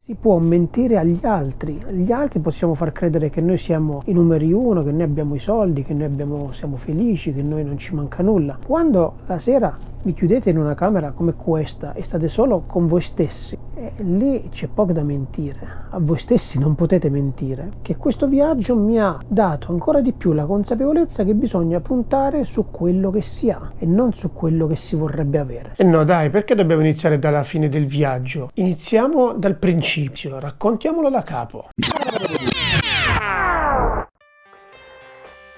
Si può mentire agli altri possiamo far credere che noi siamo i numeri uno, che noi abbiamo i soldi, che noi siamo felici, che noi non ci manca nulla. Quando la sera vi chiudete in una camera come questa e state solo con voi stessi, lì c'è poco da mentire. A voi stessi non potete mentire. Che questo viaggio mi ha dato ancora di più la consapevolezza che bisogna puntare su quello che si ha e non su quello che si vorrebbe avere. E no dai, perché dobbiamo iniziare dalla fine del viaggio? Iniziamo dal principio, raccontiamolo da capo.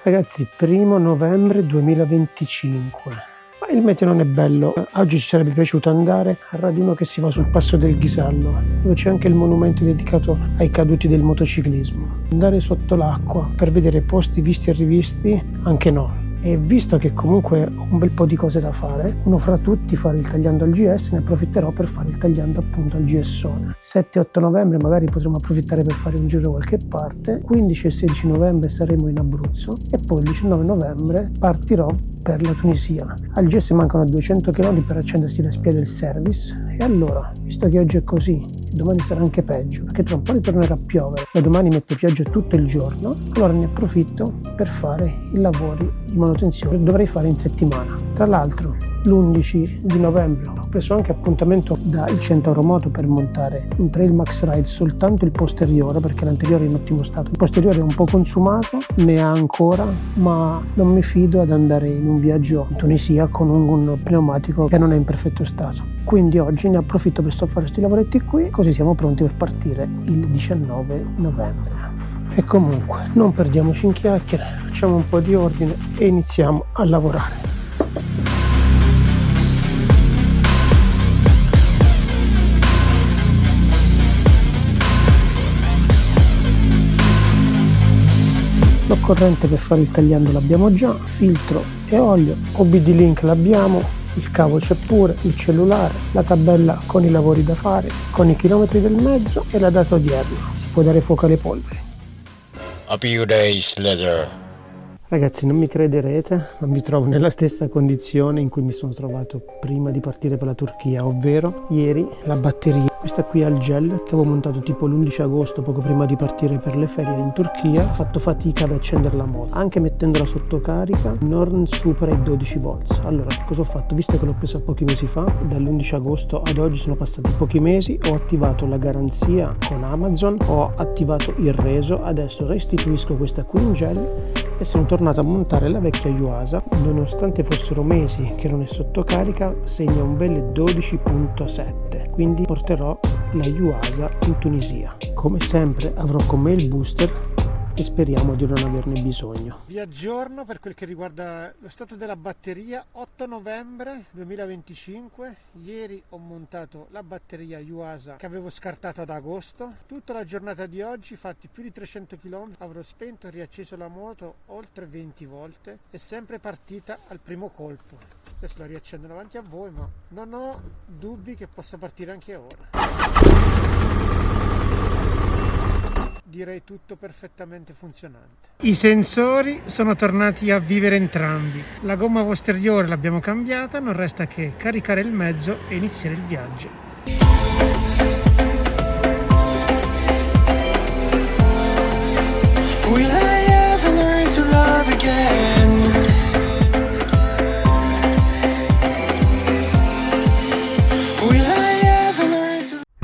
Ragazzi, 1 novembre 2025. Ma il meteo non è bello. Oggi ci sarebbe piaciuto andare al raduno che si fa sul passo del Ghisallo, dove c'è anche il monumento dedicato ai caduti del motociclismo. Andare sotto l'acqua per vedere posti visti e rivisti, anche no. E visto che comunque ho un bel po' di cose da fare, uno fra tutti fare il tagliando al GS, ne approfitterò per fare il tagliando appunto al GS-one. 7-8 novembre magari potremo approfittare per fare un giro da qualche parte, 15 e 16 novembre saremo in Abruzzo e poi il 19 novembre partirò per la Tunisia. Al GS mancano 200 km per accendersi la spia del service e allora, visto che oggi è così, domani sarà anche peggio, perché tra un po' ritornerà a piovere e domani mette pioggia tutto il giorno, allora ne approfitto per fare i lavori di manutenzione che dovrei fare in settimana. Tra l'altro l'11 di novembre ho preso anche appuntamento dal Centauro Moto per montare un Trail Max Ride, soltanto il posteriore perché l'anteriore è in ottimo stato. Il posteriore è un po' consumato, ne ha ancora, ma non mi fido ad andare in un viaggio in Tunisia con un pneumatico che non è in perfetto stato. Quindi oggi ne approfitto per fare questi lavoretti qui, così siamo pronti per partire il 19 novembre. E comunque non perdiamoci in chiacchiere, facciamo un po' di ordine e iniziamo a lavorare. L'occorrente per fare il tagliando l'abbiamo già, filtro e olio, OBD link l'abbiamo, il cavo c'è pure, il cellulare, la tabella con i lavori da fare, con i chilometri del mezzo e la data odierna. Si può dare fuoco alle polveri. A few days later. Ragazzi, non mi crederete, ma mi trovo nella stessa condizione in cui mi sono trovato prima di partire per la Turchia, ovvero ieri la batteria, questa qui al gel che avevo montato tipo l'11 agosto, poco prima di partire per le ferie in Turchia, ho fatto fatica ad accenderla a moto, anche mettendola sotto carica non supera i 12 volts. Allora, cosa ho fatto? Visto che l'ho presa pochi mesi fa, dall'11 agosto ad oggi sono passati pochi mesi, ho attivato la garanzia con Amazon, ho attivato il reso, adesso restituisco questa qui in gel e sono tornato a montare la vecchia Yuasa. Nonostante fossero mesi che non è sotto carica, segna un bel 12.7, quindi porterò la Yuasa in Tunisia. Come sempre avrò con me il booster e speriamo di non averne bisogno. Vi aggiorno per quel che riguarda lo stato della batteria. 8 novembre 2025, ieri ho montato la batteria Yuasa che avevo scartato ad agosto. Tutta la giornata di oggi, fatti più di 300 km, avrò spento e riacceso la moto oltre 20 volte e sempre partita al primo colpo. Adesso la riaccendo davanti a voi, ma non ho dubbi che possa partire anche ora. Direi tutto perfettamente funzionante. I sensori sono tornati a vivere entrambi. La gomma posteriore l'abbiamo cambiata, non resta che caricare il mezzo e iniziare il viaggio. Will I ever learn to love again?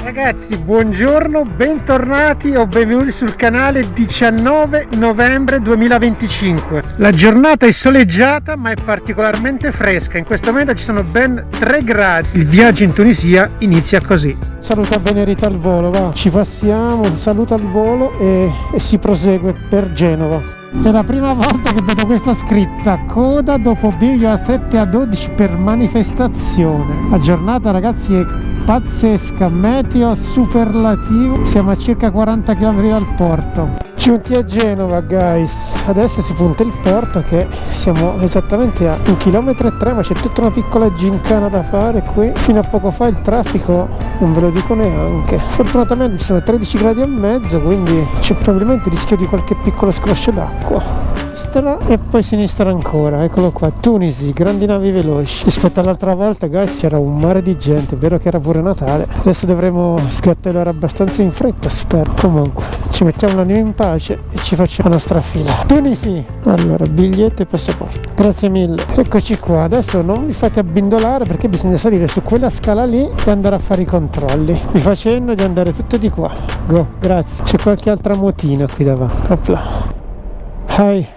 Ragazzi, buongiorno, bentornati o benvenuti sul canale. 19 novembre 2025. La giornata è soleggiata ma è particolarmente fresca. In questo momento ci sono ben 3 gradi. Il viaggio in Tunisia inizia così. Saluta Venerita al volo, va. Ci passiamo, saluta al volo e si prosegue per Genova. È la prima volta che vedo questa scritta: coda dopo bivio a 7 a 12 per manifestazione. La giornata, ragazzi, è pazzesca, meteo superlativo, siamo a circa 40 km dal porto. Giunti a Genova, guys, adesso si punta il porto, che siamo esattamente a 1,3 km, ma c'è tutta una piccola gincana da fare qui. Fino a poco fa il traffico non ve lo dico neanche. Fortunatamente ci sono 13 gradi e mezzo, quindi c'è probabilmente il rischio di qualche piccolo scroscio d'acqua. Destra e poi sinistra ancora, eccolo qua, Tunisi, grandi navi veloci. Rispetto all'altra volta, guys, c'era un mare di gente, è vero che era pure Natale. Adesso dovremo sgattaiolare abbastanza in fretta, spero. Comunque, ci mettiamo l'anima in pace e ci facciamo la nostra fila. Tunisi! Allora, biglietto e passaporto. Grazie mille. Eccoci qua, adesso non vi fate abbindolare perché bisogna salire su quella scala lì e andare a fare i controlli. Vi facendo di andare tutte di qua. Go, grazie. C'è qualche altra motina qui davanti. Opla. Hi.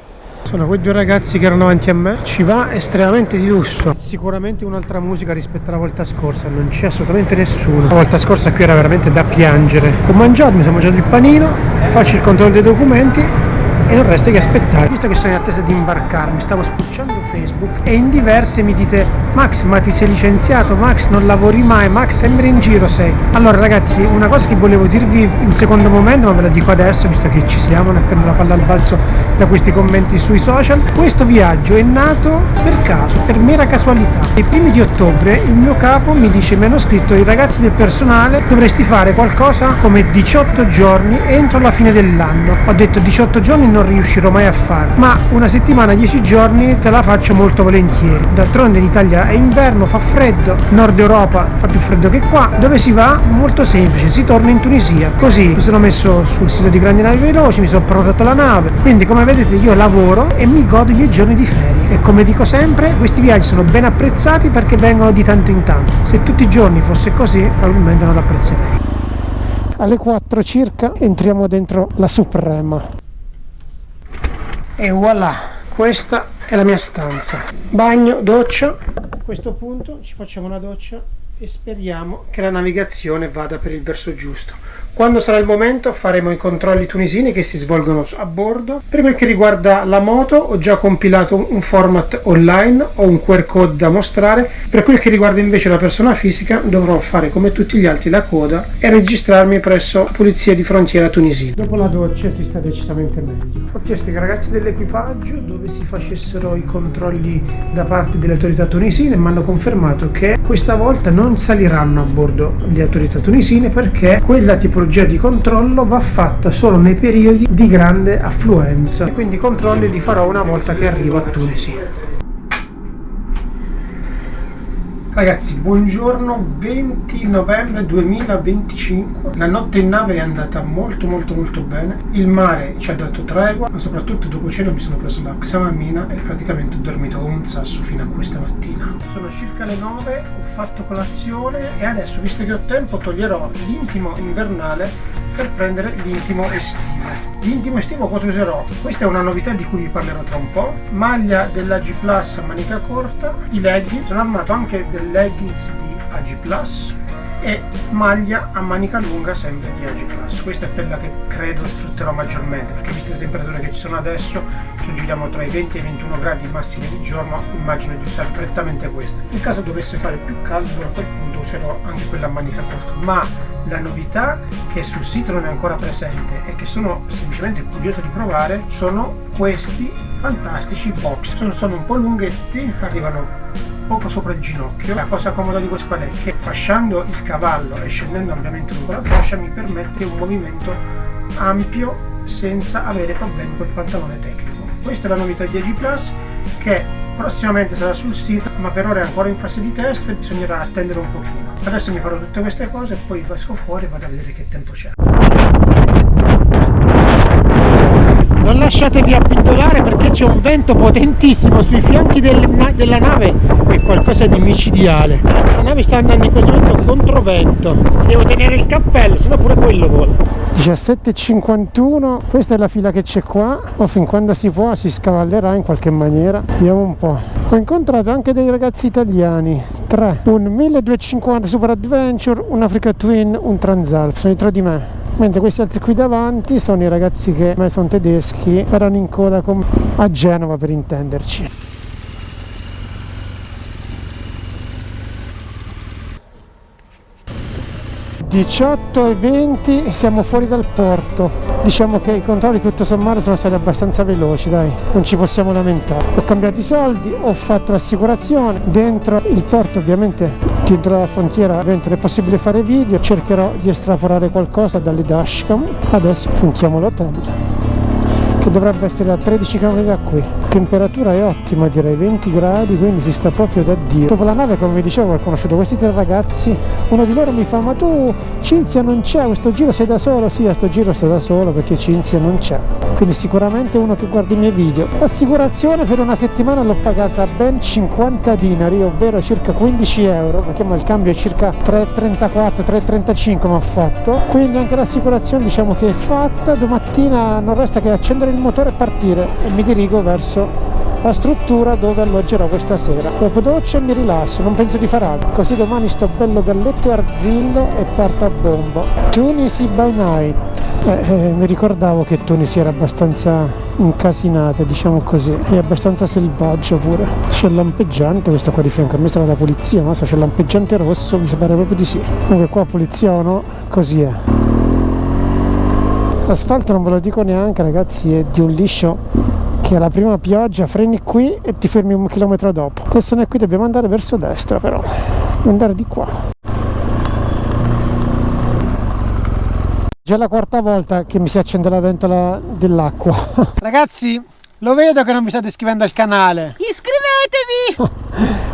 Sono quei due ragazzi che erano avanti a me, ci va estremamente di lusso. Sicuramente un'altra musica rispetto alla volta scorsa, non c'è assolutamente nessuno. La volta scorsa qui era veramente da piangere. Ho mangiato, mi sono mangiato il panino, faccio il controllo dei documenti e non resta che aspettare. Visto che sono in attesa di imbarcarmi, stavo spulciando Facebook e in diverse mi dite: Max, ma ti sei licenziato? Max, non lavori mai? Max, sempre in giro sei. Allora ragazzi, una cosa che volevo dirvi in secondo momento, ma ve la dico adesso visto che ci siamo, ne prendo la palla al balzo da questi commenti sui social. Questo viaggio è nato per caso, per mera casualità. Ai primi di ottobre il mio capo mi dice: mi hanno scritto i ragazzi del personale, dovresti fare qualcosa come 18 giorni entro la fine dell'anno. Ho detto 18 giorni non riuscirò mai a fare, ma una settimana, 10 giorni te la faccio molto volentieri. D'altronde in Italia è inverno, fa freddo, Nord Europa fa più freddo che qua. Dove si va? Molto semplice, si torna in Tunisia. Così mi sono messo sul sito di Grandi Navi Veloci, mi sono prenotato la nave, quindi come vedete io lavoro e mi godo i miei giorni di ferie. E come dico sempre, questi viaggi sono ben apprezzati perché vengono di tanto in tanto. Se tutti i giorni fosse così, probabilmente non lo apprezzerei. Alle 4 circa entriamo dentro la Suprema. E voilà, questa è la mia stanza. Bagno, doccia. A questo punto ci facciamo una doccia e speriamo che la navigazione vada per il verso giusto. Quando sarà il momento faremo i controlli tunisini che si svolgono a bordo. Per quel che riguarda la moto ho già compilato un format online, ho un QR code da mostrare. Per quel che riguarda invece la persona fisica dovrò fare come tutti gli altri la coda e registrarmi presso la polizia di frontiera tunisina. Dopo la doccia si sta decisamente meglio. Ho chiesto ai ragazzi dell'equipaggio dove si facessero i controlli da parte delle autorità tunisine e mi hanno confermato che questa volta non saliranno a bordo le autorità tunisine perché quella tipologia di controllo va fatta solo nei periodi di grande affluenza e quindi i controlli li farò una volta che arrivo a Tunisi. Ragazzi, buongiorno, 20 novembre 2025. La notte in nave è andata molto bene. Il mare ci ha dato tregua, ma soprattutto dopo cena mi sono preso la xamamina e praticamente ho dormito come un sasso fino a questa mattina. Sono circa le 9, ho fatto colazione e adesso, visto che ho tempo, toglierò l'intimo invernale per prendere l'intimo estivo. L'intimo estivo cosa userò? Questa è una novità di cui vi parlerò tra un po'. Maglia dell'AG Plus a manica corta, i leggings, sono armato anche del leggings di AG Plus e maglia a manica lunga sempre di AG Plus. Questa è quella che credo sfrutterò maggiormente perché viste le temperature che ci sono adesso ci giriamo tra i 20 e i 21 gradi massimi di giorno, immagino di usare prettamente questa. In caso dovesse fare più caldo a quel punto userò anche quella a manica corta, ma la novità che sul sito non è ancora presente e che sono semplicemente curioso di provare sono questi fantastici box. Sono un po' lunghetti, arrivano poco sopra il ginocchio. La cosa comoda di questo qual è? Che fasciando il cavallo e scendendo ampiamente lungo la fascia mi permette un movimento ampio senza avere problemi col pantalone tecnico. Questa è la novità di AG Plus che prossimamente sarà sul sito, ma per ora è ancora in fase di test e bisognerà attendere un pochino. Adesso mi farò tutte queste cose e poi esco fuori e vado a vedere che tempo c'è. Non lasciatevi abbindolare perché c'è un vento potentissimo sui fianchi della nave, è qualcosa di micidiale. La nave sta andando in questo momento controvento, devo tenere il cappello, sennò pure quello vola. 17:51, questa è la fila che c'è qua, o fin quando si può si scavallerà in qualche maniera. Vediamo un po'. Ho incontrato anche dei ragazzi italiani, 3, un 1250 Super Adventure, un Africa Twin, un Transalp, sono dietro di me. Mentre questi altri qui davanti sono i ragazzi che sono tedeschi, erano in coda a Genova per intenderci. 18:20 e siamo fuori dal porto. Diciamo che i controlli tutto sommato sono stati abbastanza veloci, dai, non ci possiamo lamentare. Ho cambiato i soldi, ho fatto l'assicurazione. Dentro il porto, ovviamente, dentro la frontiera ovviamente non è possibile fare video. Cercherò di estrapolare qualcosa dalle dashcam. Adesso puntiamo l'hotel, che dovrebbe essere a 13 km da qui. Temperatura è ottima, direi 20 gradi, quindi si sta proprio da Dio. Dopo la nave, come vi dicevo, ho conosciuto questi 3 ragazzi. Uno di loro mi fa: ma tu Cinzia non c'è, questo giro sei da solo? Sì, a sto giro sto da solo perché Cinzia non c'è. Quindi sicuramente uno che guarda i miei video. L'assicurazione per una settimana l'ho pagata ben 50 dinari, ovvero circa 15 euro, perché il cambio è circa 3,34, 3,35 mi ha fatto. Quindi anche l'assicurazione diciamo che è fatta. Domattina non resta che accendere il motore e partire, e mi dirigo verso la struttura dove alloggerò questa sera. Dopo doccia mi rilasso, non penso di far altro, così domani sto bello galletto e arzillo e parto a bombo. Tunisi by night. Mi ricordavo che Tunisi era abbastanza incasinata, diciamo così, e abbastanza selvaggia pure. C'è il lampeggiante, questo qua di fianco a me sarà la polizia, ma so, c'è il lampeggiante rosso, mi sembra proprio di sì. Comunque qua polizia o no, così è. L'asfalto non ve lo dico neanche, ragazzi, è di un liscio che alla prima pioggia freni qui e ti fermi 1 chilometro dopo. Adesso noi qui dobbiamo andare verso destra, però dobbiamo andare di qua. Già la 4ª volta che mi si accende la ventola dell'acqua. Ragazzi, lo vedo che non mi state iscrivendo al canale. Iscrivetevi!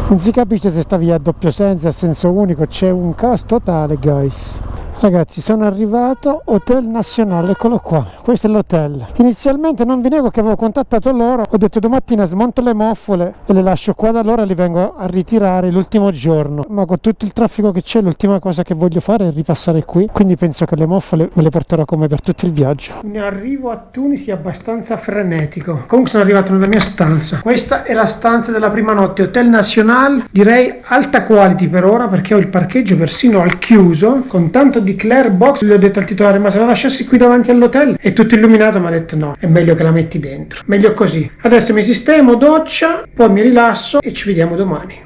Non si capisce se sta via a doppio senso, a senso unico, c'è un caos totale, guys. Ragazzi, sono arrivato, Hotel Nacional, eccolo qua, questo è l'hotel. Inizialmente non vi nego che avevo contattato loro, ho detto domattina smonto le moffole e le lascio qua da loro e li vengo a ritirare l'ultimo giorno. Ma con tutto il traffico che c'è, l'ultima cosa che voglio fare è ripassare qui, quindi penso che le moffole me le porterò con me per tutto il viaggio. Ne arrivo a Tunisi abbastanza frenetico. Comunque sono arrivato nella mia stanza. Questa è la stanza della prima notte, Hotel Nacional, direi alta quality per ora, perché ho il parcheggio persino al chiuso, con tanto di Claire Box. Gli ho detto al titolare: ma se la lasciassi qui davanti all'hotel è tutto illuminato, mi ha detto no, è meglio che la metti dentro, meglio così. Adesso mi sistemo, doccia, poi mi rilasso e ci vediamo domani.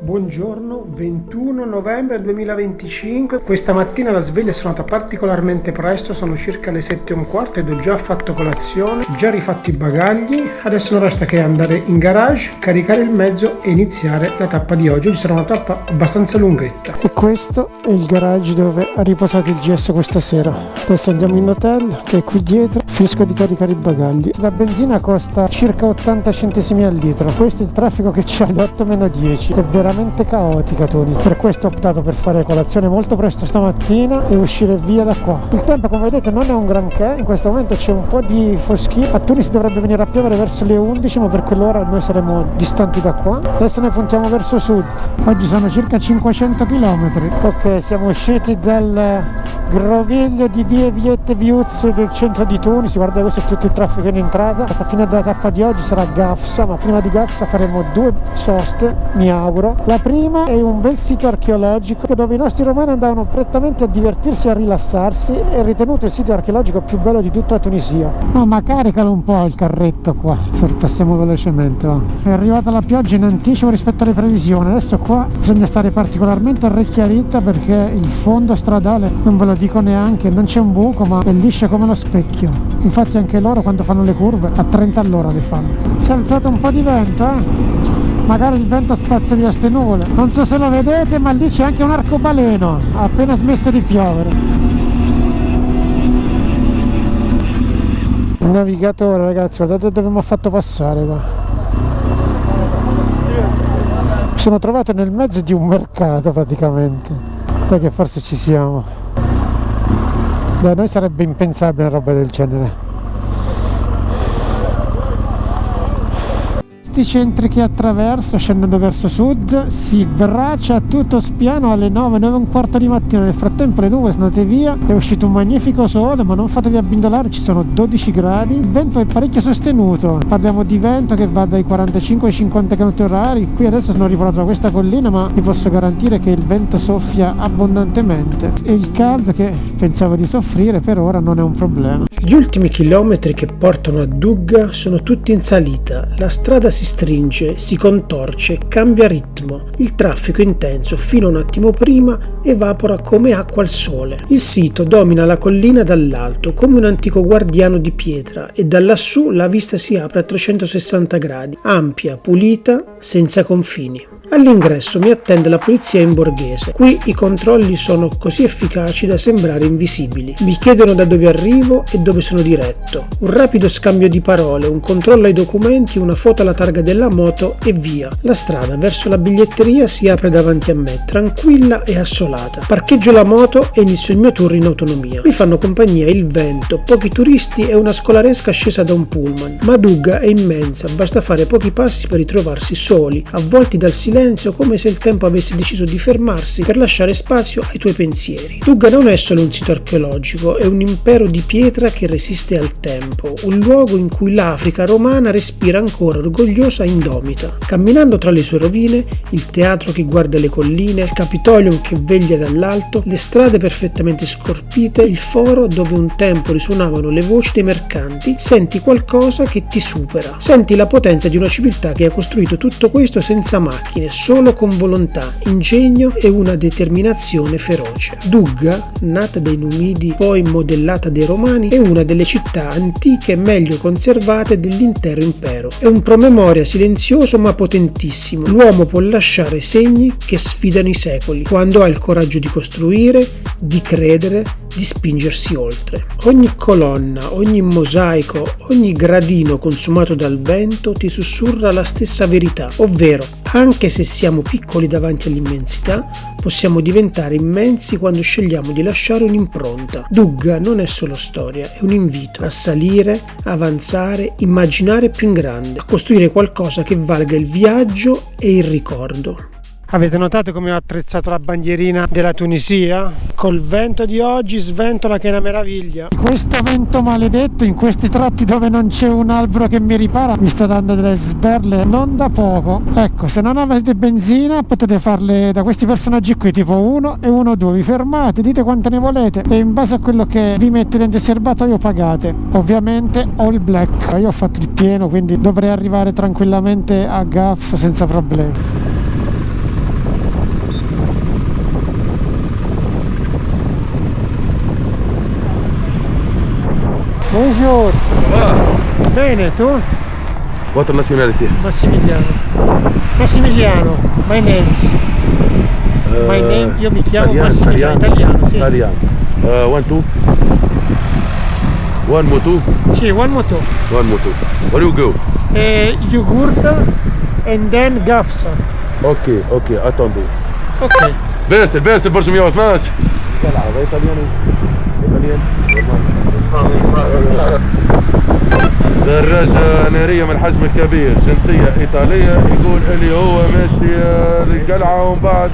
Buongiorno, 21 novembre 2025. Questa mattina la sveglia è suonata particolarmente presto, sono circa le 7:15 ed ho già fatto colazione, già rifatto i bagagli. Adesso non resta che andare in garage, caricare il mezzo e iniziare la tappa di oggi. Oggi sarà una tappa abbastanza lunghetta. E questo è il garage dove ha riposato il GS questa sera. Adesso andiamo in hotel, che è qui dietro, finisco di caricare i bagagli. La benzina costa circa 80 centesimi al litro. Questo è il traffico che c'è alle 8:10. È veramente caotica Tunisi, per questo ho optato per fare colazione molto presto stamattina e uscire via da qua. Il tempo, come vedete, non è un granché, in questo momento c'è un po' di foschia. A Tunisi dovrebbe venire a piovere verso le 11, ma per quell'ora noi saremo distanti da qua. Adesso noi puntiamo verso sud, oggi sono circa 500 km. Ok, siamo usciti dal groviglio di vie e viette viuzze del centro di Tunisi. Guardate, questo è tutto il traffico in entrata. La fine della tappa di oggi sarà Gafsa, ma prima di Gafsa faremo 2 soste, mi auguro. La prima è un bel sito archeologico dove i nostri romani andavano prettamente a divertirsi e a rilassarsi. È ritenuto il sito archeologico più bello di tutta la Tunisia. No, ma caricalo un po' il carretto qua, sorpassiamo velocemente. Va. È arrivata la pioggia in anticipo rispetto alle previsioni. Adesso qua bisogna stare particolarmente arrecchiarita perché il fondo stradale, non ve lo dico neanche, non c'è un buco, ma è liscio come lo specchio. Infatti anche loro quando fanno le curve a 30 all'ora le fanno. Si è alzato un po' di vento, magari il vento spazza via ste nuvole. Non so se lo vedete, ma lì c'è anche un arcobaleno, ha appena smesso di piovere. Il navigatore, ragazzi, guardate dove mi ha fatto passare qua. Mi sono trovato nel mezzo di un mercato praticamente. Dai che forse ci siamo. Da noi sarebbe impensabile una roba del genere. Centri che attraverso scendendo verso sud si braccia a tutto spiano alle 9, 9:15 di mattina. Nel frattempo le nuvole sono andate via, è uscito un magnifico sole, ma non fatevi abbindolare, ci sono 12 gradi, il vento è parecchio sostenuto, parliamo di vento che va dai 45 ai 50 km/h. Qui adesso sono arrivato da questa collina, ma vi posso garantire che il vento soffia abbondantemente e il caldo, che pensavo di soffrire, per ora non è un problema. Gli ultimi chilometri che portano a Dugga sono tutti in salita, la strada si stringe, si contorce, cambia ritmo. Il traffico intenso fino a un attimo prima evapora come acqua al sole. Il sito domina la collina dall'alto come un antico guardiano di pietra e da lassù la vista si apre a 360 gradi, ampia, pulita, senza confini. All'ingresso mi attende la polizia in borghese. Qui i controlli sono così efficaci da sembrare invisibili. Mi chiedono da dove arrivo e dove sono diretto. Un rapido scambio di parole, un controllo ai documenti, una foto alla targa della moto e via. La strada verso la biglietteria si apre davanti a me, tranquilla e assolata. Parcheggio la moto e inizio il mio tour in autonomia. Mi fanno compagnia il vento, pochi turisti e una scolaresca scesa da un pullman. Ma Dugga è immensa, basta fare pochi passi per ritrovarsi soli, avvolti dal silenzio, come se il tempo avesse deciso di fermarsi per lasciare spazio ai tuoi pensieri. Dugga non è solo un sito archeologico, è un impero di pietra che resiste al tempo, un luogo in cui l'Africa romana respira ancora orgogliosa e indomita. Camminando tra le sue rovine, il teatro che guarda le colline, il Capitolium che veglia dall'alto, le strade perfettamente scorpite, il foro dove un tempo risuonavano le voci dei mercanti, senti qualcosa che ti supera. Senti la potenza di una civiltà che ha costruito tutto questo senza macchine, solo con volontà, ingegno e una determinazione feroce. Dugga, nata dai Numidi, poi modellata dai Romani, è una delle città antiche meglio conservate dell'intero impero. È un promemoria silenzioso ma potentissimo. L'uomo può lasciare segni che sfidano i secoli, quando ha il coraggio di costruire, di credere, di spingersi oltre. Ogni colonna, ogni mosaico, ogni gradino consumato dal vento ti sussurra la stessa verità, ovvero, anche se siamo piccoli davanti all'immensità, possiamo diventare immensi quando scegliamo di lasciare un'impronta. Dugga non è solo storia, è un invito a salire, avanzare, immaginare più in grande, a costruire qualcosa che valga il viaggio e il ricordo. Avete notato come ho attrezzato la bandierina della Tunisia? Col vento di oggi sventola che è una meraviglia. Questo vento maledetto in questi tratti dove non c'è un albero che mi ripara mi sta dando delle sberle non da poco. Ecco, se non avete benzina potete farle da questi personaggi qui, tipo 1 e 1, 2. Vi fermate, dite quanto ne volete e in base a quello che vi mette dentro il serbatoio pagate. Ovviamente all black. Io ho fatto il pieno, quindi dovrei arrivare tranquillamente a Gafsa senza problemi. Buongiorno. Bene, tu? What nationality? Massimiliano, my name. My name, io mi chiamo Massimiliano, italiano, sì. Italiano. One, two? One moto? Sì, one moto. One moto. Where you go? Yogurta and then Gafsa. Ok, attendez. Ok. بس برشا 112 تلعب ايطاليان دراجة نارية من الحجم الكبير، جنسية إيطالية، يقول اللي هو ماشي للقلعة ومن بعد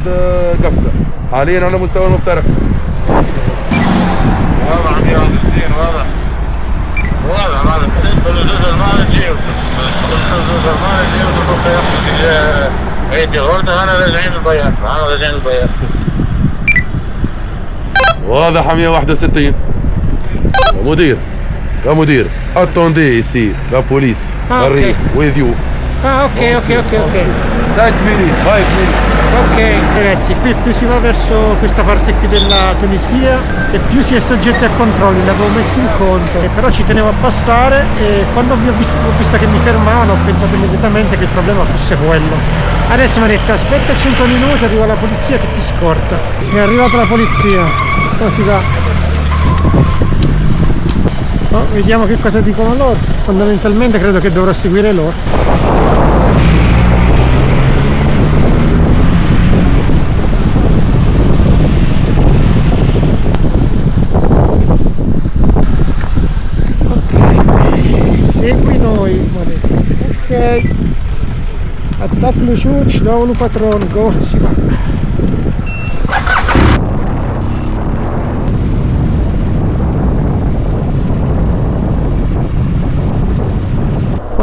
قفزة، حاليا على مستوى المفترق. واضح 160 واضح كل جزء المال نجيب انا راجعين البيان واضح 161 يا مدير attendez ici la police arrive with you. Ok. 5 minutes. Ok ragazzi, qui più si va verso questa parte qui della Tunisia e più si è soggetti a controlli, l'avevo messo in conto, però ci tenevo a passare e quando ho visto che mi fermavano ho pensato immediatamente che il problema fosse quello. Adesso mi ha detto aspetta 5 minuti, arriva la polizia che ti scorta. È arrivata la polizia, come si fa? Vediamo che cosa dicono loro. Fondamentalmente credo che dovrò seguire loro. Segui noi, ok. Attac Luciuc, dau patron, go, si va.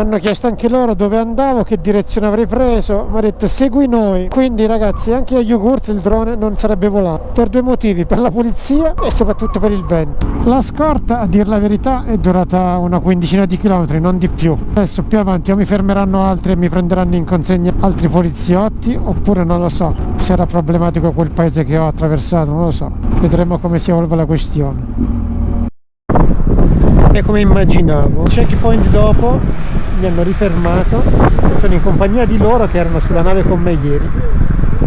hanno chiesto anche loro dove andavo, che direzione avrei preso, mi ha detto segui noi. Quindi ragazzi, anche a Yugurta il drone non sarebbe volato, per due motivi: per la pulizia e soprattutto per il vento. La scorta, a dir la verità, è durata una quindicina di chilometri, non di più. Adesso più avanti o mi fermeranno altri e mi prenderanno in consegna altri poliziotti, oppure non lo so, sarà problematico quel paese che ho attraversato, non lo so, vedremo come si evolve la questione. E come immaginavo, checkpoint dopo mi hanno rifermato, sono in compagnia di loro che erano sulla nave con me ieri.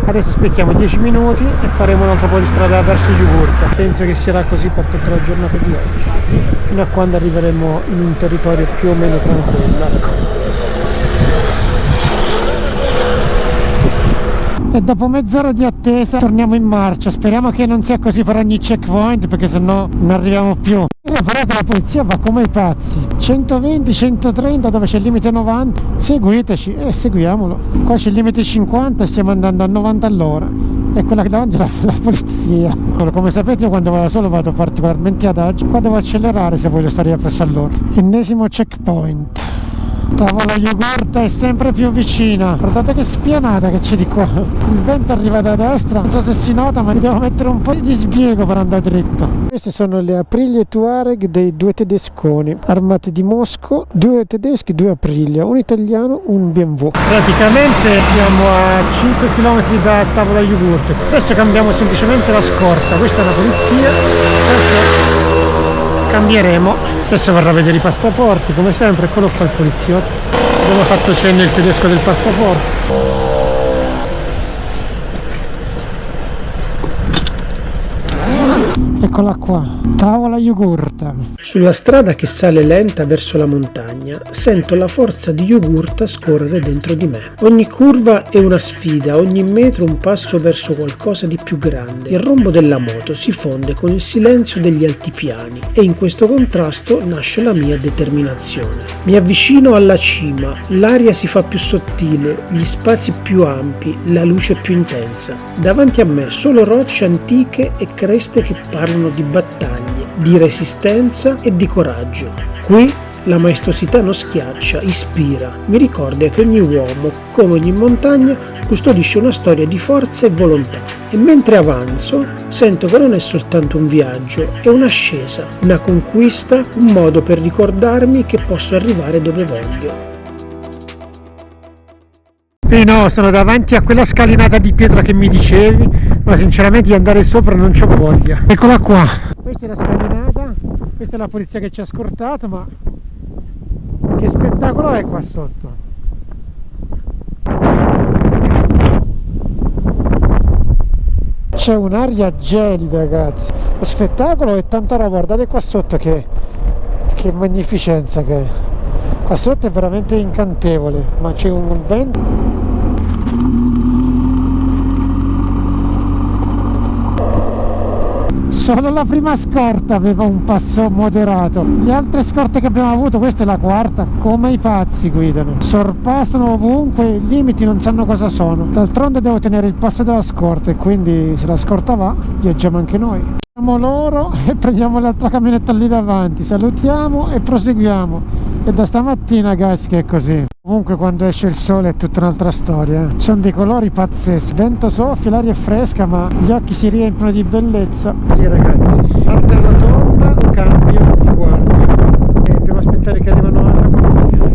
Adesso aspettiamo 10 minuti e faremo un altro po' di strada verso Yugurta. Penso che sarà così per tutta la giornata di oggi, fino a quando arriveremo in un territorio più o meno tranquillo, ecco. E dopo mezz'ora di attesa torniamo in marcia. Speriamo che non sia così per ogni checkpoint, perché sennò non arriviamo più. Però la polizia va come i pazzi, 120, 130 dove c'è il limite 90, seguiteci e seguiamolo. Qua c'è il limite 50 e stiamo andando a 90 all'ora e quella che davanti è la polizia. Come sapete, io quando vado da solo vado particolarmente adagio, qua devo accelerare se voglio stare appresso a loro. Ennesimo checkpoint. Tavola Yugurta è sempre più vicina. Guardate che spianata che c'è di qua. Il vento arriva da destra, non so se si nota, ma mi devo mettere un po' di sbiego per andare dritto. Queste sono le Aprilie Touareg dei due tedesconi armati di Mosco, 2 tedeschi, 2 Aprilia, un italiano, un BMW. Praticamente siamo a 5 km da Tavola Yugurta. Adesso cambiamo semplicemente la scorta. Questa è la polizia, adesso cambieremo. Adesso verrà a vedere i passaporti, come sempre. Eccolo qua il poliziotto. Abbiamo fatto cenno il tedesco del passaporto. Eccola qua, Tavola Yugurta. Sulla strada che sale lenta verso la montagna, sento la forza di Yugurta scorrere dentro di me. Ogni curva è una sfida, ogni metro un passo verso qualcosa di più grande. Il rombo della moto si fonde con il silenzio degli altipiani e in questo contrasto nasce la mia determinazione. Mi avvicino alla cima, l'aria si fa più sottile, gli spazi più ampi, la luce più intensa. Davanti a me solo rocce antiche e creste che parlano di battaglie, di resistenza e di coraggio. Qui la maestosità non schiaccia, ispira, mi ricorda che ogni uomo, come ogni montagna, custodisce una storia di forza e volontà. E mentre avanzo, sento che non è soltanto un viaggio, è un'ascesa, una conquista, un modo per ricordarmi che posso arrivare dove voglio. No, sono davanti a quella scalinata di pietra che mi dicevi, ma sinceramente di andare sopra non c'ho voglia. Eccola qua. Questa è la scalinata, questa è la polizia che ci ha scortato, ma che spettacolo è qua sotto. C'è un'aria gelida, ragazzi. Lo spettacolo è tanta roba, guardate qua sotto che magnificenza che è. Qua sotto è veramente incantevole, ma c'è un vento. Solo la prima scorta aveva un passo moderato, le altre scorte che abbiamo avuto, questa è la quarta, come i pazzi guidano, sorpassano ovunque, i limiti non sanno cosa sono. D'altronde devo tenere il passo della scorta e quindi se la scorta va, viaggiamo anche noi. Loro e prendiamo l'altra camionetta lì davanti, salutiamo e proseguiamo. E da stamattina, guys, che è così. Comunque quando esce il sole è tutta un'altra storia. Sono dei colori pazzeschi, vento soffia, l'aria è fresca, ma gli occhi si riempiono di bellezza. Sì ragazzi, alta rotonda, cambio di guardia e dobbiamo aspettare che arrivano altre polizia.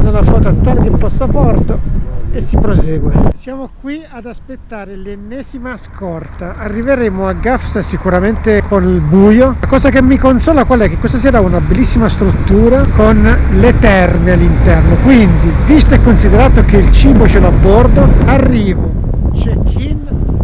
La foto, togli il passaporto e si prosegue. Siamo qui ad aspettare l'ennesima scorta. Arriveremo a Gafsa sicuramente con il buio. La cosa che mi consola qual è? Che questa sera ha una bellissima struttura con le terme all'interno, quindi visto e considerato che il cibo ce l'ho a bordo, arrivo, check-in,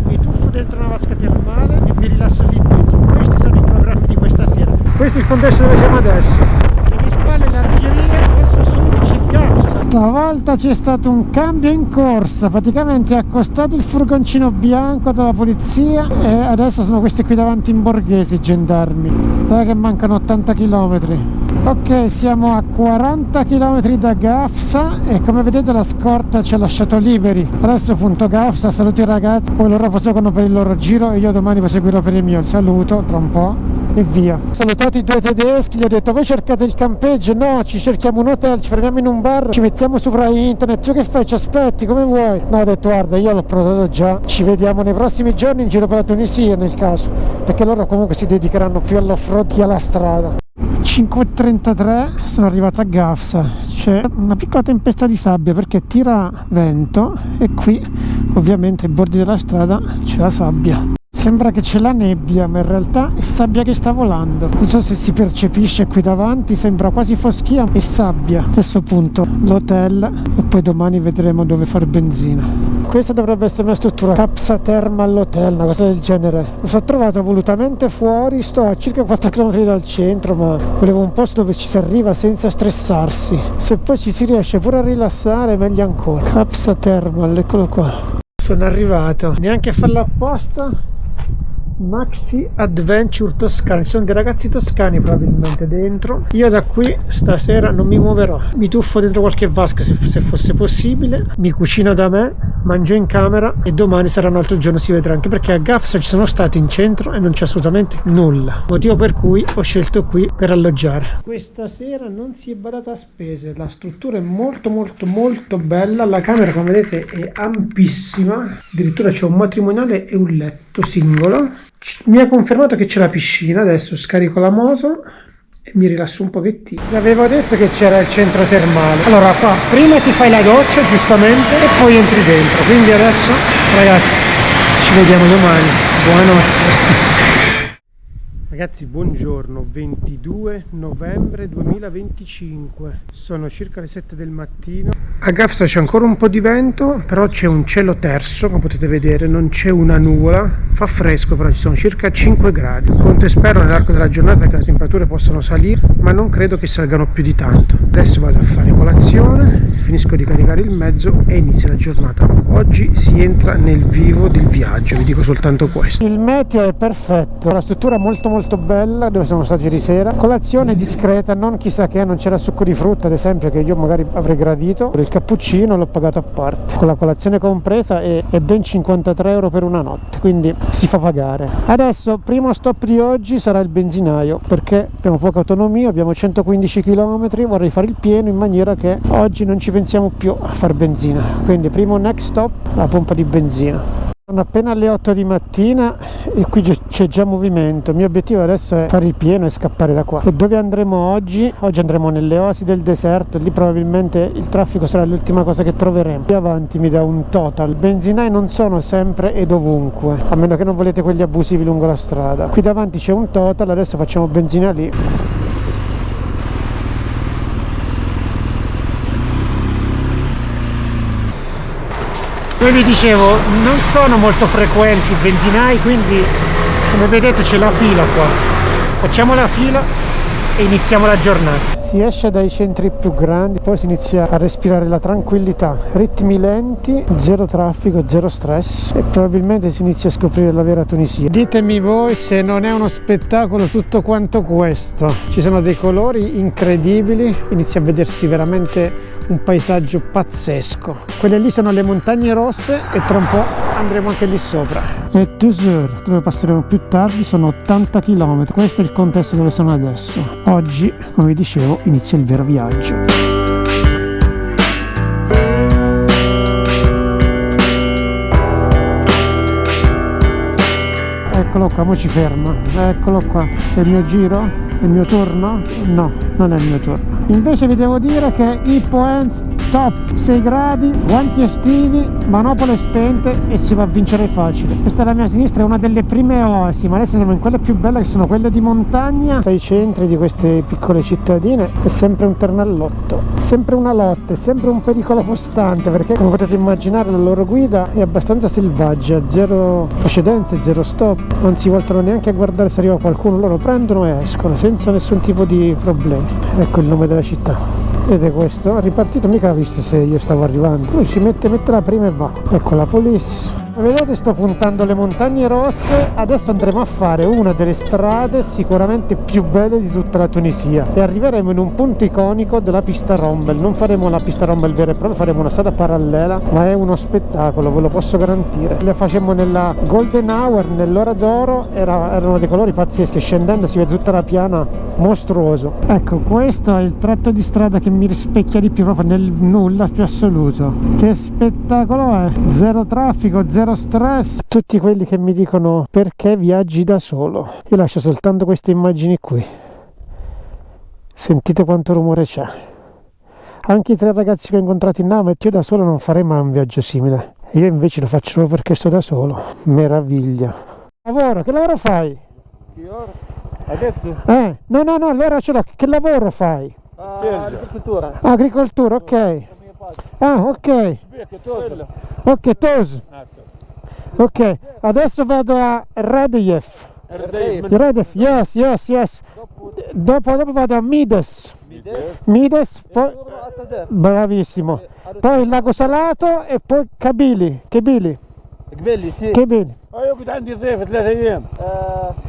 mi tuffo dentro una vasca termale e mi rilasso lì dentro. Questi sono i programmi di questa sera. Questo è il contesto dove siamo adesso. Le mie spalle l'Algeria, verso sud c'è Gafsa. Stavolta c'è stato un cambio in corsa, praticamente è accostato il furgoncino bianco della polizia e adesso sono questi qui davanti in borghese, i gendarmi. Dai che mancano 80 km. Ok, siamo a 40 km da Gafsa e come vedete la scorta ci ha lasciato liberi. Adesso punto Gafsa, saluto i ragazzi, poi loro proseguono per il loro giro e io domani proseguirò per il mio. Saluto tra un po' e via. Ho salutato i due tedeschi, gli ho detto: voi cercate il campeggio? No, ci cerchiamo un hotel, ci fermiamo in un bar, ci mettiamo sopra internet. Tu che fai? Ci aspetti? Come vuoi? No, ho detto: guarda, io l'ho prenotato già, ci vediamo nei prossimi giorni in giro per la Tunisia nel caso, perché loro comunque si dedicheranno più all'off-road che alla strada. 5:33, sono arrivato a Gafsa, c'è una piccola tempesta di sabbia perché tira vento e qui ovviamente ai bordi della strada c'è la sabbia. Sembra che c'è la nebbia, ma in realtà è sabbia che sta volando. Non so se si percepisce qui davanti, sembra quasi foschia e sabbia. Adesso appunto l'hotel e poi domani vedremo dove fare benzina. Questa dovrebbe essere una struttura Capsa Thermal Hotel, una cosa del genere. Lo sono trovato volutamente fuori, sto a circa 4 km dal centro, ma volevo un posto dove ci si arriva senza stressarsi. Se poi ci si riesce pure a rilassare, meglio ancora. Capsa Thermal, eccolo qua. Sono arrivato, neanche a farlo apposta. Maxi Adventure Toscana, ci sono dei ragazzi toscani probabilmente dentro. Io da qui stasera non mi muoverò, mi tuffo dentro qualche vasca se fosse possibile, mi cucino da me, mangio in camera e domani sarà un altro giorno, si vedrà, anche perché a Gafsa ci sono stato in centro e non c'è assolutamente nulla, motivo per cui ho scelto qui per alloggiare. Questa sera non si è badato a spese, la struttura è molto bella, la camera come vedete è ampissima, addirittura c'è un matrimoniale e un letto singolo. Mi ha confermato che c'è la piscina, adesso scarico la moto e mi rilasso un pochettino. Vi avevo detto che c'era il centro termale. Allora qua prima ti fai la doccia giustamente e poi entri dentro, quindi adesso ragazzi ci vediamo domani, buonanotte. Ragazzi, buongiorno, 22 novembre 2025, sono circa le 7 del mattino. A Gafsa c'è ancora un po' di vento, però c'è un cielo terso, come potete vedere, non c'è una nuvola, fa fresco, però ci sono circa 5 gradi. Conto e spero nell'arco della giornata che le temperature possano salire, ma non credo che salgano più di tanto. Adesso vado a fare colazione, finisco di caricare il mezzo e inizia la giornata. Oggi si entra nel vivo del viaggio, vi dico soltanto questo. Il meteo è perfetto, la struttura molto bella dove siamo stati ieri sera, colazione discreta, non chissà che, non c'era succo di frutta ad esempio che io magari avrei gradito, il cappuccino l'ho pagato a parte, con la colazione compresa e ben 53 euro per una notte, quindi si fa pagare. Adesso primo stop di oggi sarà il benzinaio, perché abbiamo poca autonomia, abbiamo 115 km, vorrei fare il pieno in maniera che oggi non ci pensiamo più a far benzina, quindi primo next stop la pompa di benzina. Sono appena alle 8 di mattina e qui c'è già movimento. Il mio obiettivo adesso è fare il pieno e scappare da qua. E dove andremo oggi? Oggi andremo nelle oasi del deserto, lì probabilmente il traffico sarà l'ultima cosa che troveremo. Qui avanti mi dà un Total. Benzinai non sono sempre ed ovunque, a meno che non volete quelli abusivi lungo la strada. Qui davanti c'è un Total, adesso facciamo benzina lì. Come vi dicevo, non sono molto frequenti i benzinai, quindi come vedete c'è la fila qua. Facciamo la fila e iniziamo la giornata. Si esce dai centri più grandi, poi si inizia a respirare la tranquillità, ritmi lenti, zero traffico, zero stress e probabilmente si inizia a scoprire la vera Tunisia. Ditemi voi se non è uno spettacolo tutto quanto questo. Ci sono dei colori incredibili, inizia a vedersi veramente un paesaggio pazzesco. Quelle lì sono le montagne rosse e tra un po' andremo anche lì sopra. E Tuzur, dove passeremo più tardi, sono 80 km. Questo è il contesto dove sono adesso. Oggi, come vi dicevo, inizia il vero viaggio. Eccolo qua, mo ci ferma. Eccolo qua. È il mio giro? È il mio turno? No, non è il mio turno. Invece vi devo dire che Hippo Hands top, 6 gradi, guanti estivi, manopole spente e si va a vincere facile. Questa alla mia sinistra è una delle prime oasi, ma adesso siamo in quelle più belle che sono quelle di montagna. Ai centri di queste piccole cittadine è sempre un ternallotto, sempre una lotta, è sempre un pericolo costante, perché come potete immaginare la loro guida è abbastanza selvaggia, zero precedenze, zero stop, non si voltano neanche a guardare se arriva qualcuno, loro prendono e escono senza nessun tipo di problemi. Ecco il nome della città. Vedete questo? È ripartito, mica ha visto se io stavo arrivando. Lui si mette la prima e va. Ecco la police. Vedete, sto puntando le montagne rosse. Adesso andremo a fare una delle strade sicuramente più belle di tutta la Tunisia e arriveremo in un punto iconico della pista Rommel. Non faremo la pista Rommel vera e propria, faremo una strada parallela, ma è uno spettacolo, ve lo posso garantire. Le facemmo nella Golden Hour, nell'ora d'oro, erano dei colori pazzeschi, scendendo si vede tutta la piana, mostruoso. Ecco, questo è il tratto di strada che mi rispecchia di più, proprio nel nulla più assoluto. Che spettacolo è! Zero traffico, zero stress. Tutti quelli che mi dicono perché viaggi da solo, io lascio soltanto queste immagini qui, sentite quanto rumore c'è. Anche i 3 ragazzi che ho incontrato in nave, io da solo non farei mai un viaggio simile, io invece lo faccio solo perché sto da solo. Meraviglia. Lavoro, che lavoro fai? Adesso? No, allora ce l'ho. Che lavoro fai? Agricoltura. Agricoltura, ok. Ah, ok. Ok, Tos. Ok, adesso vado a Radejev. Radejev, yes. Dopo vado a Mides. Mides, poi... Bravissimo. Poi il lago Salato e poi Kabili. قبيلي sì. Kabili. اقعد عندي ضيف 3 ايام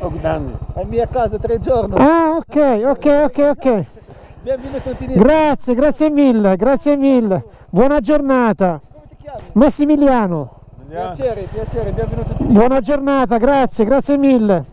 اقعد عندي A mia casa 3 giorni. Ah, ok. Benvenuto in Tunisia. Grazie mille. Buona giornata. Come ti chiami? Massimiliano. Piacere, benvenuto in Tunisia. Buona giornata, grazie mille.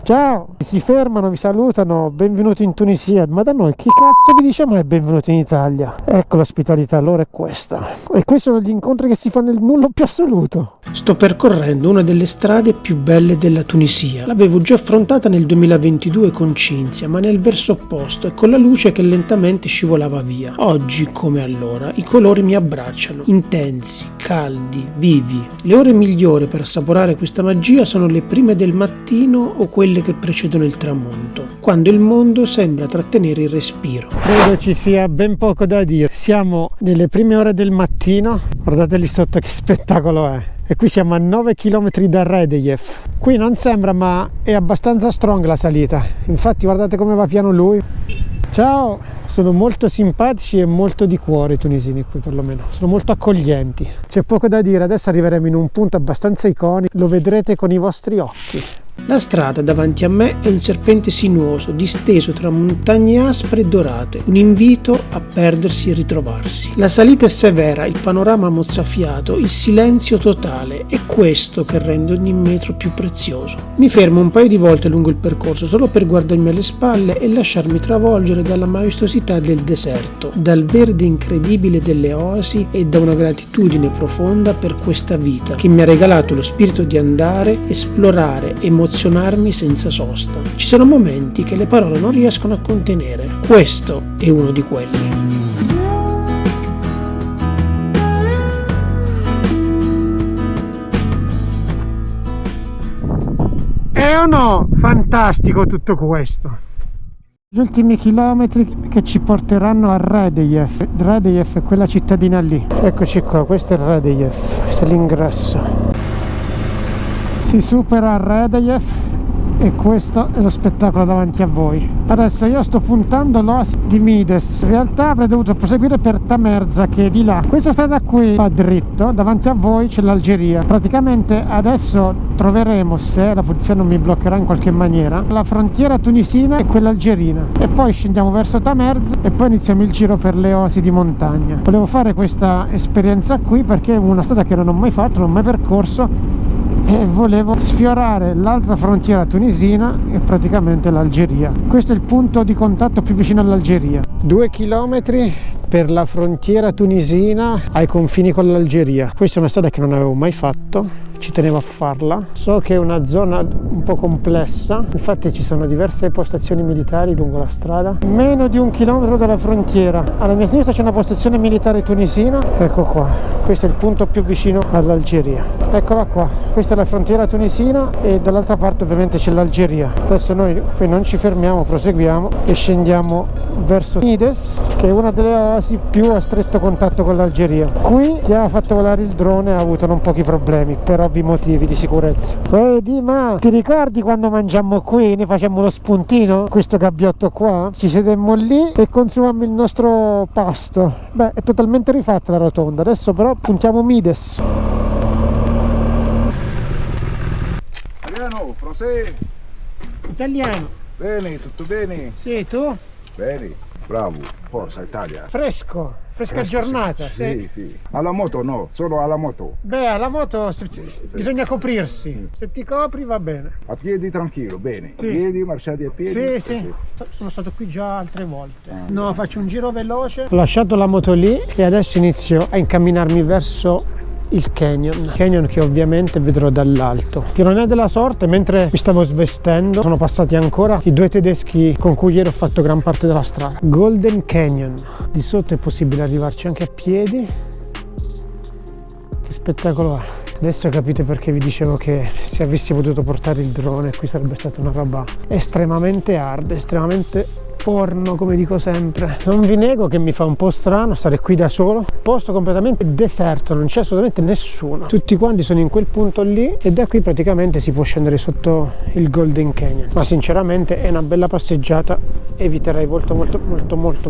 Ciao. Si fermano, vi salutano, benvenuti in Tunisia. Ma da noi chi cazzo vi dice mai benvenuti in Italia? Ecco, l'ospitalità allora è questa. E questi sono gli incontri che si fanno nel nullo più assoluto. Sto percorrendo una delle strade più belle della Tunisia. L'avevo già affrontata nel 2022 con Cinzia, ma nel verso opposto e con la luce che lentamente scivolava via. Oggi, come allora, i colori mi abbracciano, intensi, caldi, vivi. Le ore migliori per assaporare questa magia sono le prime del mattino o quelle che precedono il tramonto, quando il mondo sembra trattenere il respiro. Credo ci sia ben poco da dire. Siamo nelle prime ore del mattino, guardate lì sotto che spettacolo è. E qui siamo a 9 km da Radejev. Qui non sembra, ma è abbastanza strong la salita. Infatti guardate come va piano lui. Ciao, sono molto simpatici e molto di cuore i tunisini qui, perlomeno sono molto accoglienti. C'è poco da dire, adesso arriveremo in un punto abbastanza iconico, lo vedrete con i vostri occhi. La strada davanti a me è un serpente sinuoso disteso tra montagne aspre e dorate, un invito a perdersi e ritrovarsi. La salita è severa, il panorama mozzafiato, il silenzio totale, è questo che rende ogni metro più prezioso. Mi fermo un paio di volte lungo il percorso solo per guardarmi alle spalle e lasciarmi travolgere dalla maestosità del deserto, dal verde incredibile delle oasi e da una gratitudine profonda per questa vita che mi ha regalato lo spirito di andare, esplorare, emozionarmi senza sosta. Ci sono momenti che le parole non riescono a contenere. Questo è uno di quelli. O no? Fantastico tutto questo. Gli ultimi chilometri che ci porteranno a Radejev. Radejev è quella cittadina lì. Eccoci qua, questo è Radejev, questo è l'ingresso. Si supera Radejev e questo è lo spettacolo davanti a voi. Adesso io sto puntando l'oasi di Mides. In realtà avrei dovuto proseguire per Tamerza, che è di là. Questa strada qui va dritto, davanti a voi c'è l'Algeria. Praticamente adesso troveremo, se la polizia non mi bloccherà in qualche maniera, la frontiera tunisina e quella algerina. E poi scendiamo verso Tamerza e poi iniziamo il giro per le oasi di montagna. Volevo fare questa esperienza qui perché è una strada che non ho mai fatto, non ho mai percorso, e volevo sfiorare l'altra frontiera tunisina e praticamente l'Algeria. Questo è il punto di contatto più vicino all'Algeria. 2 chilometri per la frontiera tunisina ai confini con l'Algeria. Questa è una strada che non avevo mai fatto, ci tenevo a farla. So che è una zona un po' complessa, infatti ci sono diverse postazioni militari lungo la strada. Meno di 1 chilometro dalla frontiera. Alla mia sinistra c'è una postazione militare tunisina, ecco qua, questo è il punto più vicino all'Algeria. Eccola qua, questa è la frontiera tunisina e dall'altra parte ovviamente c'è l'Algeria. Adesso noi qui non ci fermiamo, proseguiamo e scendiamo verso Mides, che è una delle oasi più a stretto contatto con l'Algeria. Qui chi ha fatto volare il drone ha avuto non pochi problemi per ovvi motivi di sicurezza. Dima, ti ricordi quando mangiammo qui, ne facemmo lo spuntino, questo gabbiotto qua? Ci sedemmo lì e consumammo il nostro pasto. Beh, è totalmente rifatta la rotonda, adesso però puntiamo Mides. Italiano, francese? Italiano. Bene, tutto bene? Sì, tu? Bene, bravo, forza Italia. Fresca giornata. Sì, sì. Alla moto no, solo alla moto. Beh, alla moto bisogna coprirsi. Se ti copri va bene. A piedi tranquillo, bene. Sì. A piedi, marciati a piedi. Sì, sì. Sono stato qui già altre volte. No, faccio un giro veloce. Ho lasciato la moto lì e adesso inizio a incamminarmi verso il canyon che ovviamente vedrò dall'alto. Ironia della sorte, mentre mi stavo svestendo sono passati ancora i due tedeschi con cui ieri ho fatto gran parte della strada. Golden Canyon, di sotto è possibile arrivarci anche a piedi. Che spettacolo è. Adesso capite perché vi dicevo che se avessi potuto portare il drone qui sarebbe stata una roba estremamente hard, estremamente porno, come dico sempre. Non vi nego che mi fa un po' strano stare qui da solo, posto completamente deserto, non c'è assolutamente nessuno, tutti quanti sono in quel punto lì e da qui praticamente si può scendere sotto il Golden Canyon, ma sinceramente è una bella passeggiata, eviterei molto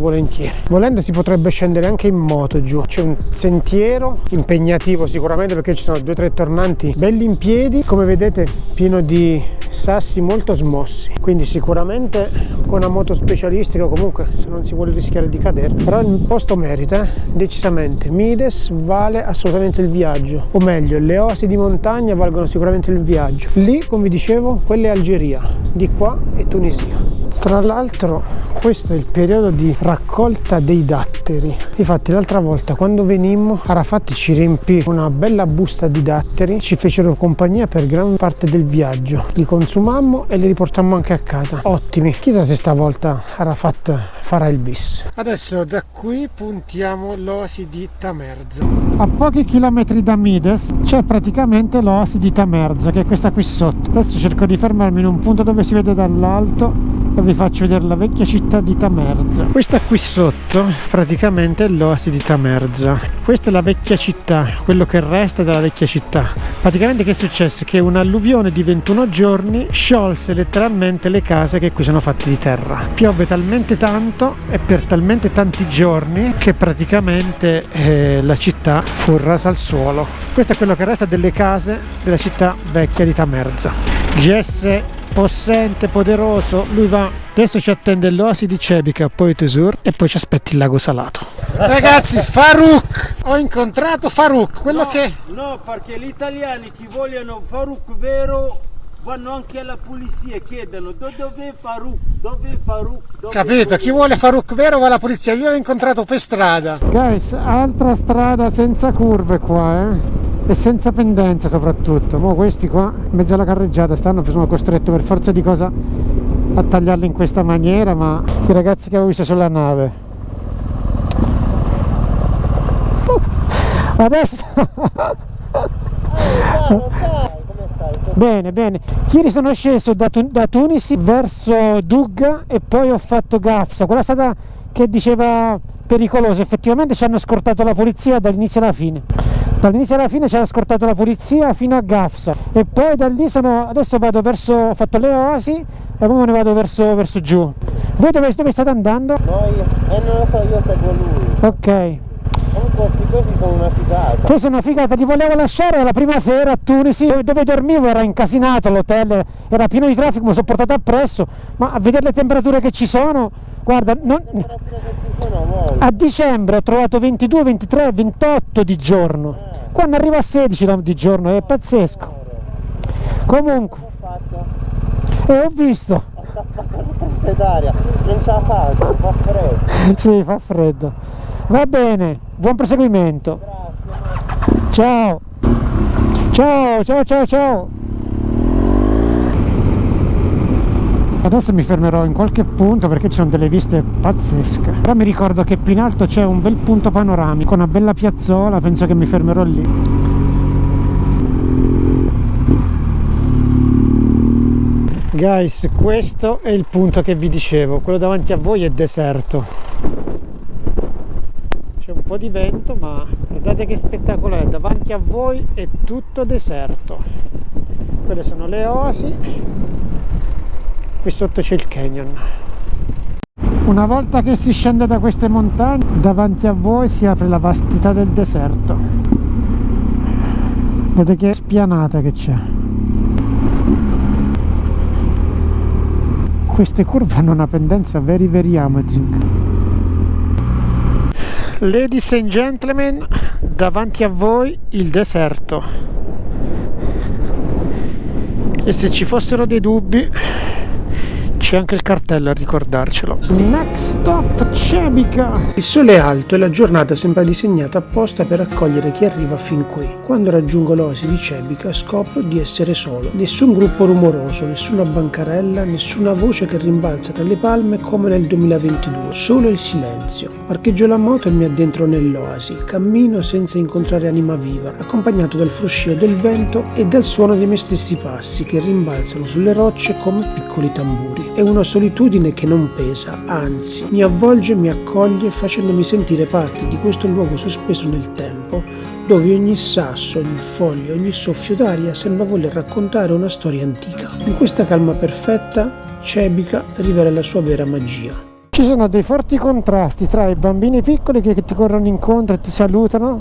volentieri. Volendo si potrebbe scendere anche in moto giù, c'è un sentiero impegnativo sicuramente perché ci sono 2 o 3 tornanti belli in piedi, come vedete pieno di sassi molto smossi, quindi sicuramente con una moto specialistica o comunque se non si vuole rischiare di cadere, però il posto merita decisamente. Mides vale assolutamente il viaggio, o meglio le oasi di montagna valgono sicuramente il viaggio. Lì, come vi dicevo, quella è Algeria, di qua è Tunisia. Tra l'altro questo è il periodo di raccolta dei datteri. Infatti l'altra volta quando venimmo Arafat ci riempì una bella busta di datteri, ci fecero compagnia per gran parte del viaggio, li consumammo e li riportammo anche a casa. Ottimi, chissà se stavolta Arafat farà il bis. Adesso da qui puntiamo l'oasi di Tamerz. A pochi chilometri da Mides c'è praticamente l'oasi di Tamerz, che è questa qui sotto. Adesso cerco di fermarmi in un punto dove si vede dall'alto e vi faccio vedere la vecchia città di Tamerz. Questa qui sotto praticamente è l'oasi di Tamerz. Questa è la vecchia città, quello che resta della vecchia città. Praticamente che è successo? Che un'alluvione di 21 giorni sciolse letteralmente le case che qui sono fatte di terra. Piove talmente tanto e per talmente tanti giorni che praticamente la città fu rasa al suolo. Questo è quello che resta delle case della città vecchia di Tamerz. GS possente, poderoso, lui va. Adesso ci attende l'oasi di Cebica, poi Tesur e poi ci aspetti il lago salato. Ragazzi, Farouk! Ho incontrato Farouk, quello che... No, perché gli italiani che vogliono Farouk vero vanno anche alla polizia e chiedono dove Farouk, dove Farouk. Capito, chi vuole Farouk vero va alla polizia, io l'ho incontrato per strada. Guys, altra strada senza curve qua, e senza pendenza soprattutto. Mo questi qua in mezzo alla carreggiata sono costretto per forza di cosa a tagliarli in questa maniera, ma i ragazzi che avevo visto sulla nave adesso bene bene, ieri sono sceso da Tunisi verso Dugga e poi ho fatto Gafsa, quella strada che diceva pericolosa. Effettivamente ci hanno scortato la polizia dall'inizio alla fine. Dall'inizio alla fine ci hanno scortato la polizia fino a Gafsa e poi da lì adesso vado verso, ho fatto le oasi e poi me ne vado verso giù. Voi dove state andando? Noi, non lo so, io seguo lui. Ok. Comunque questi sono una figata. Questa è una figata, li volevo lasciare la prima sera a Tunisi, dove dormivo era incasinato, l'hotel era pieno di traffico, mi sono portato appresso, ma a vedere le temperature che ci sono, guarda, a dicembre ho trovato 22, 23, 28 di giorno, quando arriva a 16 di giorno, è pazzesco. Comunque, ho visto. Sedaria, non ce la faccio, fa freddo. Sì, fa freddo. Va bene, buon proseguimento. Ciao. Ciao, ciao, ciao, ciao. Adesso mi fermerò in qualche punto perché ci sono delle viste pazzesche. Però mi ricordo che più in alto c'è un bel punto panoramico, una bella piazzola, penso che mi fermerò lì. Guys, questo è il punto che vi dicevo, quello davanti a voi è deserto. C'è un po' di vento, ma guardate che spettacolo è, davanti a voi è tutto deserto. Quelle sono le oasi. Qui sotto c'è il canyon. Una volta che si scende da queste montagne, davanti a voi si apre la vastità del deserto. Vedete che spianata che c'è. Queste curve hanno una pendenza very amazing. Ladies and gentlemen, davanti a voi il deserto. E se ci fossero dei dubbi, c'è anche il cartello a ricordarcelo. Next stop Cebica. Il sole è alto e la giornata sembra disegnata apposta per accogliere chi arriva fin qui. Quando raggiungo l'oasi di Cebica scopro di essere solo. Nessun gruppo rumoroso, nessuna bancarella, nessuna voce che rimbalza tra le palme come nel 2022. Solo il silenzio. Parcheggio la moto e mi addentro nell'oasi. Cammino senza incontrare anima viva, accompagnato dal fruscio del vento e dal suono dei miei stessi passi che rimbalzano sulle rocce come piccoli tamburi. È una solitudine che non pesa, anzi, mi avvolge e mi accoglie facendomi sentire parte di questo luogo sospeso nel tempo, dove ogni sasso, ogni foglia, ogni soffio d'aria sembra voler raccontare una storia antica. In questa calma perfetta, Cebica rivela la sua vera magia. Ci sono dei forti contrasti tra i bambini piccoli che ti corrono incontro e ti salutano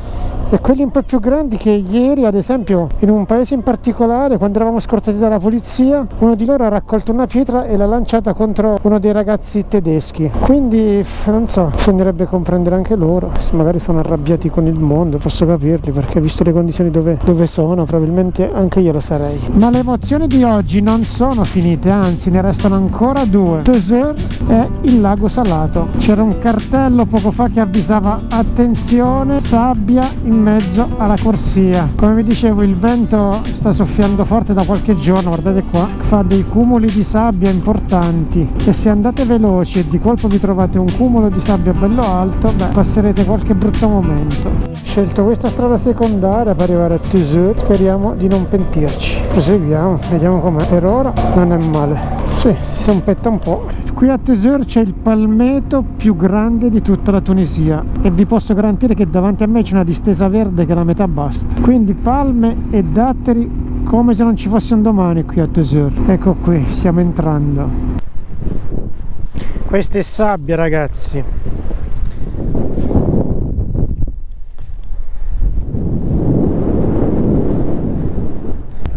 e quelli un po' più grandi che ieri, ad esempio, in un paese in particolare, quando eravamo scortati dalla polizia, uno di loro ha raccolto una pietra e l'ha lanciata contro uno dei ragazzi tedeschi. Quindi, non so, bisognerebbe comprendere anche loro. Se magari sono arrabbiati con il mondo, posso capirli, perché visto le condizioni dove sono, probabilmente anche io lo sarei. Ma le emozioni di oggi non sono finite, anzi ne restano ancora due. Tozeur e il lago salato. C'era un cartello poco fa che avvisava attenzione, sabbia in mezzo alla corsia. Come vi dicevo, il vento sta soffiando forte da qualche giorno, guardate qua, fa dei cumuli di sabbia importanti e se andate veloci e di colpo vi trovate un cumulo di sabbia bello alto, passerete qualche brutto momento. Ho scelto questa strada secondaria per arrivare a Tozeur, speriamo di non pentirci. Proseguiamo, vediamo com'è. Per ora non è male. Sì, si sompetta un po'. Qui a Tozeur c'è il palmeto più grande di tutta la Tunisia e vi posso garantire che davanti a me c'è una distesa verde che la metà basta. Quindi palme e datteri come se non ci fosse un domani qui a Tozeur. Ecco qui, stiamo entrando. Questa è sabbia, ragazzi.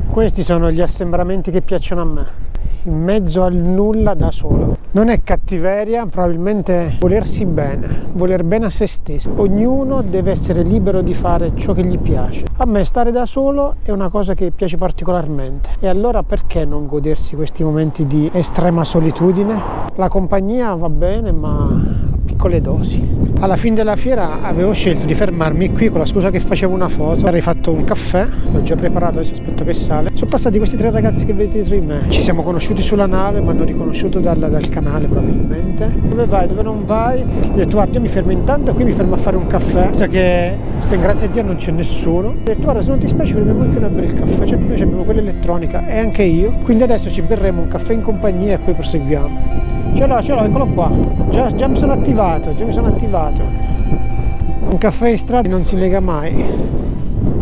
Questi sono gli assembramenti che piacciono a me. In mezzo al nulla da solo. Non è cattiveria, probabilmente volersi bene, voler bene a se stesso. Ognuno deve essere libero di fare ciò che gli piace. A me stare da solo è una cosa che piace particolarmente. E allora perché non godersi questi momenti di estrema solitudine? La compagnia va bene, ma a piccole dosi. Alla fine della fiera avevo scelto di fermarmi qui con la scusa che facevo una foto. Avrei fatto un caffè, l'ho già preparato, adesso aspetto che sale. Sono passati questi tre ragazzi che vedete dietro di me. Ci siamo conosciuti sulla nave, mi hanno riconosciuto dal canale probabilmente. Dove vai, dove non vai? Ho detto guarda, io mi fermo intanto, qui mi fermo a fare un caffè, visto che grazie a Dio non c'è nessuno. Ho detto guarda, se non ti spiace prendiamo anche una bel caffè, cioè, noi abbiamo quella elettronica e anche io, quindi adesso ci berremo un caffè in compagnia e poi proseguiamo. Ce l'ho, eccolo qua, già mi sono attivato, un caffè in strada non si nega mai.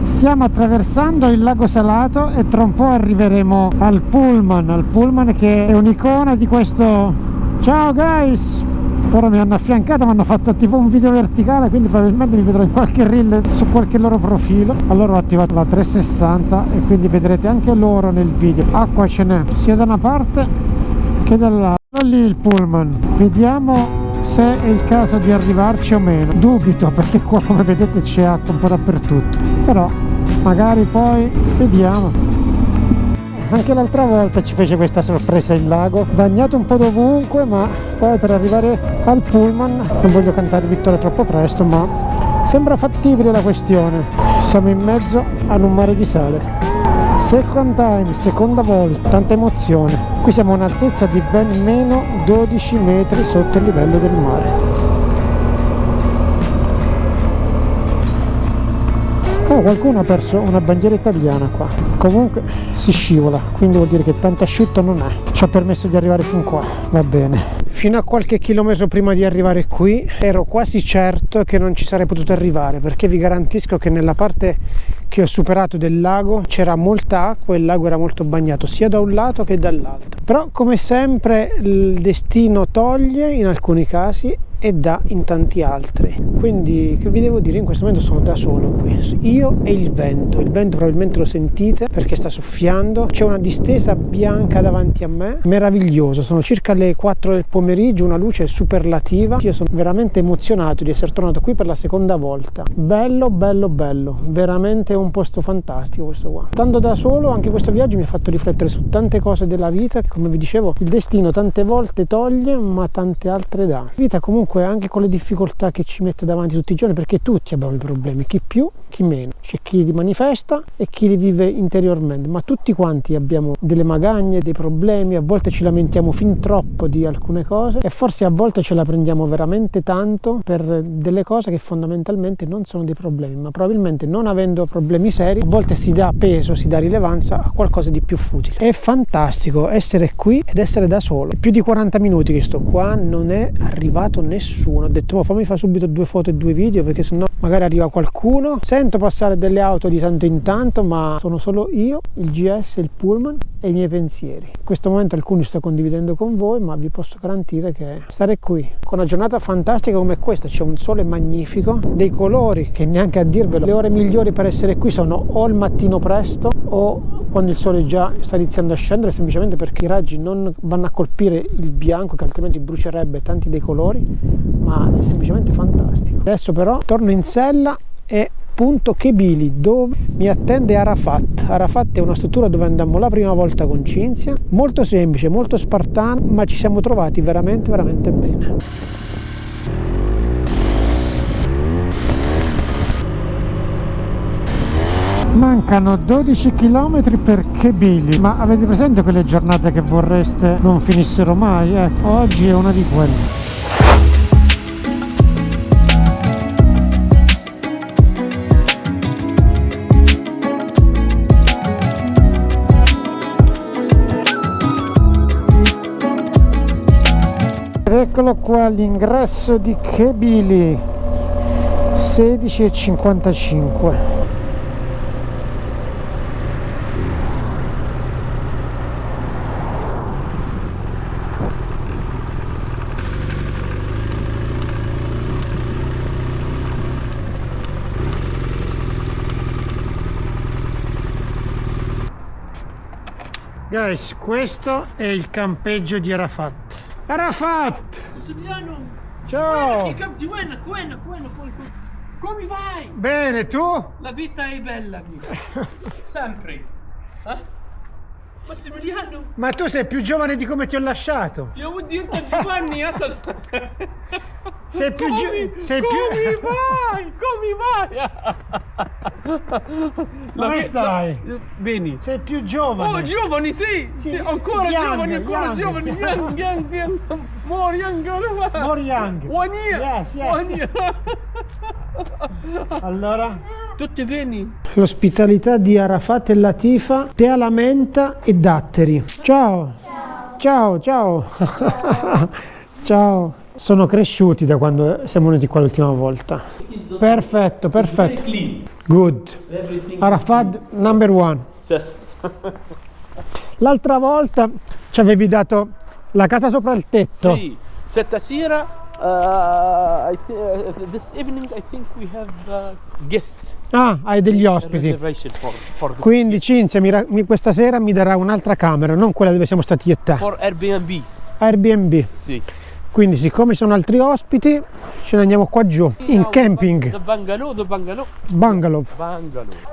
Stiamo attraversando il lago salato e tra un po' arriveremo al pullman che è un'icona di questo. Ciao guys! Ora mi hanno affiancato, mi hanno fatto tipo un video verticale, quindi probabilmente mi vedrò in qualche reel su qualche loro profilo. Allora ho attivato la 360 e quindi vedrete anche loro nel video. Acqua ce n'è sia da una parte che dall'altra. Lì il pullman, vediamo se è il caso di arrivarci o meno. Dubito, perché qua come vedete c'è acqua un po' dappertutto, però magari poi vediamo. Anche l'altra volta ci fece questa sorpresa il lago, bagnato un po' dovunque, ma poi per arrivare al pullman, non voglio cantare vittoria troppo presto, ma sembra fattibile la questione. Siamo in mezzo ad un mare di sale. Second time, seconda volta, tanta emozione. Qui siamo a un'altezza di ben meno 12 metri sotto il livello del mare. Qualcuno ha perso una bandiera italiana qua. Comunque si scivola, quindi vuol dire che tanto asciutto non è. Ci ha permesso di arrivare fin qua, va bene. Fino a qualche chilometro prima di arrivare qui ero quasi certo che non ci sarei potuto arrivare, perché vi garantisco che nella parte che ho superato del lago, c'era molta acqua e il lago era molto bagnato sia da un lato che dall'altro. Però come sempre il destino toglie in alcuni casi e dà in tanti altri. Quindi che vi devo dire, in questo momento sono da solo qui, io e il vento probabilmente lo sentite perché sta soffiando, c'è una distesa bianca davanti a me, meraviglioso, sono circa le 4 del pomeriggio, una luce superlativa, io sono veramente emozionato di essere tornato qui per la seconda volta, bello, veramente un posto fantastico questo qua. Stando da solo anche questo viaggio mi ha fatto riflettere su tante cose della vita, come vi dicevo il destino tante volte toglie ma tante altre dà. Vita comunque anche con le difficoltà che ci mette davanti tutti i giorni, perché tutti abbiamo i problemi, chi più chi meno, c'è chi li manifesta e chi li vive interiormente, ma tutti quanti abbiamo delle magagne, dei problemi, a volte ci lamentiamo fin troppo di alcune cose e forse a volte ce la prendiamo veramente tanto per delle cose che fondamentalmente non sono dei problemi, ma probabilmente non avendo problemi seri a volte si dà peso, si dà rilevanza a qualcosa di più futile. È fantastico essere qui ed essere da solo. Più di 40 minuti che sto qua, non è arrivato nessuno, ho detto fammi fare subito 2 foto e 2 video perché sennò magari arriva qualcuno. Sento passare delle auto di tanto in tanto, ma sono solo io, il GS, il pullman e i miei pensieri. In questo momento alcuni sto condividendo con voi, ma vi posso garantire che stare qui con una giornata fantastica come questa, c'è un sole magnifico, dei colori che neanche a dirvelo, le ore migliori per essere qui sono o il mattino presto o quando il sole già sta iniziando a scendere, semplicemente perché i raggi non vanno a colpire il bianco che altrimenti brucierebbe tanti dei colori, ma è semplicemente fantastico. Adesso però torno in sella e punto Kebili, dove mi attende Arafat. Arafat è una struttura dove andammo la prima volta con Cinzia, molto semplice, molto spartano, ma ci siamo trovati veramente bene. Mancano 12 km per Kebili, ma avete presente quelle giornate che vorreste non finissero mai? Oggi è una di quelle. Eccolo qua l'ingresso di Kebili, 16:55. Guys, questo è il campeggio di Arafat. Arafat! Giuliano! Ciao! Wena? Come vai? Bene, tu? La vita è bella, amico. Sempre. Massimiliano! Ma tu sei più giovane di come ti ho lasciato. Io ودي انت giovanni asal. Sei più giovane. Come vai? Come stai? Bene. Sei più giovane. Oh, giovani, sì, ancora giovani. Young. More young. More young. 1 year. Yes. 1 year. Allora? Tutti bene? L'ospitalità di Arafat e Latifa, tè alla menta e datteri. Ciao. Ciao. Sono cresciuti da quando siamo venuti qua l'ultima volta. Perfetto. Good. Arafat number 1. L'altra volta ci avevi dato la casa sopra il tetto. Sì, stasera this evening I think we have guests. Ah, hai degli ospiti. Reservation for this. Quindi Cinzia questa sera mi darà un'altra camera, non quella dove siamo stati io e te. For Airbnb. Sì. Quindi siccome ci sono altri ospiti, ce ne andiamo qua giù, in camping. The bungalow. Bungalow.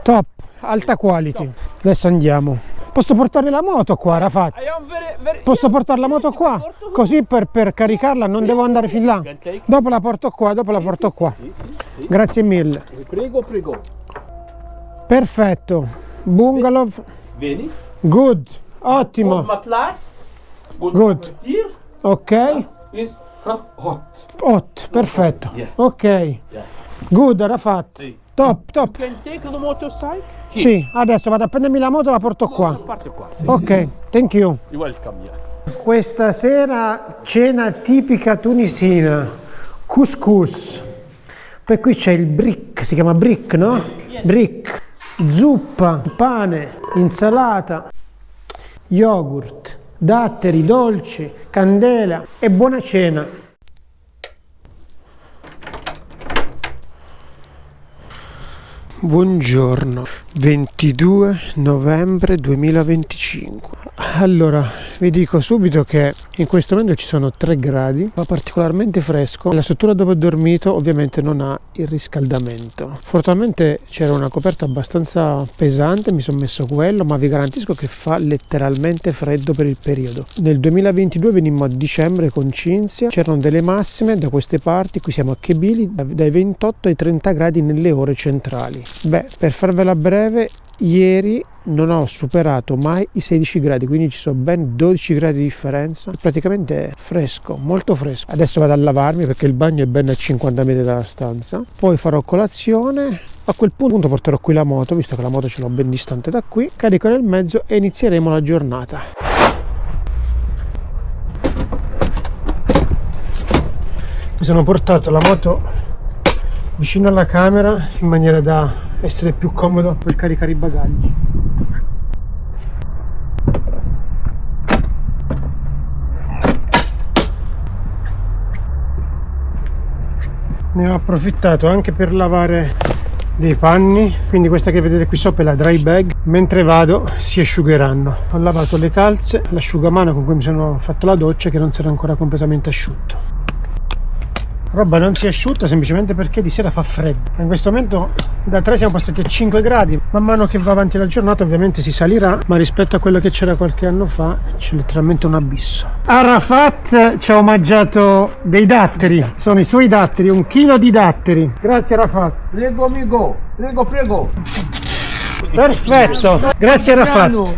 Top, alta quality. Adesso andiamo. Posso portare la moto qua, Arafat? Posso portare la moto qua? Così per caricarla non devo andare fin là. Dopo la porto qua. Sì. Grazie mille. Prego. Perfetto. Bungalow. Vieni. Good. Ottimo. Matlas. Good. Ok. Is Hot. Perfetto. Yeah. Ok. Good, Arafat. Sì. Top. Can take the motorcycle? Sì, adesso vado a prendermi la moto e la porto qua. Parte qua. Sì. Ok, thank you. You're welcome, yeah. Questa sera cena tipica tunisina, couscous. Poi qui c'è il brick, si chiama brick, no? Yes. Brick. zuppa, pane, insalata, yogurt, datteri, dolci, candela e buona cena. Buongiorno, 22 novembre 2025. Allora, vi dico subito che in questo momento ci sono 3 gradi, fa particolarmente fresco. La struttura dove ho dormito ovviamente non ha il riscaldamento. Fortunatamente c'era una coperta abbastanza pesante, mi sono messo quello, ma vi garantisco che fa letteralmente freddo per il periodo. Nel 2022 venimmo a dicembre con Cinzia, c'erano delle massime da queste parti, qui siamo a Chebili, dai 28 ai 30 gradi nelle ore centrali. Beh, per farvela breve, ieri non ho superato mai i 16 gradi, quindi ci sono ben 12 gradi di differenza, praticamente fresco, molto fresco. Adesso vado a lavarmi perché il bagno è ben a 50 metri dalla stanza, poi farò colazione, a quel punto porterò qui la moto, visto che la moto ce l'ho ben distante da qui, carico nel mezzo e inizieremo la giornata. Mi sono portato la moto vicino alla camera in maniera da essere più comodo per caricare i bagagli. Ne ho approfittato anche per lavare dei panni, quindi questa che vedete qui sopra è la dry bag, mentre vado si asciugheranno. Ho lavato le calze, l'asciugamano con cui mi sono fatto la doccia che non si era ancora completamente asciutto. Roba non si asciutta semplicemente perché di sera fa freddo. In questo momento da 3 siamo passati a 5 gradi. Man mano che va avanti la giornata ovviamente si salirà, ma rispetto a quello che c'era qualche anno fa c'è letteralmente un abisso. Arafat ci ha omaggiato dei datteri, sono i suoi datteri, 1 chilo di datteri. Grazie Arafat. Prego amigo, prego. Perfetto, grazie Arafat.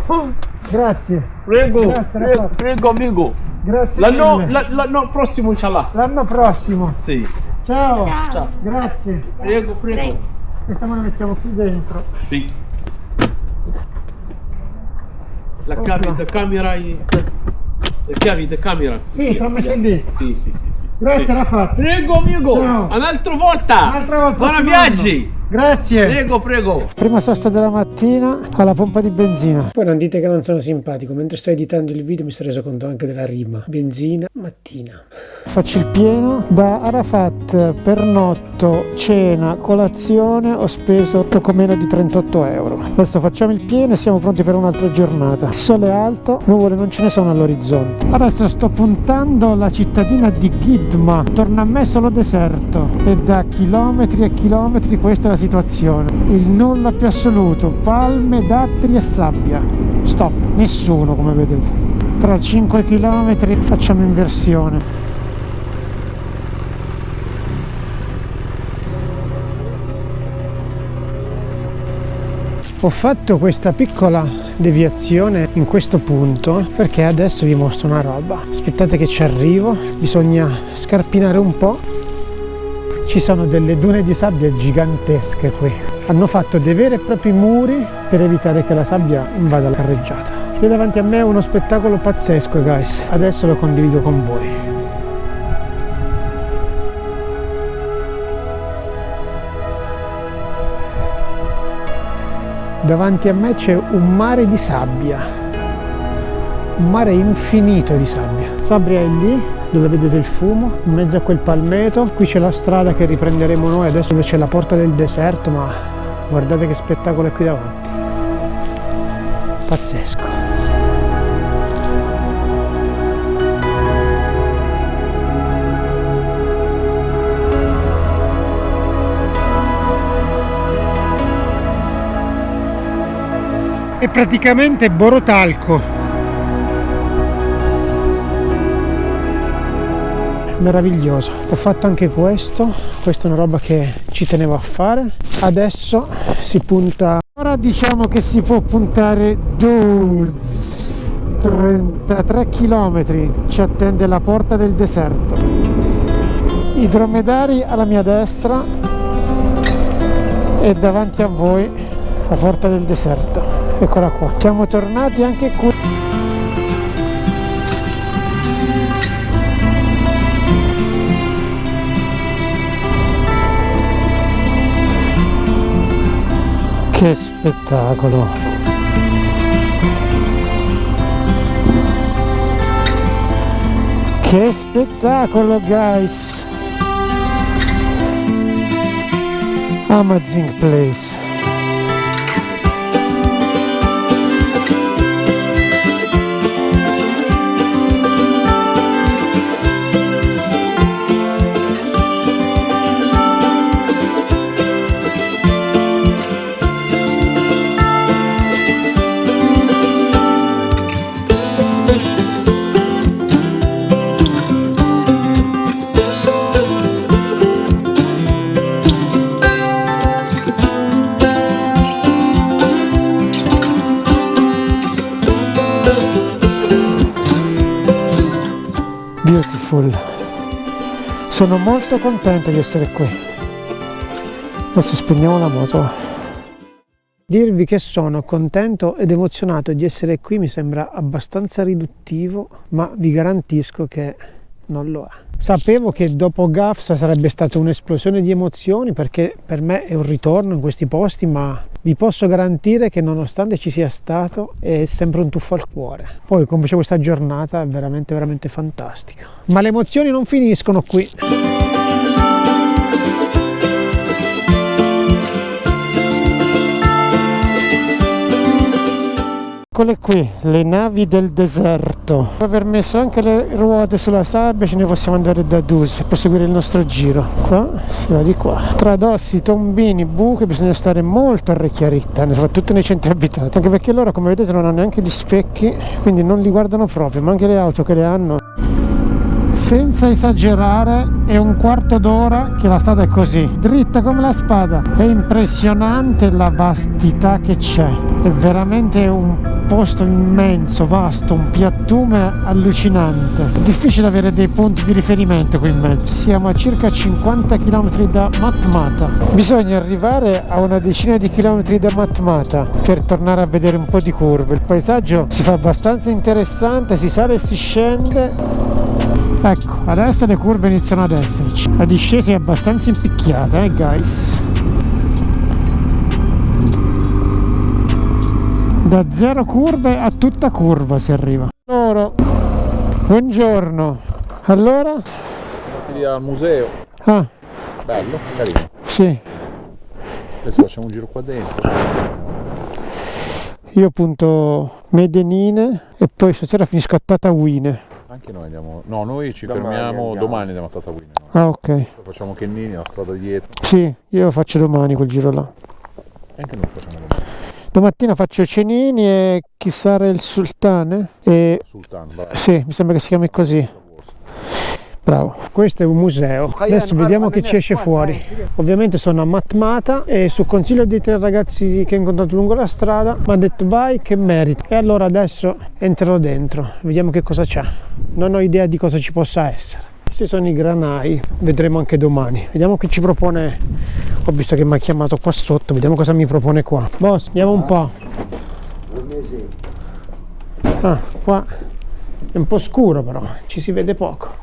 Grazie. Prego amigo. Grazie L'anno prossimo inshallah. L'anno prossimo. Sì. Ciao. Grazie. Prego. Questa me la mettiamo qui dentro. Sì. La chiave di camera. Sì, te l'ho messa lì. Sì. Grazie Rafat. Prego amigo. Ciao. Un'altra volta. Buoni viaggi. Grazie. Prego. Prima sosta della mattina alla pompa di benzina. Poi non dite che non sono simpatico. Mentre sto editando il video mi sono reso conto anche della rima. Benzina, mattina. Faccio il pieno. Da Arafat, pernotto, cena, colazione ho speso poco meno di 38 euro. Adesso facciamo il pieno e siamo pronti per un'altra giornata. Il sole è alto, nuvole non ce ne sono all'orizzonte. Adesso sto puntando la cittadina di Ghidma. Attorno a me solo deserto. E da chilometri e chilometri questa è la situazione, il nulla più assoluto, palme, datteri e sabbia. Stop, nessuno come vedete. Tra 5 km facciamo inversione. Ho fatto questa piccola deviazione in questo punto perché adesso vi mostro una roba. Aspettate che ci arrivo, bisogna scarpinare un po'. Ci sono delle dune di sabbia gigantesche qui. Hanno fatto dei veri e propri muri per evitare che la sabbia invada la carreggiata. Qui davanti a me è uno spettacolo pazzesco, guys. Adesso lo condivido con voi. Davanti a me c'è un mare di sabbia. Un mare infinito di sabbia. Sabbia è lì, dove vedete il fumo, in mezzo a quel palmeto. Qui c'è la strada che riprenderemo noi, adesso dove c'è la porta del deserto, ma guardate che spettacolo è qui davanti. Pazzesco. È praticamente Borotalco. Meraviglioso. Ho fatto anche questo è una roba che ci tenevo a fare. Adesso si punta, ora diciamo che si può puntare 33 km. Ci attende la porta del deserto, i dromedari alla mia destra e davanti a voi la porta del deserto. Eccola qua, siamo tornati anche qui. Che spettacolo! Che spettacolo, guys! Amazing place. Beautiful. Sono molto contento di essere qui. Adesso spegniamo la moto. Dirvi che sono contento ed emozionato di essere qui mi sembra abbastanza riduttivo, ma vi garantisco che non lo è. Sapevo che dopo Gafsa sarebbe stata un'esplosione di emozioni, perché per me è un ritorno in questi posti, ma vi posso garantire che nonostante ci sia stato è sempre un tuffo al cuore. Poi come c'è questa giornata è veramente fantastica. Ma le emozioni non finiscono qui. Eccole qui, le navi del deserto. Dopo aver messo anche le ruote sulla sabbia ce ne possiamo andare da Dus e proseguire il nostro giro. Qua si va di qua. Tradossi, tombini, buche, bisogna stare molto a Reykjavik, soprattutto nei centri abitati, anche perché loro, come vedete, non hanno neanche gli specchi, quindi non li guardano proprio, ma anche le auto che le hanno. Senza esagerare, è un quarto d'ora che la strada è così, dritta come la spada. È impressionante la vastità che c'è, è veramente un posto immenso, vasto, un piattume allucinante. È difficile avere dei punti di riferimento qui in mezzo. Siamo a circa 50 km da Matmata. Bisogna arrivare a una decina di chilometri da Matmata per tornare a vedere un po' di curve. Il paesaggio si fa abbastanza interessante, si sale e si scende. Ecco, adesso le curve iniziano ad esserci. La discesa è abbastanza impicchiata, guys. Da 0 curve a tutta curva si arriva. Allora, buongiorno. Allora? Al museo. Ah. Bello, carino. Sì. Adesso facciamo un giro qua dentro. Io punto Medenine e poi stasera finisco a Tatawine. Anche noi andiamo. No, noi ci fermiamo domani andiamo a Tatawine. Ah, ok. Facciamo Kennini, la strada dietro. Sì, io faccio domani quel giro là. Anche noi facciamo domani. Domattina faccio Cenini e Chissare il Sultane. E... Sultano, bravo. Sì, mi sembra che si chiami così. Bravo. Questo è un museo. Adesso vediamo che ci esce fuori. Ovviamente sono a Matmata e su consiglio dei 3 ragazzi che ho incontrato lungo la strada mi ha detto vai che meriti. E allora adesso entrerò dentro, vediamo che cosa c'è. Non ho idea di cosa ci possa essere. Questi sono i granai, vedremo anche domani. Vediamo che ci propone. Ho visto che mi ha chiamato qua sotto, vediamo cosa mi propone qua. Boss, andiamo un po'. Ah, qua è un po' scuro però, ci si vede poco.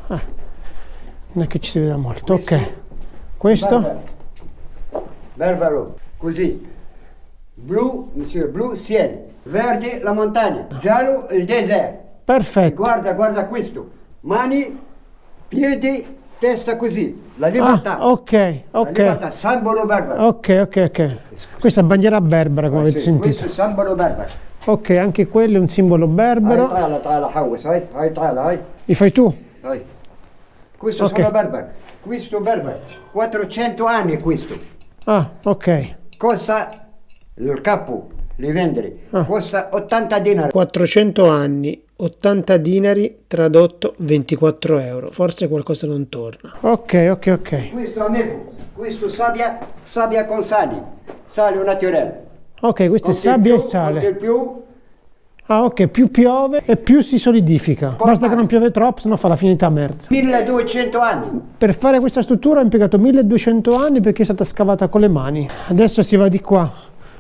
Non è che ci si vede molto. Ok. Questo? Berbero, così. Blu, monsieur, blu cielo. Verde la montagna. Giallo il deserto. Perfetto. Guarda questo. Mani, piedi, testa così. La libertà. Ah, ok. La libertà, simbolo berbero. Ok. Questa è bandiera berbera, come avete sentito. Questo è simbolo berbero. Ok, anche quello è un simbolo berbero. Li fai tu? Questo sono berbero. Questo berbero. 400 anni questo. Ah, ok. Costa il capo, li vendere. Costa 80 dinari. 400 anni, 80 dinari, tradotto 24 euro. Forse qualcosa non torna. Ok. Questo amico, questo sabbia con sale naturale. Ok, questo è sabbia e sale. Ah, ok, più piove e più si solidifica. Basta che non piove troppo, sennò fa la finita merza. 1200 anni. Per fare questa struttura ho impiegato 1200 anni perché è stata scavata con le mani. Adesso si va di qua.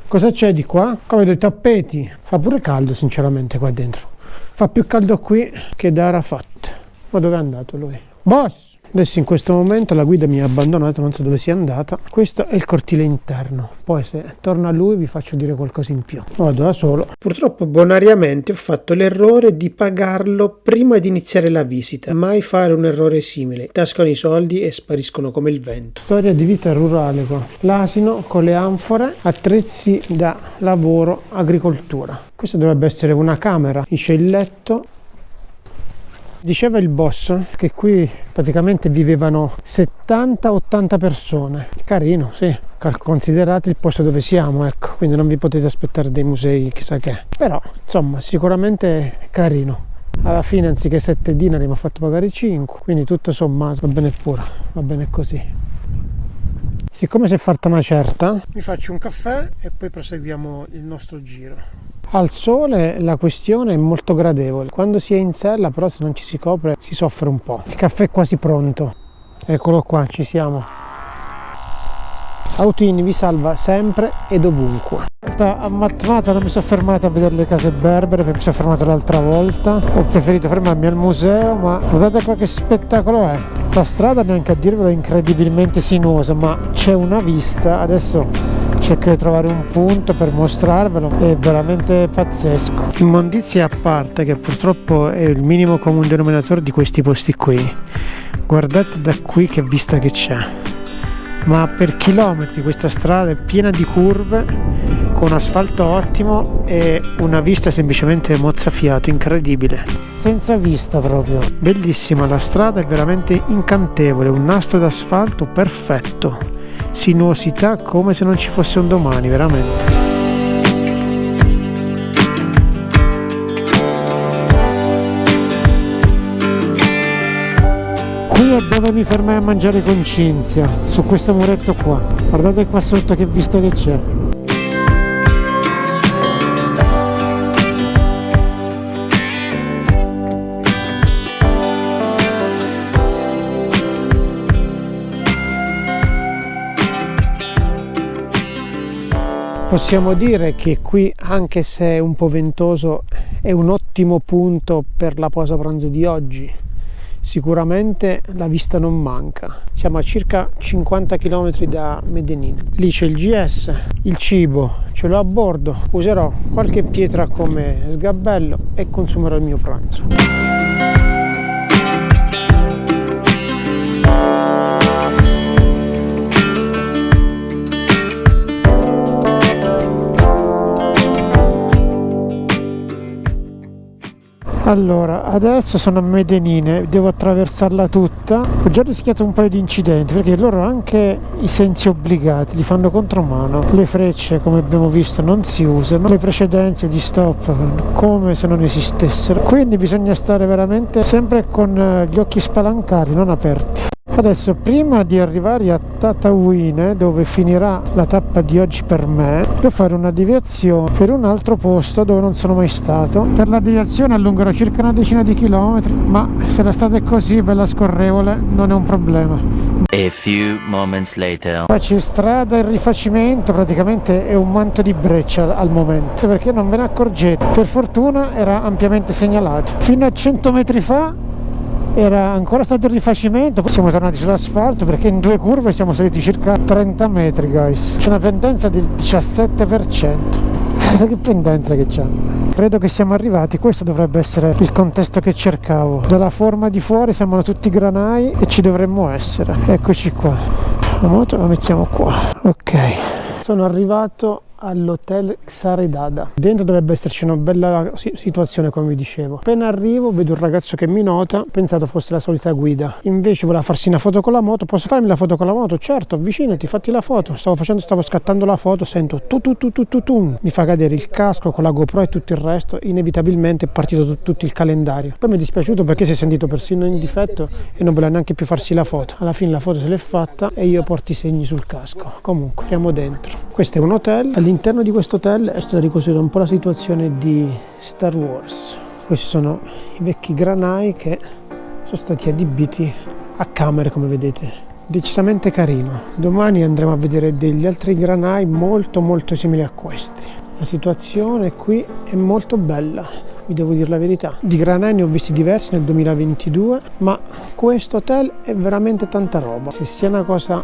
Cosa c'è di qua? Qua vedo i tappeti. Fa pure caldo sinceramente qua dentro. Fa più caldo qui che da Arafat. Ma dove è andato lui? Boss! Adesso in questo momento la guida mi ha abbandonato, non so dove sia andata. Questo è il cortile interno, poi se torna lui vi faccio dire qualcosa in più. Vado da solo. Purtroppo bonariamente ho fatto l'errore di pagarlo prima di iniziare la visita. Mai fare un errore simile, tascano i soldi e spariscono come il vento. Storia di vita rurale qua. L'asino con le anfore, attrezzi da lavoro, agricoltura. Questa dovrebbe essere una camera, c'è il letto. Diceva il boss che qui praticamente vivevano 70-80 persone. Carino, sì. Considerate il posto dove siamo, ecco, quindi non vi potete aspettare dei musei chissà che. Però, insomma, sicuramente carino. Alla fine anziché 7 dinari mi ha fatto pagare 5, quindi tutto sommato va bene pure, va bene così. Siccome si è fatta una certa, mi faccio un caffè e poi proseguiamo il nostro giro. Al sole la questione è molto gradevole, quando si è in sella però se non ci si copre si soffre un po'. Il caffè è quasi pronto, eccolo qua, ci siamo. Autoini vi salva sempre e dovunque. A Matmata non mi sono fermato a vedere le case berbere, perché mi sono fermato l'altra volta. Ho preferito fermarmi al museo, ma guardate qua che spettacolo è. La strada, neanche a dirvelo, è incredibilmente sinuosa, ma c'è una vista. Adesso cercherò di trovare un punto per mostrarvelo, è veramente pazzesco. Immondizia a parte, che purtroppo è il minimo comune denominatore di questi posti qui. Guardate da qui che vista che c'è. Ma per chilometri questa strada è piena di curve, con asfalto ottimo e una vista semplicemente mozzafiato, incredibile. Senza vista proprio. Bellissima, la strada è veramente incantevole, un nastro d'asfalto perfetto. Sinuosità come se non ci fosse un domani, veramente. Qui è dove mi fermai a mangiare con Cinzia, su questo muretto qua. Guardate qua sotto che vista che c'è. Possiamo dire che qui, anche se è un po' ventoso, è un ottimo punto per la pausa pranzo di oggi. Sicuramente la vista non manca. Siamo a circa 50 km da Medellin. Lì c'è il GS, il cibo ce l'ho a bordo. Userò qualche pietra come sgabello e consumerò il mio pranzo. Allora, adesso sono a Medellin, devo attraversarla tutta. Ho già rischiato un paio di incidenti perché loro anche i sensi obbligati li fanno contromano. Le frecce, come abbiamo visto, non si usano, le precedenze di stop come se non esistessero. Quindi bisogna stare veramente sempre con gli occhi spalancati, non aperti. Adesso, prima di arrivare a Tataouine, dove finirà la tappa di oggi per me, devo fare una deviazione per un altro posto dove non sono mai stato. Per la deviazione allungherò circa una decina di chilometri, ma se la strada è così bella scorrevole non è un problema. A few moments later. Qua c'è strada e rifacimento, praticamente è un manto di breccia al momento, perché non ve ne accorgete. Per fortuna era ampiamente segnalato. Fino a 100 metri fa era ancora stato il rifacimento, poi siamo tornati sull'asfalto perché in 2 curve siamo saliti circa 30 metri, guys. C'è una pendenza del 17%. Che pendenza che c'è. Credo che siamo arrivati, questo dovrebbe essere il contesto che cercavo. Dalla forma di fuori sembrano tutti granai e ci dovremmo essere. Eccoci qua. La moto la mettiamo qua. Ok. Sono arrivato all'hotel Xaredada. Dentro dovrebbe esserci una bella situazione, come vi dicevo. Appena arrivo vedo un ragazzo che mi nota, ho pensato fosse la solita guida, invece voleva farsi una foto con la moto. Posso farmi la foto con la moto? Certo, avvicinati, fatti la foto. Stavo scattando la foto, sento tu. Mi fa cadere il casco con la GoPro e tutto il resto, inevitabilmente è partito tutto il calendario. Poi mi è dispiaciuto perché si è sentito persino in difetto e non voleva neanche più farsi la foto. Alla fine la foto se l'è fatta e io porto i segni sul casco. Comunque, andiamo dentro. Questo è un hotel. All'interno di questo hotel è stata ricostruita un po' la situazione di Star Wars. Questi sono i vecchi granai che sono stati adibiti a camere, come vedete. Decisamente carino. Domani andremo a vedere degli altri granai molto simili a questi. La situazione qui è molto bella. vi devo dire la verità. Di granai ne ho visti diversi nel 2022, ma questo hotel è veramente tanta roba. Se sia una cosa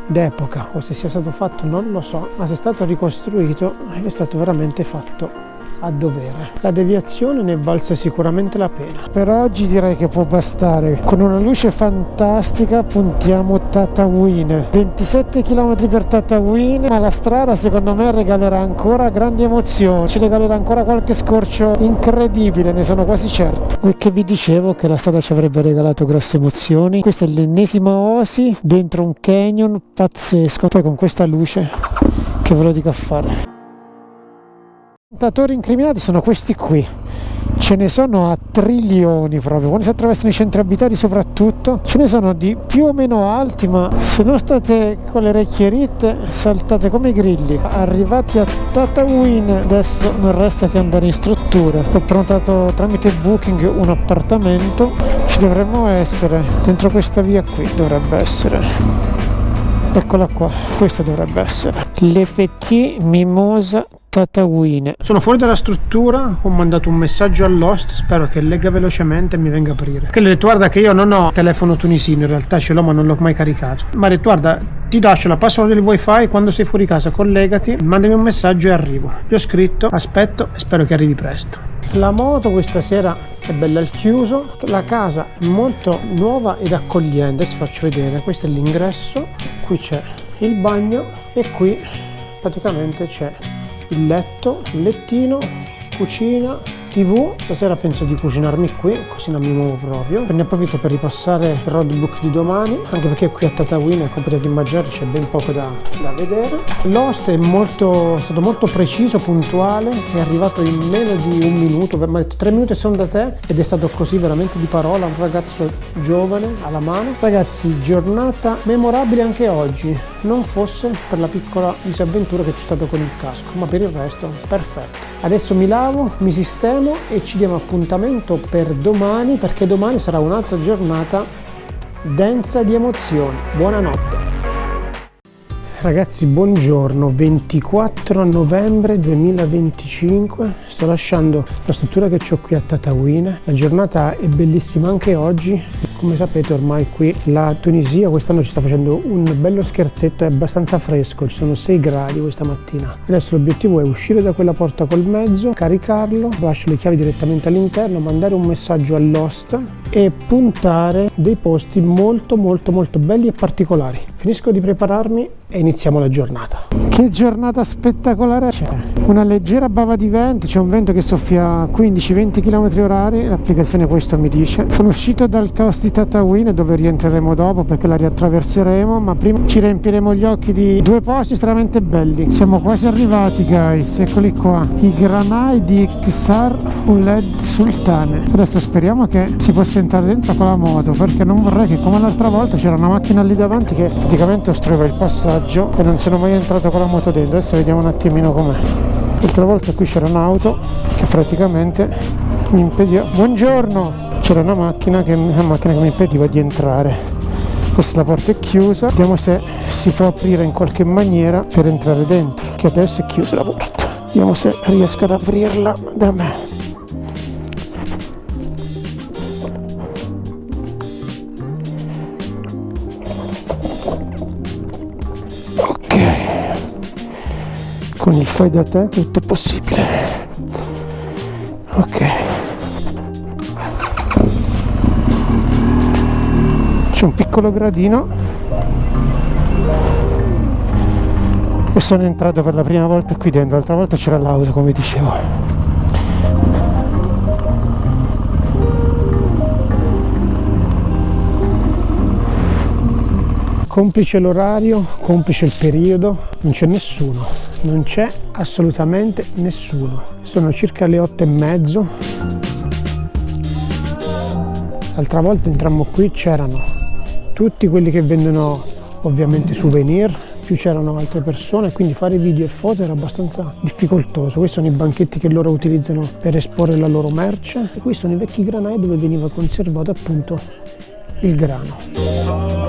d'epoca o se sia stato fatto non lo so, ma se è stato ricostruito è stato veramente fatto a dovere. La deviazione ne valsa sicuramente la pena. Per oggi direi che può bastare. Con una luce fantastica puntiamo Tatooine. 27 km per Tatooine, ma la strada secondo me regalerà ancora grandi emozioni, ci regalerà ancora qualche scorcio incredibile, ne sono quasi certo. E che vi dicevo che la strada ci avrebbe regalato grosse emozioni. Questa è l'ennesima oasi dentro un canyon pazzesco, poi con questa luce che ve lo dico a fare. I tentatori incriminati sono questi qui, ce ne sono a trilioni proprio, quando si attraversano i centri abitati soprattutto, ce ne sono di più o meno alti, ma se non state con le orecchie ritte saltate come i grilli. Arrivati a Tatooine adesso non resta che andare in struttura. Ho prenotato tramite Booking un appartamento, ci dovremmo essere dentro questa via qui, dovrebbe essere. Eccola qua, questa dovrebbe essere Le Petit Mimosa Tatooine. Sono fuori dalla struttura, ho mandato un messaggio all'host, spero che legga velocemente e mi venga a aprire. Che le ho detto: guarda che io non ho telefono tunisino, in realtà ce l'ho ma non l'ho mai caricato. Ma ha detto: guarda, ti lascio la password del wifi, quando sei fuori casa collegati, mandami un messaggio e arrivo. Gli ho scritto, aspetto e spero che arrivi presto. La moto questa sera è bella al chiuso, la casa è molto nuova ed accogliente, adesso faccio vedere. Questo è l'ingresso, qui c'è il bagno e qui praticamente c'è il letto, il lettino, cucina, TV. Stasera penso di cucinarmi qui, così non mi muovo proprio. Ne approfitto per ripassare il roadbook di domani, anche perché qui a Tatooine, come potete immaginare, c'è ben poco da vedere. L'host è stato molto preciso, puntuale, è arrivato in meno di un minuto, mi ha detto 3 minuti sono da te, ed è stato così veramente di parola, un ragazzo giovane alla mano. Ragazzi, giornata memorabile anche oggi, non fosse per la piccola disavventura che c'è stato con il casco, ma per il resto perfetto. Adesso mi lavo, mi sistemo e ci diamo appuntamento per domani, perché domani sarà un'altra giornata densa di emozioni. Buonanotte. Ragazzi, buongiorno, 24 novembre 2025, sto lasciando la struttura che ho qui a Tatooine. La giornata è bellissima anche oggi, come sapete ormai qui la Tunisia quest'anno ci sta facendo un bello scherzetto, è abbastanza fresco, ci sono 6 gradi questa mattina. Adesso l'obiettivo è uscire da quella porta col mezzo, caricarlo, lascio le chiavi direttamente all'interno, mandare un messaggio all'host e puntare dei posti molto belli e particolari. Finisco di prepararmi e iniziamo la giornata. Che giornata spettacolare c'è! Una leggera bava di vento, c'è un vento che soffia a 15-20 km/h, l'applicazione questo mi dice. Sono uscito dal caos di Tatooine dove rientreremo dopo perché la riattraverseremo, ma prima ci riempiremo gli occhi di 2 posti estremamente belli. Siamo quasi arrivati, guys, eccoli qua, i granai di Qasr Ouled Sultane. Adesso speriamo che si possa entrare dentro con la moto, perché non vorrei che come l'altra volta c'era una macchina lì davanti che praticamente ostruiva il passaggio e non sono mai entrato con la moto dentro. Adesso vediamo un attimino com'è. L'altra volta qui c'era un'auto che praticamente mi impediva. Buongiorno! C'era una macchina che mi impediva di entrare. Adesso la porta è chiusa, vediamo se si può aprire in qualche maniera per entrare dentro, che adesso è chiusa la porta. Vediamo se riesco ad aprirla da me. Con il fai da te tutto è possibile. Ok, c'è un piccolo gradino e sono entrato per la prima volta qui dentro. L'altra volta c'era l'auto, come dicevo. Complice l'orario, complice il periodo, non c'è nessuno, non c'è assolutamente nessuno. Sono circa le 8:30. L'altra volta entrammo qui, c'erano tutti quelli che vendono ovviamente souvenir, più c'erano altre persone, quindi fare video e foto era abbastanza difficoltoso. Questi sono i banchetti che loro utilizzano per esporre la loro merce e qui sono i vecchi granai dove veniva conservato appunto il grano.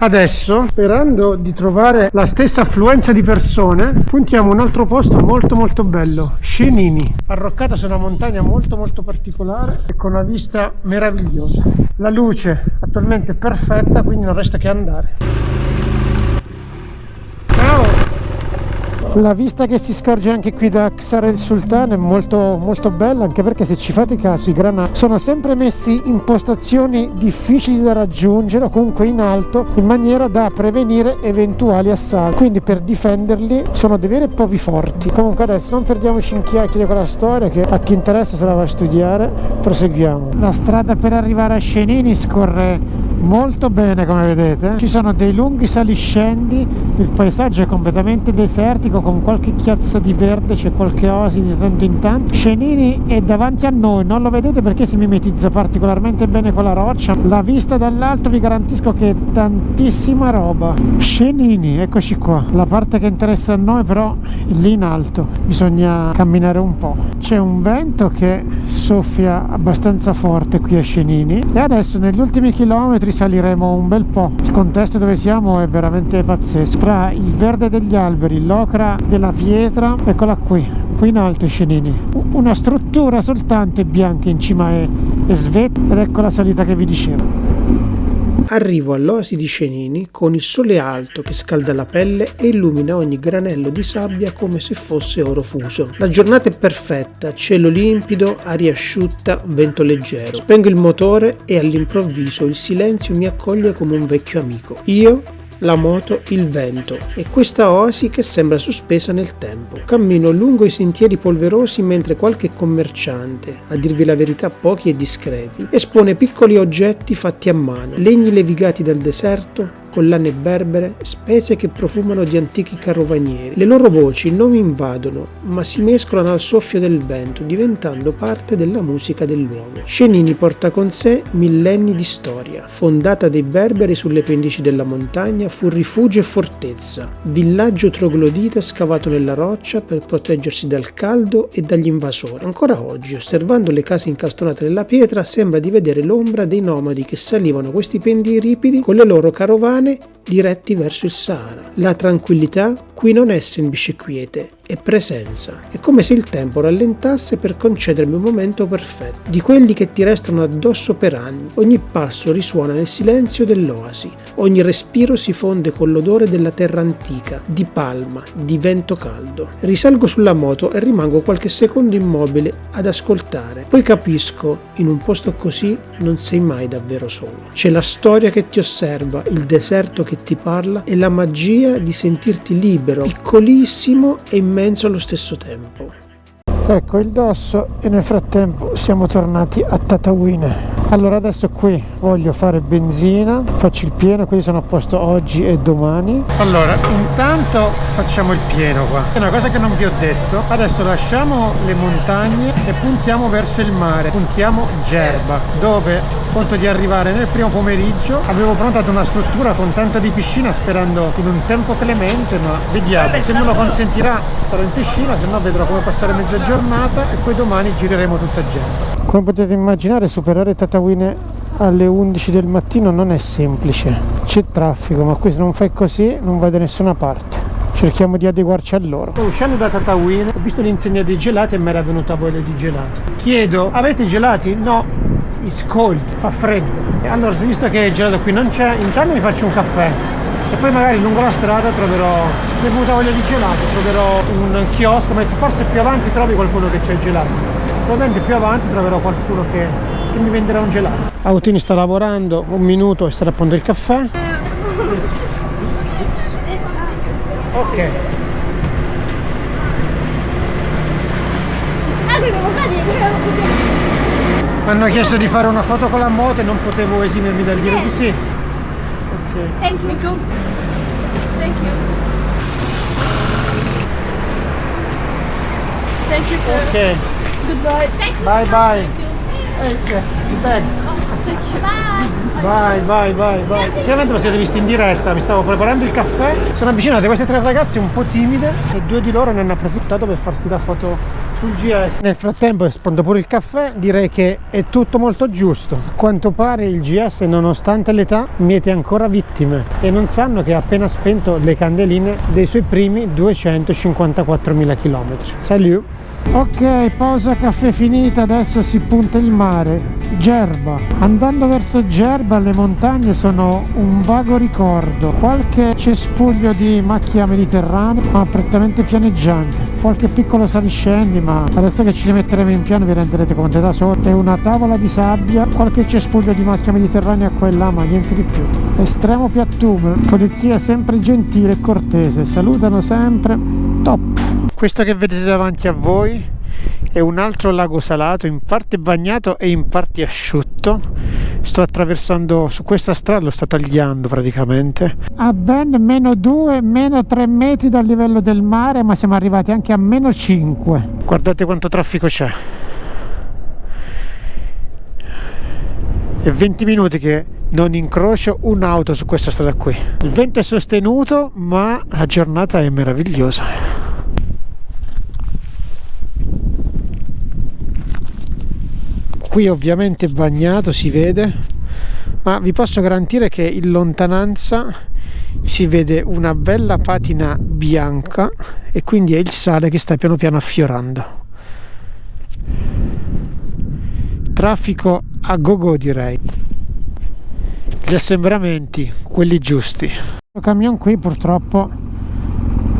Adesso, sperando di trovare la stessa affluenza di persone, puntiamo a un altro posto molto bello, Scenini, arroccata su una montagna molto particolare e con una vista meravigliosa. La luce attualmente è perfetta, quindi non resta che andare. Ciao! La vista che si scorge anche qui da Ksar el Sultan è molto bella, anche perché se ci fate caso i granai sono sempre messi in postazioni difficili da raggiungere o comunque in alto, in maniera da prevenire eventuali assalti, quindi per difenderli sono dei veri e propri forti. Comunque adesso non perdiamoci in chiacchiere con la storia, che a chi interessa se la va a studiare. Proseguiamo. La strada per arrivare a Scenini scorre molto bene, come vedete. Ci sono dei lunghi saliscendi, il paesaggio è completamente desertico con qualche chiazza di verde, c'è qualche oasi di tanto in tanto. Scenini è davanti a noi, non lo vedete perché si mimetizza particolarmente bene con la roccia. La vista dall'alto vi garantisco che è tantissima roba. Scenini, eccoci qua. La parte che interessa a noi però è lì in alto, bisogna camminare un po'. C'è un vento che soffia abbastanza forte qui a Scenini e adesso negli ultimi chilometri saliremo un bel po'. Il contesto dove siamo è veramente pazzesco, tra il verde degli alberi, l'ocra della pietra. Eccola qui in alto Scenini, una struttura soltanto bianca, in cima è svetta, ed ecco la salita che vi dicevo. Arrivo all'oasi di Scenini con il sole alto che scalda la pelle e illumina ogni granello di sabbia come se fosse oro fuso. La giornata è perfetta, cielo limpido, aria asciutta, vento leggero. Spengo il motore e all'improvviso il silenzio mi accoglie come un vecchio amico. Io, la moto, il vento e questa oasi che sembra sospesa nel tempo. Cammino lungo i sentieri polverosi mentre qualche commerciante, a dirvi la verità pochi e discreti, espone piccoli oggetti fatti a mano, legni levigati dal deserto, collane berbere, spezie che profumano di antichi carovanieri. Le loro voci non mi invadono, ma si mescolano al soffio del vento, diventando parte della musica del luogo. Scenini porta con sé millenni di storia. Fondata dai berberi sulle pendici della montagna, fu rifugio e fortezza, villaggio troglodita scavato nella roccia per proteggersi dal caldo e dagli invasori. Ancora oggi, osservando le case incastonate nella pietra, sembra di vedere l'ombra dei nomadi che salivano questi pendi ripidi con le loro carovane diretti verso il Sahara. La tranquillità qui non è semplice quiete, è presenza. È come se il tempo rallentasse per concedermi un momento perfetto, di quelli che ti restano addosso per anni. Ogni passo risuona nel silenzio dell'oasi, ogni respiro si fonde con l'odore della terra antica, di palma, di vento caldo. Risalgo sulla moto e rimango qualche secondo immobile ad ascoltare. Poi capisco, in un posto così non sei mai davvero solo. C'è la storia che ti osserva, il deserto che ti parla e la magia di sentirti libero, piccolissimo e immenso allo stesso tempo. Ecco il dosso e nel frattempo siamo tornati a Tataouine. Allora adesso qui voglio fare benzina, faccio il pieno, quindi sono a posto oggi e domani. Allora intanto facciamo il pieno qua. È una cosa che non vi ho detto, adesso lasciamo le montagne e puntiamo verso il mare, puntiamo Djerba, dove conto di arrivare nel primo pomeriggio. Avevo prontato una struttura con tanta di piscina sperando in un tempo clemente, ma vediamo, se me lo consentirà sarò in piscina, se no vedrò come passare mezza giornata e poi domani gireremo tutta Djerba. Come potete immaginare, superare Tataouine alle 11 del mattino non è semplice, c'è traffico, ma qui se non fai così non vai da nessuna parte. Cerchiamo di adeguarci a loro. Uscendo da Tataouine ho visto l'insegna dei gelati e mi era venuta voglia di gelato. Chiedo, avete gelati? No, it's cold, fa freddo. Allora, visto che il gelato qui non c'è, intanto mi faccio un caffè e poi magari lungo la strada troverò, mi è venuta voglia di gelato, troverò un chiosco, forse più avanti trovi qualcuno che c'è il gelato. Probabilmente più avanti troverò qualcuno che mi venderà un gelato. Autini sta lavorando, un minuto e starà a prendere il caffè. Ok. Mi hanno chiesto di fare una foto con la moto e non potevo esimermi dal dire di sì. Ok. Thank you. Thank you. Thank you, sir. Ok. Goodbye. Thank you. Bye bye. Thank you. Bag. Thank you. Bye. Ovviamente lo siete visti in diretta, mi stavo preparando il caffè. Sono avvicinate queste tre ragazze un po' timide e due di loro ne hanno approfittato per farsi la foto sul GS. Nel frattempo espondo pure il caffè, direi che è tutto molto giusto. A quanto pare il GS, nonostante l'età, miete ancora vittime e non sanno che ha appena spento le candeline dei suoi primi 254.000 km. Salut! Ok, pausa caffè finita, adesso si punta il mare. Gerba. Andando verso Gerba le montagne sono un vago ricordo. Qualche cespuglio di macchia mediterranea, ma prettamente pianeggiante. Qualche piccolo saliscendi, ma adesso che ci rimetteremo in piano vi renderete conto da solo. È una tavola di sabbia, qualche cespuglio di macchia mediterranea qua e là, ma niente di più. Estremo piattume, polizia sempre gentile e cortese, salutano sempre, top. Questo che vedete davanti a voi è un altro lago salato, in parte bagnato e in parte asciutto. Sto attraversando su questa strada, lo sto tagliando praticamente. A ben -2, -3 metri dal livello del mare, ma siamo arrivati anche a -5. Guardate quanto traffico c'è. È 20 minuti che non incrocio un'auto su questa strada qui. Il vento è sostenuto, ma la giornata è meravigliosa. Qui ovviamente è bagnato, si vede, ma vi posso garantire che in lontananza si vede una bella patina bianca e quindi è il sale che sta piano piano affiorando. Traffico a go-go, direi. Gli assembramenti, quelli giusti. Il camion qui purtroppo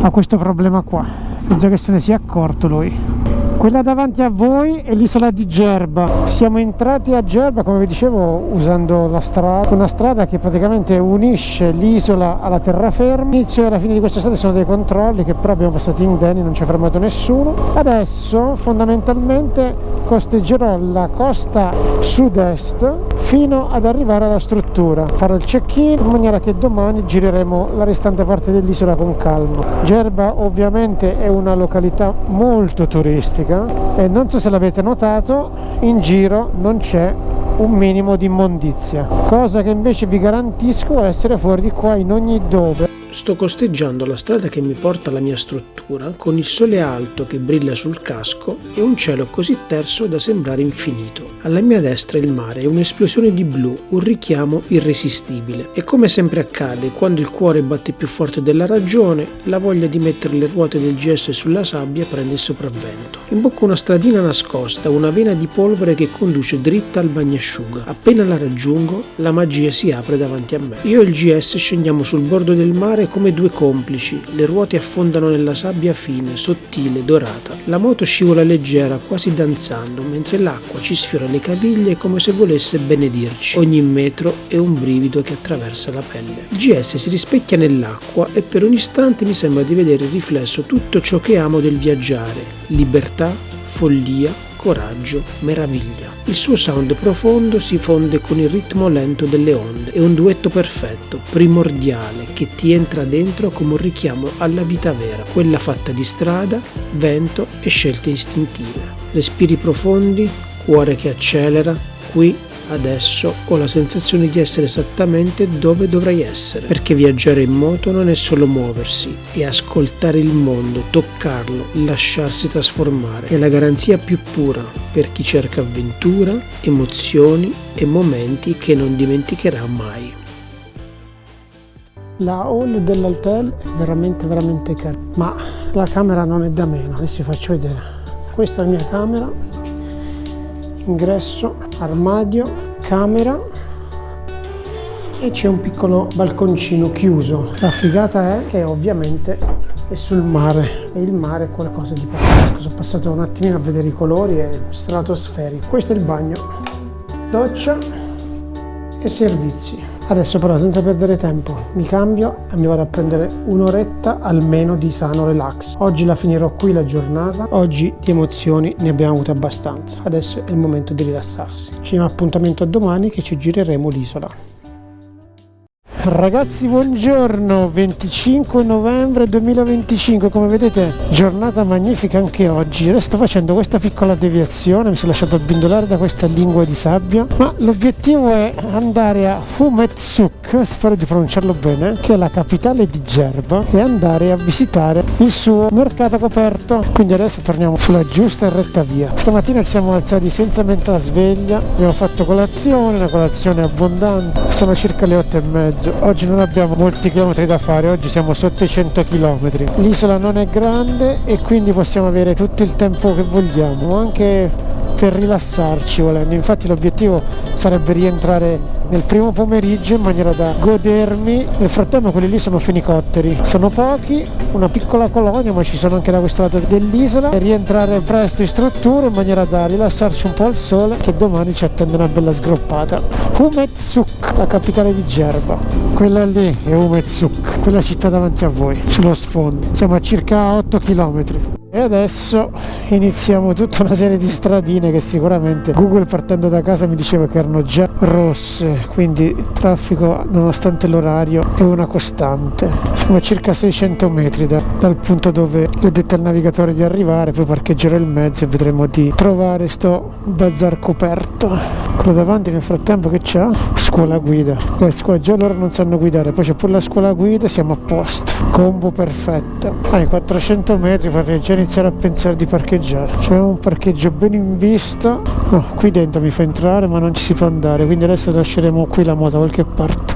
ha questo problema qua, penso che se ne sia accorto lui. Quella davanti a voi è l'isola di Gerba. Siamo entrati a Gerba, come vi dicevo, usando la strada, una strada che praticamente unisce l'isola alla terraferma. All'inizio e alla fine di questa strada sono dei controlli che però abbiamo passato indenni, non ci ha fermato nessuno. Adesso fondamentalmente costeggerò la costa sud-est fino ad arrivare alla struttura. Farò il check-in in maniera che domani gireremo la restante parte dell'isola con calma. Gerba ovviamente è una località molto turistica e non so se l'avete notato, in giro non c'è un minimo di immondizia, cosa che invece vi garantisco essere fuori di qua in ogni dove. Sto costeggiando la strada che mi porta alla mia struttura con il sole alto che brilla sul casco e un cielo così terso da sembrare infinito. Alla mia destra il mare è un'esplosione di blu, un richiamo irresistibile. E come sempre accade, quando il cuore batte più forte della ragione, la voglia di mettere le ruote del GS sulla sabbia prende il sopravvento. Imbocco una stradina nascosta, una vena di polvere che conduce dritta al bagnasciuga. Appena la raggiungo, la magia si apre davanti a me. Io e il GS scendiamo sul bordo del mare come due complici, le ruote affondano nella sabbia fine, sottile, dorata. La moto scivola leggera, quasi danzando, mentre l'acqua ci sfiora le caviglie come se volesse benedirci. Ogni metro è un brivido che attraversa la pelle. Il GS si rispecchia nell'acqua e per un istante mi sembra di vedere il riflesso tutto ciò che amo del viaggiare: libertà, follia, coraggio, meraviglia. Il suo sound profondo si fonde con il ritmo lento delle onde. È un duetto perfetto, primordiale, che ti entra dentro come un richiamo alla vita vera, quella fatta di strada, vento e scelte istintive. Respiri profondi, cuore che accelera, qui adesso ho la sensazione di essere esattamente dove dovrei essere, perché viaggiare in moto non è solo muoversi, è ascoltare il mondo, toccarlo, lasciarsi trasformare. È la garanzia più pura per chi cerca avventura, emozioni e momenti che non dimenticherà mai. La hall dell'hotel è veramente carina, ma la camera non è da meno. Adesso vi faccio vedere. Questa è la mia camera. Ingresso, armadio, camera e c'è un piccolo balconcino chiuso. La figata è che ovviamente è sul mare e il mare è qualcosa di pazzesco. Sono passato un attimino a vedere i colori, è stratosferico. Questo è il bagno, doccia e servizi. Adesso però, senza perdere tempo, mi cambio e mi vado a prendere un'oretta almeno di sano relax. Oggi la finirò qui la giornata, oggi di emozioni ne abbiamo avute abbastanza. Adesso è il momento di rilassarsi. Ci diamo appuntamento a domani che ci gireremo l'isola. Ragazzi, buongiorno, 25 novembre 2025, come vedete giornata magnifica anche oggi. Adesso sto facendo questa piccola deviazione, mi sono lasciato abbindolare da questa lingua di sabbia, ma l'obiettivo è andare a Humetsuk, spero di pronunciarlo bene, che è la capitale di Gerba, e andare a visitare il suo mercato coperto. Quindi adesso torniamo sulla giusta e retta via. Stamattina ci siamo alzati senza menta sveglia, abbiamo fatto colazione, una colazione abbondante, sono circa le 8:30. Oggi non abbiamo molti chilometri da fare, oggi siamo sotto i 100 km. L'isola non è grande e quindi possiamo avere tutto il tempo che vogliamo, anche per rilassarci volendo. Infatti l'obiettivo sarebbe rientrare nel primo pomeriggio in maniera da godermi. Nel frattempo quelli lì sono fenicotteri, sono pochi, una piccola colonia, ma ci sono anche da questo lato dell'isola, e rientrare presto in struttura in maniera da rilassarci un po' al sole, che domani ci attende una bella sgroppata. Humetsuk, la capitale di Gerba, quella lì è Humetsuk, quella città davanti a voi sullo sfondo. Siamo a circa 8 km. E adesso iniziamo tutta una serie di stradine che sicuramente Google, partendo da casa, mi diceva che erano già rosse, quindi traffico nonostante l'orario è una costante. Siamo a circa 600 metri dal punto dove gli ho detto al navigatore di arrivare, poi parcheggerò il mezzo e vedremo di trovare sto bazar coperto. Quello davanti nel frattempo che c'ha? Scuola guida. Già loro non sanno guidare, poi c'è pure la scuola guida, siamo a posto. Combo perfetto. 400 metri per già iniziare a pensare di parcheggiare. C'è un parcheggio ben in vista. Oh, qui dentro mi fa entrare ma non ci si può andare, quindi adesso lasceremo qui la moto da qualche parte.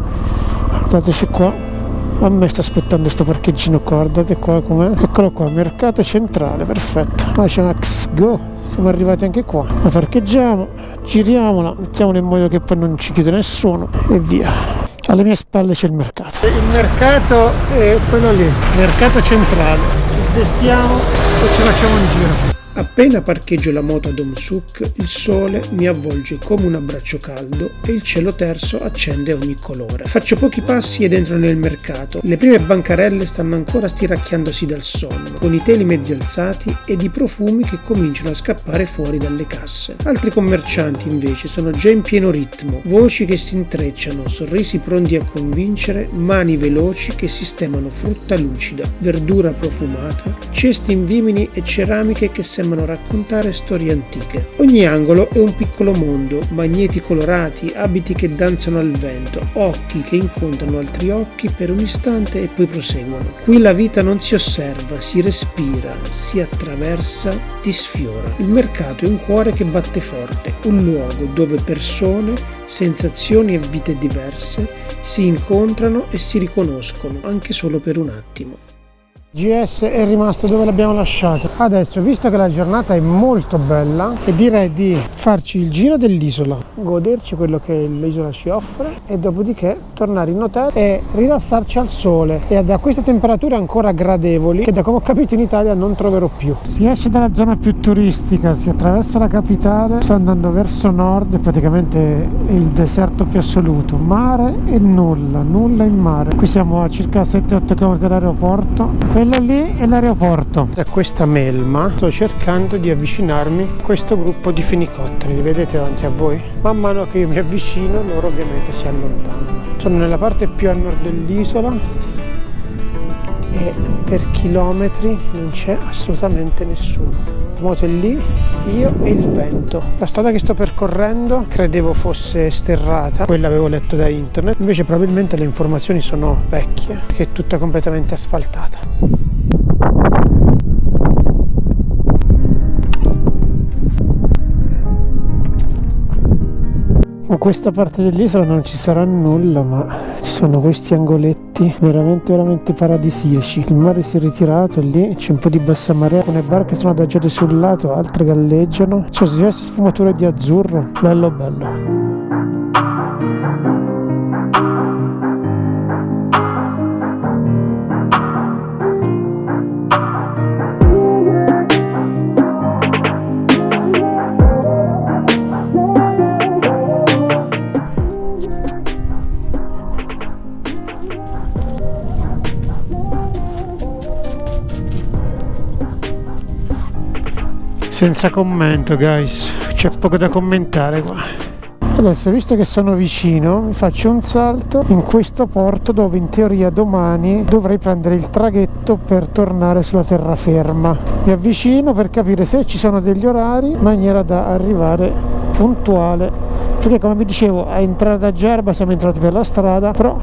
Guardateci qua, a me sta aspettando sto parcheggino qua, guardate qua com'è. Eccolo qua, mercato centrale, perfetto. C'è un Ax Go, siamo arrivati anche qua. La parcheggiamo, giriamola, mettiamola in modo che poi non ci chiude nessuno e via. Alle mie spalle c'è il mercato. Il mercato è quello lì, mercato centrale. Ci svestiamo e ci facciamo un giro. Appena parcheggio la moto ad Humetsuk, il sole mi avvolge come un abbraccio caldo e il cielo terso accende ogni colore. Faccio pochi passi ed entro nel mercato. Le prime bancarelle stanno ancora stiracchiandosi dal sonno, con i teli mezzi alzati ed i profumi che cominciano a scappare fuori dalle casse. Altri commercianti invece sono già in pieno ritmo, voci che si intrecciano, sorrisi pronti a convincere, mani veloci che sistemano frutta lucida, verdura profumata, cesti in vimini e ceramiche che sembrano raccontare storie antiche. Ogni angolo è un piccolo mondo, magneti colorati, abiti che danzano al vento, occhi che incontrano altri occhi per un istante e poi proseguono. Qui la vita non si osserva, si respira, si attraversa, ti sfiora. Il mercato è un cuore che batte forte, un luogo dove persone, sensazioni e vite diverse si incontrano e si riconoscono, anche solo per un attimo. GS è rimasto dove l'abbiamo lasciato. Adesso, visto che la giornata è molto bella, e direi di farci il giro dell'isola, goderci quello che l'isola ci offre e dopodiché tornare in hotel e rilassarci al sole e da queste temperature ancora gradevoli che, da come ho capito, in Italia non troverò più. Si esce dalla zona più turistica, si attraversa la capitale, sto andando verso nord, praticamente è il deserto più assoluto, mare e nulla in mare. Qui siamo a circa 7-8 km dall'aeroporto. Quello lì è l'aeroporto. Da questa melma sto cercando di avvicinarmi a questo gruppo di fenicotteri, li vedete davanti a voi? Man mano che io mi avvicino loro ovviamente si allontanano. Sono nella parte più a nord dell'isola e per chilometri non c'è assolutamente nessuno. La moto è lì, io e il vento. La strada che sto percorrendo credevo fosse sterrata, quella avevo letto da internet, invece probabilmente le informazioni sono vecchie, che è tutta completamente asfaltata. In questa parte dell'isola non ci sarà nulla, ma ci sono questi angoletti veramente paradisiaci. Il mare si è ritirato, lì c'è un po' di bassa marea, alcune barche sono adagiate sul lato, altre galleggiano, c'è diverse sfumature di azzurro, bello. Senza commento, guys, c'è poco da commentare qua. Adesso, visto che sono vicino, mi faccio un salto in questo porto dove in teoria domani dovrei prendere il traghetto per tornare sulla terraferma. Mi avvicino per capire se ci sono degli orari in maniera da arrivare puntuale, perché come vi dicevo a entrare da Gerba siamo entrati per la strada, però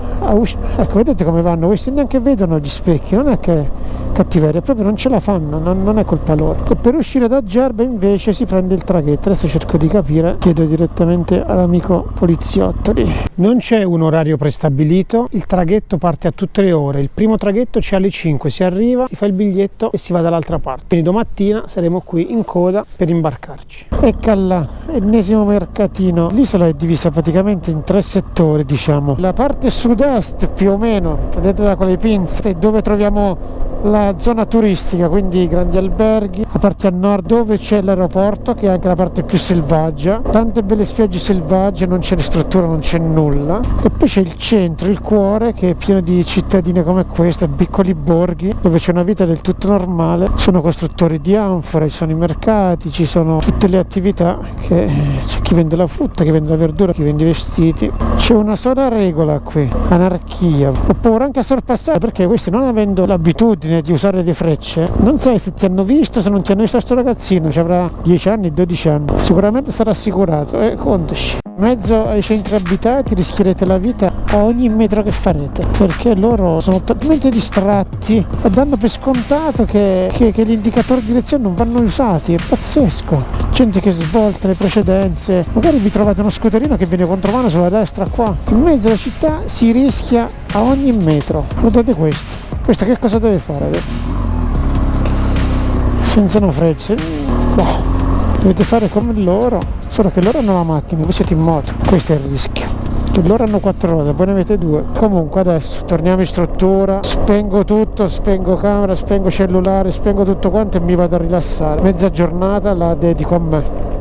ecco, vedete come vanno questi, neanche vedono gli specchi, non è che cattiveria, proprio non ce la fanno, non è colpa loro. E per uscire da Gerba invece si prende il traghetto. Adesso cerco di capire, chiedo direttamente all'amico poliziotto lì. Non c'è un orario prestabilito, il traghetto parte a tutte le ore, il primo traghetto c'è alle 5, si arriva, si fa il biglietto e si va dall'altra parte, quindi domattina saremo qui in coda per imbarcarci. Ecco là, ennesimo mercatino. L'isola è divisa praticamente in 3 settori, diciamo. La parte sud-est più o meno, vedete da quelle pinze, è dove troviamo la zona turistica, quindi i grandi alberghi. La parte a nord dove c'è l'aeroporto, che è anche la parte più selvaggia, tante belle spiagge selvagge, non c'è struttura, non c'è nulla. E poi c'è il centro, il cuore, che è pieno di cittadine come queste, piccoli borghi dove c'è una vita del tutto normale. Sono costruttori di anfore, ci sono i mercati, ci sono tutte le attività, che c'è chi vende la frutta, chi vende la verdura, chi vende i vestiti. C'è una sola regola qui: anarchia. Ho paura anche a sorpassare, perché questi, non avendo l'abitudine di usare le frecce, non sai se ti hanno visto, se non ti hanno visto. Sto ragazzino ci avrà 10 anni, 12 anni, sicuramente sarà assicurato, e contaci. In mezzo ai centri abitati rischierete la vita a ogni metro che farete, perché loro sono talmente distratti e danno per scontato che gli indicatori di direzione non vanno usati. È pazzesco. Gente che svolta le precedenze, magari vi trovate uno scooterino che viene contromano sulla destra qua. In mezzo alla città si rischia a ogni metro. Guardate questo che cosa deve fare? Senza una freccia, dovete fare come loro, solo che loro hanno la macchina, voi siete in moto. Questo è il rischio, che loro hanno 4 ruote, voi ne avete 2. Comunque adesso torniamo in struttura, spengo tutto, spengo camera, spengo cellulare, spengo tutto quanto e mi vado a rilassare. Mezza giornata la dedico a me.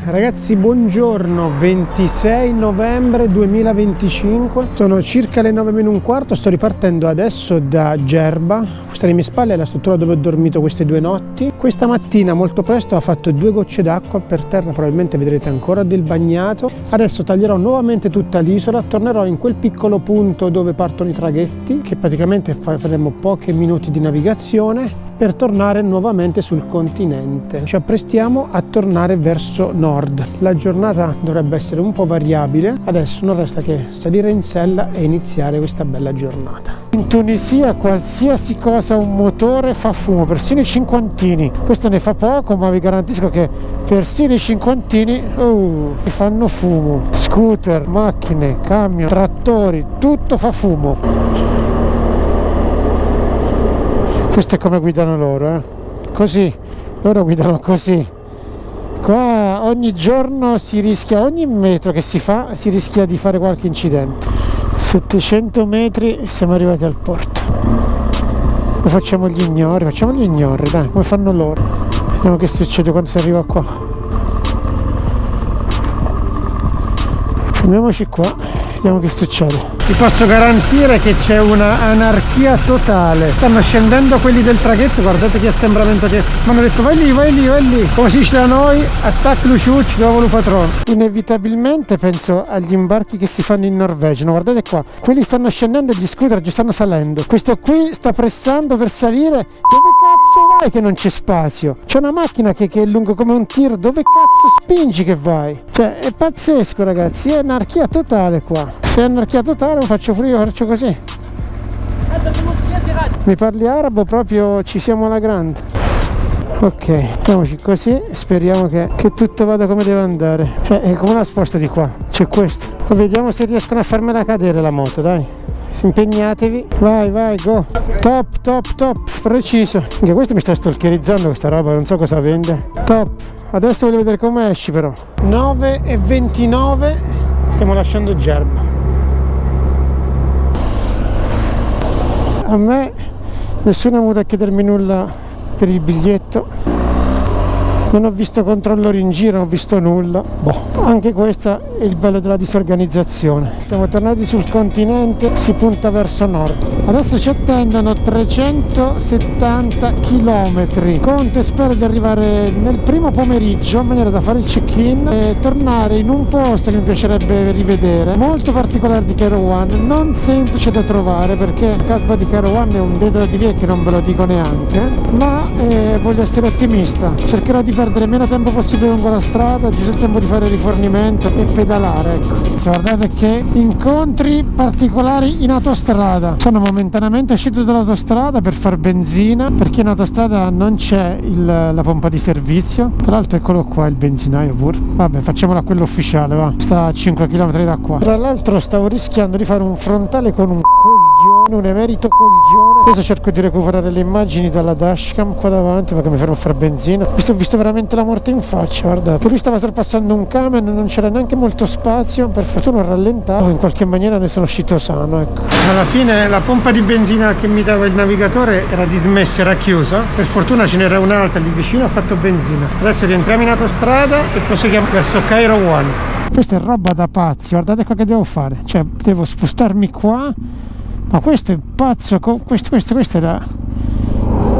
Ragazzi, buongiorno, 26 novembre 2025, sono circa le 9:15, sto ripartendo adesso da Gerba. Questa alle mie spalle è la struttura dove ho dormito queste 2 notti. Questa mattina molto presto ha fatto 2 gocce d'acqua per terra, probabilmente vedrete ancora del bagnato. Adesso taglierò nuovamente tutta l'isola, tornerò in quel piccolo punto dove partono i traghetti, che praticamente faremo pochi minuti di navigazione, per tornare nuovamente sul continente. Ci apprestiamo a tornare verso nord. La giornata dovrebbe essere un po' variabile, adesso non resta che salire in sella e iniziare questa bella giornata. In Tunisia qualsiasi cosa un motore fa fumo, persino i cinquantini. Questo ne fa poco, ma vi garantisco che persino i cinquantini fanno fumo. Scooter, macchine, camion, trattori, tutto fa fumo. Questo è come guidano loro, così, loro guidano così. Qua ogni giorno si rischia, ogni metro che si fa, si rischia di fare qualche incidente. 700 metri siamo arrivati al porto. Poi facciamo gli ignori, dai, come fanno loro. Vediamo che succede quando si arriva qua. Fermiamoci qua, vediamo che succede. Vi posso garantire che c'è una anarchia totale. Stanno scendendo quelli del traghetto, guardate che assembramento che mi hanno detto vai lì, come si dice da noi, attac luciucci, nuovo patron. Inevitabilmente penso agli imbarchi che si fanno in Norvegia, no, guardate qua, quelli stanno scendendo e gli scooter già stanno salendo. Questo qui sta pressando per salire, dove cazzo vai che non c'è spazio? C'è una macchina che è lungo come un tir, dove cazzo spingi che vai? Cioè è pazzesco ragazzi, è anarchia totale qua. Se è anarchia totale lo faccio pure io, faccio così. Mi parli arabo, proprio ci siamo alla grande. Ok, mettiamoci così, speriamo che tutto vada come deve andare. Come la sposto di qua? C'è questo. Vediamo se riescono a farmela cadere la moto, dai. Impegnatevi, vai, go. Top, preciso. Anche questo mi sta stalkerizzando questa roba, non so cosa vende. Top, adesso voglio vedere come esci però. 9:29, stiamo lasciando Gerba. A me nessuno ha avuto a chiedermi nulla per il biglietto, Non ho visto controllori in giro, non ho visto nulla. Anche questo è il bello della disorganizzazione. Siamo tornati sul continente, si punta verso nord. Adesso ci attendono 370 km. Conto e spero di arrivare nel primo pomeriggio in maniera da fare il check-in e tornare in un posto che mi piacerebbe rivedere, molto particolare di Kairouan, non semplice da trovare perché il Casbah di Kairouan è un dedalo di vie che non ve lo dico neanche, ma voglio essere ottimista, cercherò di perdere meno tempo possibile lungo la strada, giusto il tempo di fare rifornimento e pedalare, ecco. Guardate che incontri particolari in autostrada. Sono momentaneamente uscito dall'autostrada per far benzina perché in autostrada non c'è la pompa di servizio. Tra l'altro eccolo qua il benzinaio pure. Vabbè, facciamola quello ufficiale, va. Sta a 5 km da qua. Tra l'altro stavo rischiando di fare un frontale con un coglione, un emerito coglione. Adesso cerco di recuperare le immagini dalla dashcam qua davanti perché mi fermo a fare benzina. Ho visto veramente la morte in faccia, guardate. Lui stava sorpassando un camion, non c'era neanche molto spazio, per fortuna ho rallentato, in qualche maniera ne sono uscito sano, ecco. Alla fine la pompa di benzina che mi dava il navigatore era dismessa, era chiusa. Per fortuna ce n'era un'altra lì vicino, ho fatto benzina. Adesso rientriamo in autostrada e proseguiamo verso Kairouan. Questa è roba da pazzi, guardate qua che devo fare. Cioè, devo spostarmi qua. Ma questo è pazzo, questo è da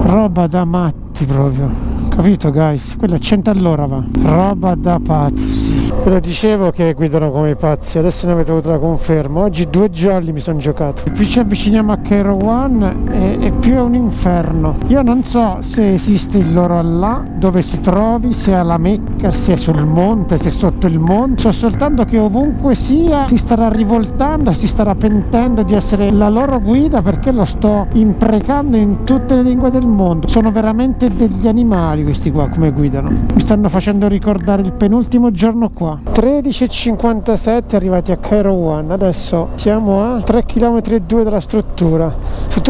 roba da matti proprio. Capito, guys? Quella a 100 all'ora va. Roba da pazzi. Ve lo dicevo che guidano come i pazzi, adesso ne avete avuto la conferma. Oggi 2 giorni mi sono giocato. Più ci avviciniamo a Kairouan e più è un inferno. Io non so se esiste il loro Allah, dove si trovi, se è alla Mecca, se è sul monte, se è sotto il monte. So soltanto che ovunque sia si starà rivoltando, si starà pentendo di essere la loro guida perché lo sto imprecando in tutte le lingue del mondo. Sono veramente degli animali questi qua come guidano. Mi stanno facendo ricordare il penultimo giorno qua. 13:57 arrivati a Kairouan. Adesso siamo a 3,2 km dalla struttura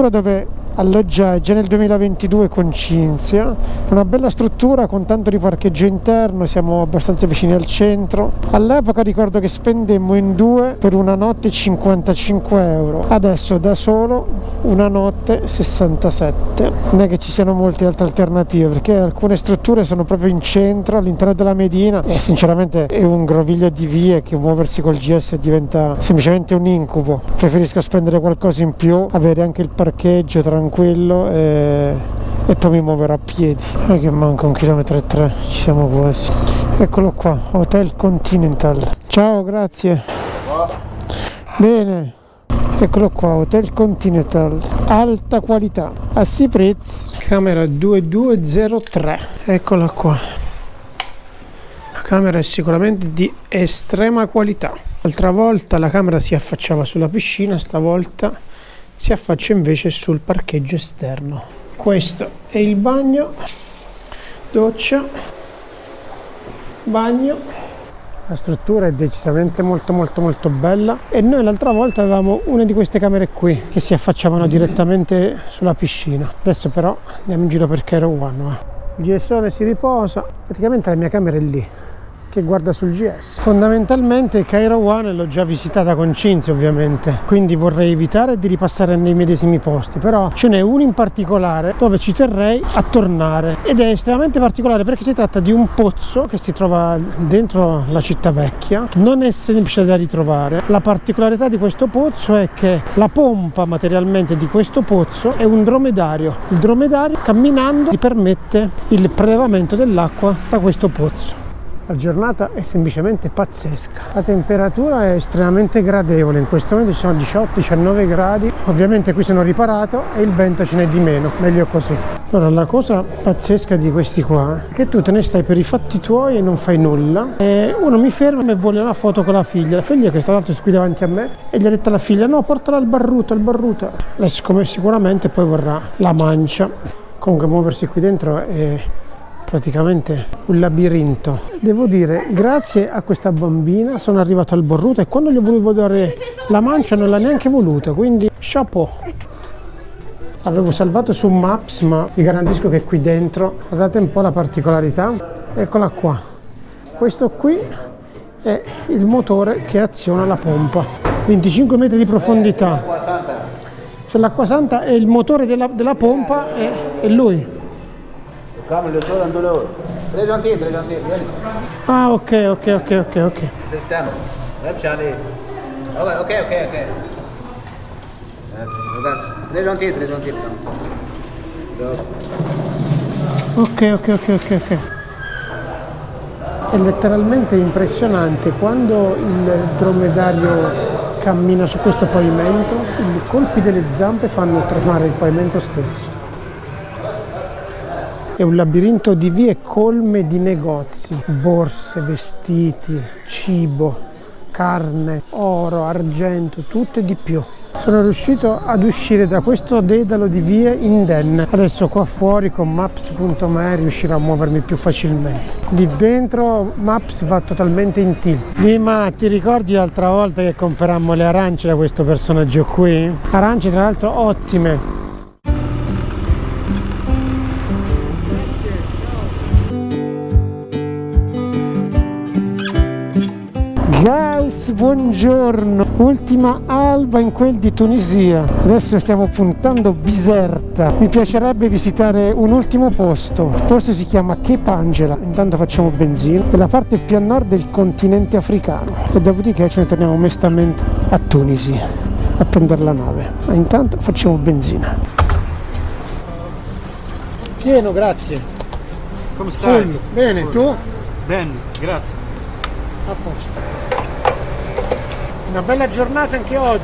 dove alloggiai già nel 2022 con Cinzia. Una bella struttura con tanto di parcheggio interno, siamo abbastanza vicini al centro. All'epoca ricordo che spendemmo in 2 per una notte 55 euro, adesso da solo una notte 67. Non è che ci siano molte altre alternative perché alcune strutture sono proprio in centro all'interno della Medina e sinceramente è un groviglio di vie che muoversi col GS diventa semplicemente un incubo. Preferisco spendere qualcosa in più, avere anche il parcheggio tranquillo e poi mi muoverò a piedi. Che manca 1,3 km, ci siamo quasi. Eccolo qua, Hotel Continental. Ciao, grazie. Bene, eccolo qua, Hotel Continental, alta qualità, a Cyprus, camera 2203. Eccola qua. La camera è sicuramente di estrema qualità. L'altra volta la camera si affacciava sulla piscina, stavolta si affaccia invece sul parcheggio esterno. Questo è il bagno, doccia, bagno. La struttura è decisamente molto bella e noi l'altra volta avevamo una di queste camere qui che si affacciavano direttamente sulla piscina. Adesso però andiamo in giro per Kairouan. Il GSone si riposa, praticamente la mia camera è lì che guarda sul GS. Fondamentalmente Kairouan l'ho già visitata con Cinzia ovviamente, quindi vorrei evitare di ripassare nei medesimi posti, però ce n'è uno in particolare dove ci terrei a tornare ed è estremamente particolare perché si tratta di un pozzo che si trova dentro la città vecchia, non è semplice da ritrovare. La particolarità di questo pozzo è che la pompa materialmente di questo pozzo è un dromedario. Il dromedario camminando ti permette il prelevamento dell'acqua da questo pozzo. La giornata è semplicemente pazzesca, la temperatura è estremamente gradevole, in questo momento ci sono 18-19 gradi, ovviamente qui sono riparato e il vento ce n'è di meno, meglio così. Allora la cosa pazzesca di questi qua è che tu te ne stai per i fatti tuoi e non fai nulla e uno mi ferma e vuole una foto con la figlia che tra l'altro è qui davanti a me e gli ha detto alla figlia no, portala al barruto. Lei siccome sicuramente poi vorrà la mancia, comunque muoversi qui dentro è praticamente un labirinto. Devo dire, grazie a questa bambina sono arrivato al borruto e quando gli ho voluto dare la mancia non l'ha neanche voluta, quindi chapeau. L'avevo salvato su Maps, ma vi garantisco che qui dentro, guardate un po' la particolarità, eccola qua. Questo qui è il motore che aziona la pompa. 25 metri di profondità. Cioè l'acqua santa è il motore della pompa e lui. Cambio le ore. 3 gentili, vieni. Ah, ok. Sistema. Lepci Ali. Ok. Ragazzi, 3 gentili. Ok. È letteralmente impressionante quando il dromedario cammina su questo pavimento, i colpi delle zampe fanno tremare il pavimento stesso. È un labirinto di vie colme di negozi, borse, vestiti, cibo, carne, oro, argento, tutto e di più. Sono riuscito ad uscire da questo dedalo di vie indenne. Adesso qua fuori con Maps.me riuscirò a muovermi più facilmente. Lì dentro Maps va totalmente in tilt. Dima, ti ricordi l'altra volta che comperammo le arance da questo personaggio qui? Arance tra l'altro ottime. Guys, buongiorno! Ultima alba in quel di Tunisia. Adesso stiamo puntando Biserta. Mi piacerebbe visitare un ultimo posto. Il posto si chiama Cape Angela. Intanto facciamo benzina. È la parte più a nord del continente africano. E dopodiché ce ne torniamo onestamente a Tunisi a prendere la nave. Ma intanto facciamo benzina. Pieno, grazie. Come stai? Full. Bene, tu? Bene, grazie. A posto. Una bella giornata anche oggi.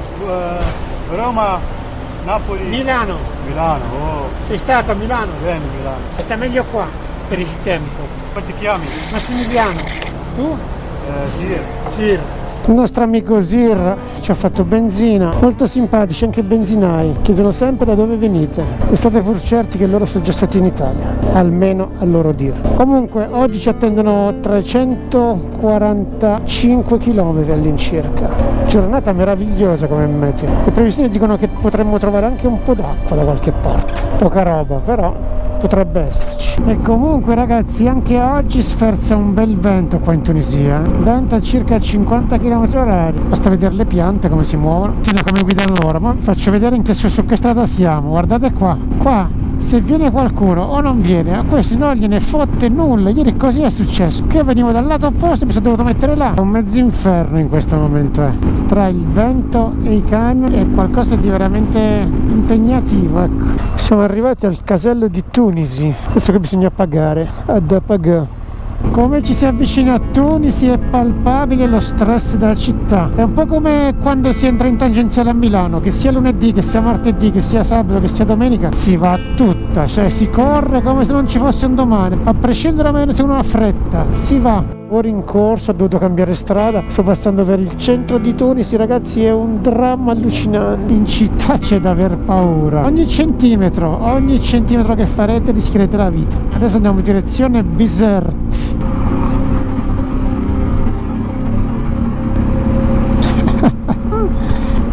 Roma, Napoli, Milano. Milano. Oh, Sei stato a Milano? bene Milano. Sta meglio qua per il tempo. Come ti chiami? Massimiliano. Tu? Sir. Il nostro amico Sir ci ha fatto benzina, molto simpatici anche i benzinai, chiedono sempre da dove venite e state pur certi che loro sono già stati in Italia, almeno a loro dire. Comunque oggi ci attendono 345 km all'incirca, giornata meravigliosa come meteo. Le previsioni dicono che potremmo trovare anche un po' d'acqua da qualche parte, poca roba però potrebbe esserci. E comunque ragazzi, anche oggi sferza un bel vento qua in Tunisia, vento a circa 50 km/h. Basta vedere le piante come si muovono, come guidano loro. Ma faccio vedere su che strada siamo. Guardate qua, se viene qualcuno o non viene, a questi non gliene fotte nulla. Ieri così è successo, che io venivo dal lato opposto e mi sono dovuto mettere là. È un mezzo inferno in questo momento, tra il vento e i camion è qualcosa di veramente impegnativo, ecco. Siamo arrivati al casello di Tunisi, adesso che bisogna pagare, da pagare. Come ci si avvicina a Tunisi è palpabile lo stress della città. È un po' come quando si entra in tangenziale a Milano, che sia lunedì, che sia martedì, che sia sabato, che sia domenica, si va tutta, cioè si corre come se non ci fosse un domani, a prescindere da meno se uno ha fretta, si va. Ora in corso ho dovuto cambiare strada, sto passando per il centro di Tunisi, ragazzi, è un dramma allucinante. In città c'è da aver paura. Ogni centimetro che farete rischierete la vita. Adesso andiamo in direzione Bizerte.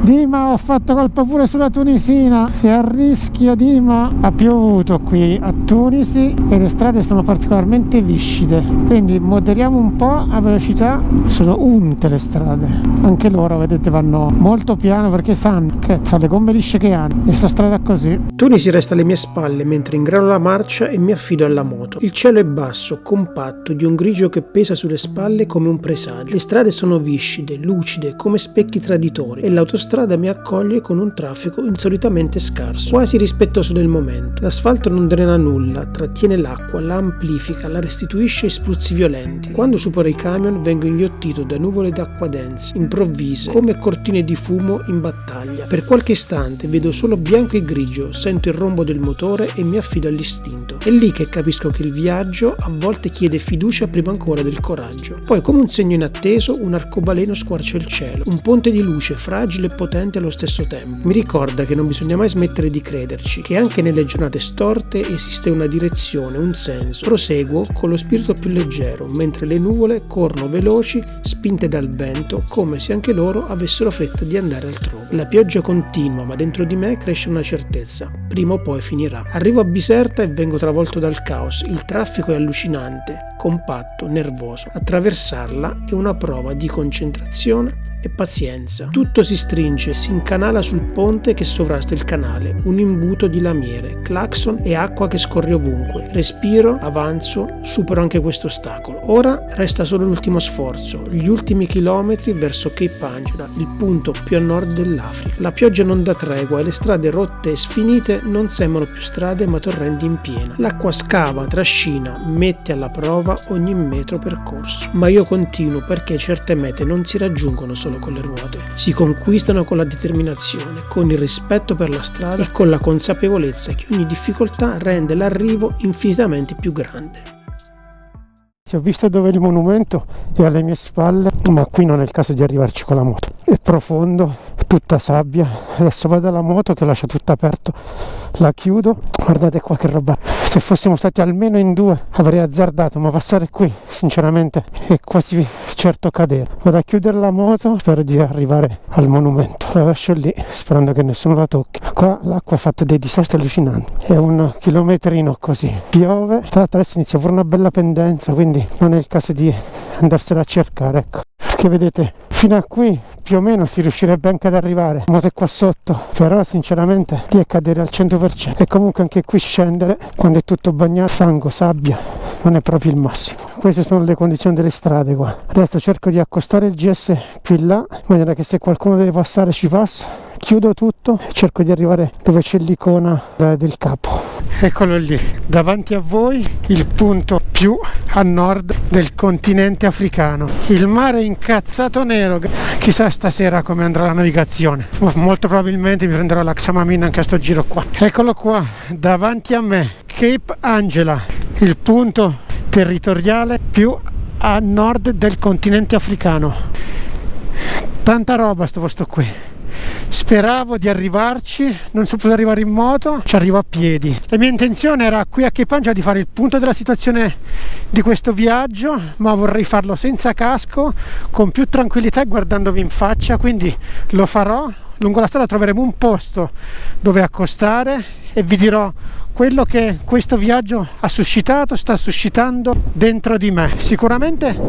Dima, ho fatto colpa pure sulla tunisina, sei a rischio Dima. Ha piovuto qui a Tunisi e le strade sono particolarmente viscide, quindi moderiamo un po' la velocità. Sono unte le strade, anche loro vedete vanno molto piano perché sanno che tra le gomme lisce che hanno e sta strada così. Tunisi resta alle mie spalle mentre ingrano la marcia e mi affido alla moto. Il cielo è basso, compatto, di un grigio che pesa sulle spalle come un presagio. Le strade sono viscide, lucide, come specchi traditori e l'autostrada mi accoglie con un traffico insolitamente scarso, quasi rispettoso del momento. L'asfalto non drena nulla, trattiene l'acqua, la amplifica, la restituisce ai spruzzi violenti. Quando supero i camion vengo inghiottito da nuvole d'acqua dense, improvvise, come cortine di fumo in battaglia. Per qualche istante vedo solo bianco e grigio, sento il rombo del motore e mi affido all'istinto. È lì che capisco che il viaggio a volte chiede fiducia prima ancora del coraggio. Poi, come un segno inatteso, un arcobaleno squarcia il cielo, un ponte di luce fragile e potente allo stesso tempo. Mi ricorda che non bisogna mai smettere di crederci, che anche nelle giornate storte esiste una direzione, un senso. Proseguo con lo spirito più leggero, mentre le nuvole corrono veloci, spinte dal vento, come se anche loro avessero fretta di andare altrove. La pioggia continua, ma dentro di me cresce una certezza. Prima o poi finirà. Arrivo a Biserta e vengo travolto dal caos. Il traffico è allucinante, compatto, nervoso. Attraversarla è una prova di concentrazione e pazienza. Tutto si stringe, si incanala sul ponte che sovrasta il canale, un imbuto di lamiere, clacson e acqua che scorre ovunque. Respiro, avanzo, supero anche questo ostacolo. Ora resta solo l'ultimo sforzo, gli ultimi chilometri verso Cape Angela, il punto più a nord dell'Africa. La pioggia non dà tregua e le strade rotte e sfinite non sembrano più strade ma torrenti in piena. L'acqua scava, trascina, mette alla prova ogni metro percorso. Ma io continuo perché certe mete non si raggiungono solo con le ruote, si conquistano con la determinazione, con il rispetto per la strada e con la consapevolezza che ogni difficoltà rende l'arrivo infinitamente più grande. Ho visto dove il monumento è alle mie spalle, ma qui non è il caso di arrivarci con la moto. È profondo, tutta sabbia. Adesso vado alla moto che lascia tutta aperto, la chiudo. Guardate qua che roba. Se fossimo stati almeno in due avrei azzardato, ma passare qui sinceramente è quasi certo cadere. Vado a chiudere la moto, spero di arrivare al monumento. La lascio lì sperando che nessuno la tocchi. Qua l'acqua ha fatto dei disastri allucinanti, è un chilometrino così, piove. Tra l'altro adesso inizia pure una bella pendenza, quindi non è il caso di andarsela a cercare, ecco, perché vedete fino a qui più o meno si riuscirebbe anche ad arrivare. La moto è qua sotto, però sinceramente lì è cadere al 100%, e comunque anche qui scendere quando è tutto bagnato, fango, sabbia, non è proprio il massimo. Queste sono le condizioni delle strade qua. Adesso cerco di accostare il GS più in là, in maniera che se qualcuno deve passare ci passa. Chiudo tutto e cerco di arrivare dove c'è l'icona del capo. Eccolo lì, davanti a voi il punto più a nord del continente africano. Il mare è incazzato nero, chissà stasera come andrà la navigazione. Molto probabilmente mi prenderò la Xamamin anche a sto giro qua. Eccolo qua, davanti a me, Cape Angela, il punto territoriale più a nord del continente africano. Tanta roba sto posto qui. Speravo di arrivarci, non sono potuto arrivare in moto, ci arrivo a piedi. La mia intenzione era qui a Cape Angela di fare il punto della situazione di questo viaggio, ma vorrei farlo senza casco, con più tranquillità e guardandovi in faccia, quindi lo farò. Lungo la strada troveremo un posto dove accostare e vi dirò quello che questo viaggio ha suscitato, sta suscitando dentro di me. Sicuramente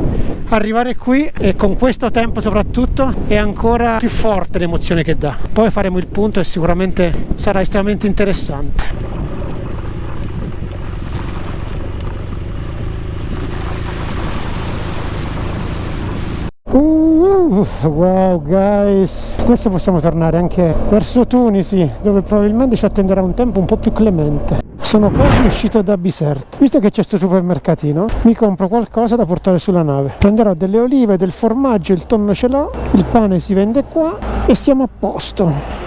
arrivare qui e con questo tempo soprattutto è ancora più forte l'emozione che dà. Poi faremo il punto e sicuramente sarà estremamente interessante. Wow guys, adesso possiamo tornare anche verso Tunisi, dove probabilmente ci attenderà un tempo un po' più clemente. Sono quasi uscito da Bizerte. Visto che c'è questo supermercatino, mi compro qualcosa da portare sulla nave. Prenderò delle olive, del formaggio, il tonno ce l'ho, il pane si vende qua e siamo a posto.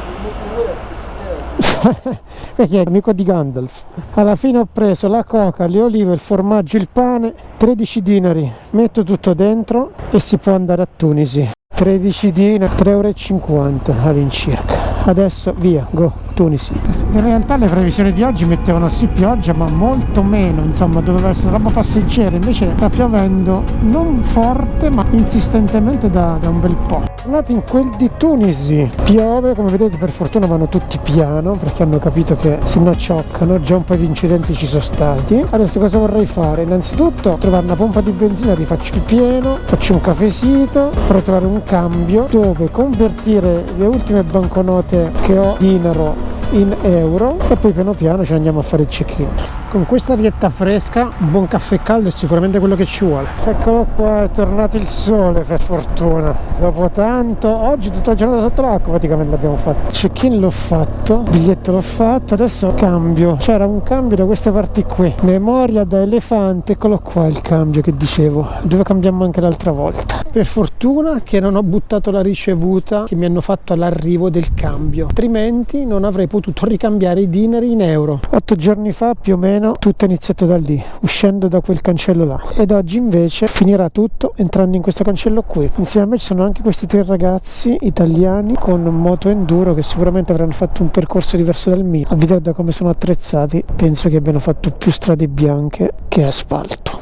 Perché è amico di Gandalf. Alla fine ho preso la coca, le olive, il formaggio, il pane, 13 dinari, metto tutto dentro e si può andare a Tunisi. 13 dinari, 3,50 € all'incirca. Adesso via, go, Tunisi. In realtà le previsioni di oggi mettevano sì pioggia, ma molto meno, insomma doveva essere roba passeggera, invece sta piovendo non forte ma insistentemente da un bel po'. Tornati in quel di Tunisi, piove, come vedete per fortuna vanno tutti piano perché hanno capito che se no cioccano, già un po' di incidenti ci sono stati. Adesso cosa vorrei fare? Innanzitutto trovare una pompa di benzina, rifaccio il pieno, faccio un cafecito, per trovare un cambio dove convertire le ultime banconote che ho dinaro in euro e poi piano piano ci andiamo a fare il check-in. Con questa arietta fresca un buon caffè caldo è sicuramente quello che ci vuole. Eccolo qua, è tornato il sole per fortuna dopo tanto. Oggi tutta la giornata sotto l'acqua praticamente l'abbiamo fatto. Il check-in l'ho fatto, il biglietto l'ho fatto, adesso cambio. C'era un cambio da queste parti qui, memoria da elefante. Eccolo qua il cambio che dicevo, dove cambiamo anche l'altra volta. Per fortuna che non ho buttato la ricevuta che mi hanno fatto all'arrivo del cambio, altrimenti non avrei potuto ricambiare i dinari in euro. 8 giorni fa più o meno tutto è iniziato da lì, uscendo da quel cancello là, ed oggi invece finirà tutto entrando in questo cancello qui. Insieme a me ci sono anche questi 3 ragazzi italiani con moto enduro che sicuramente avranno fatto un percorso diverso dal mio. A vedere da come sono attrezzati penso che abbiano fatto più strade bianche che asfalto.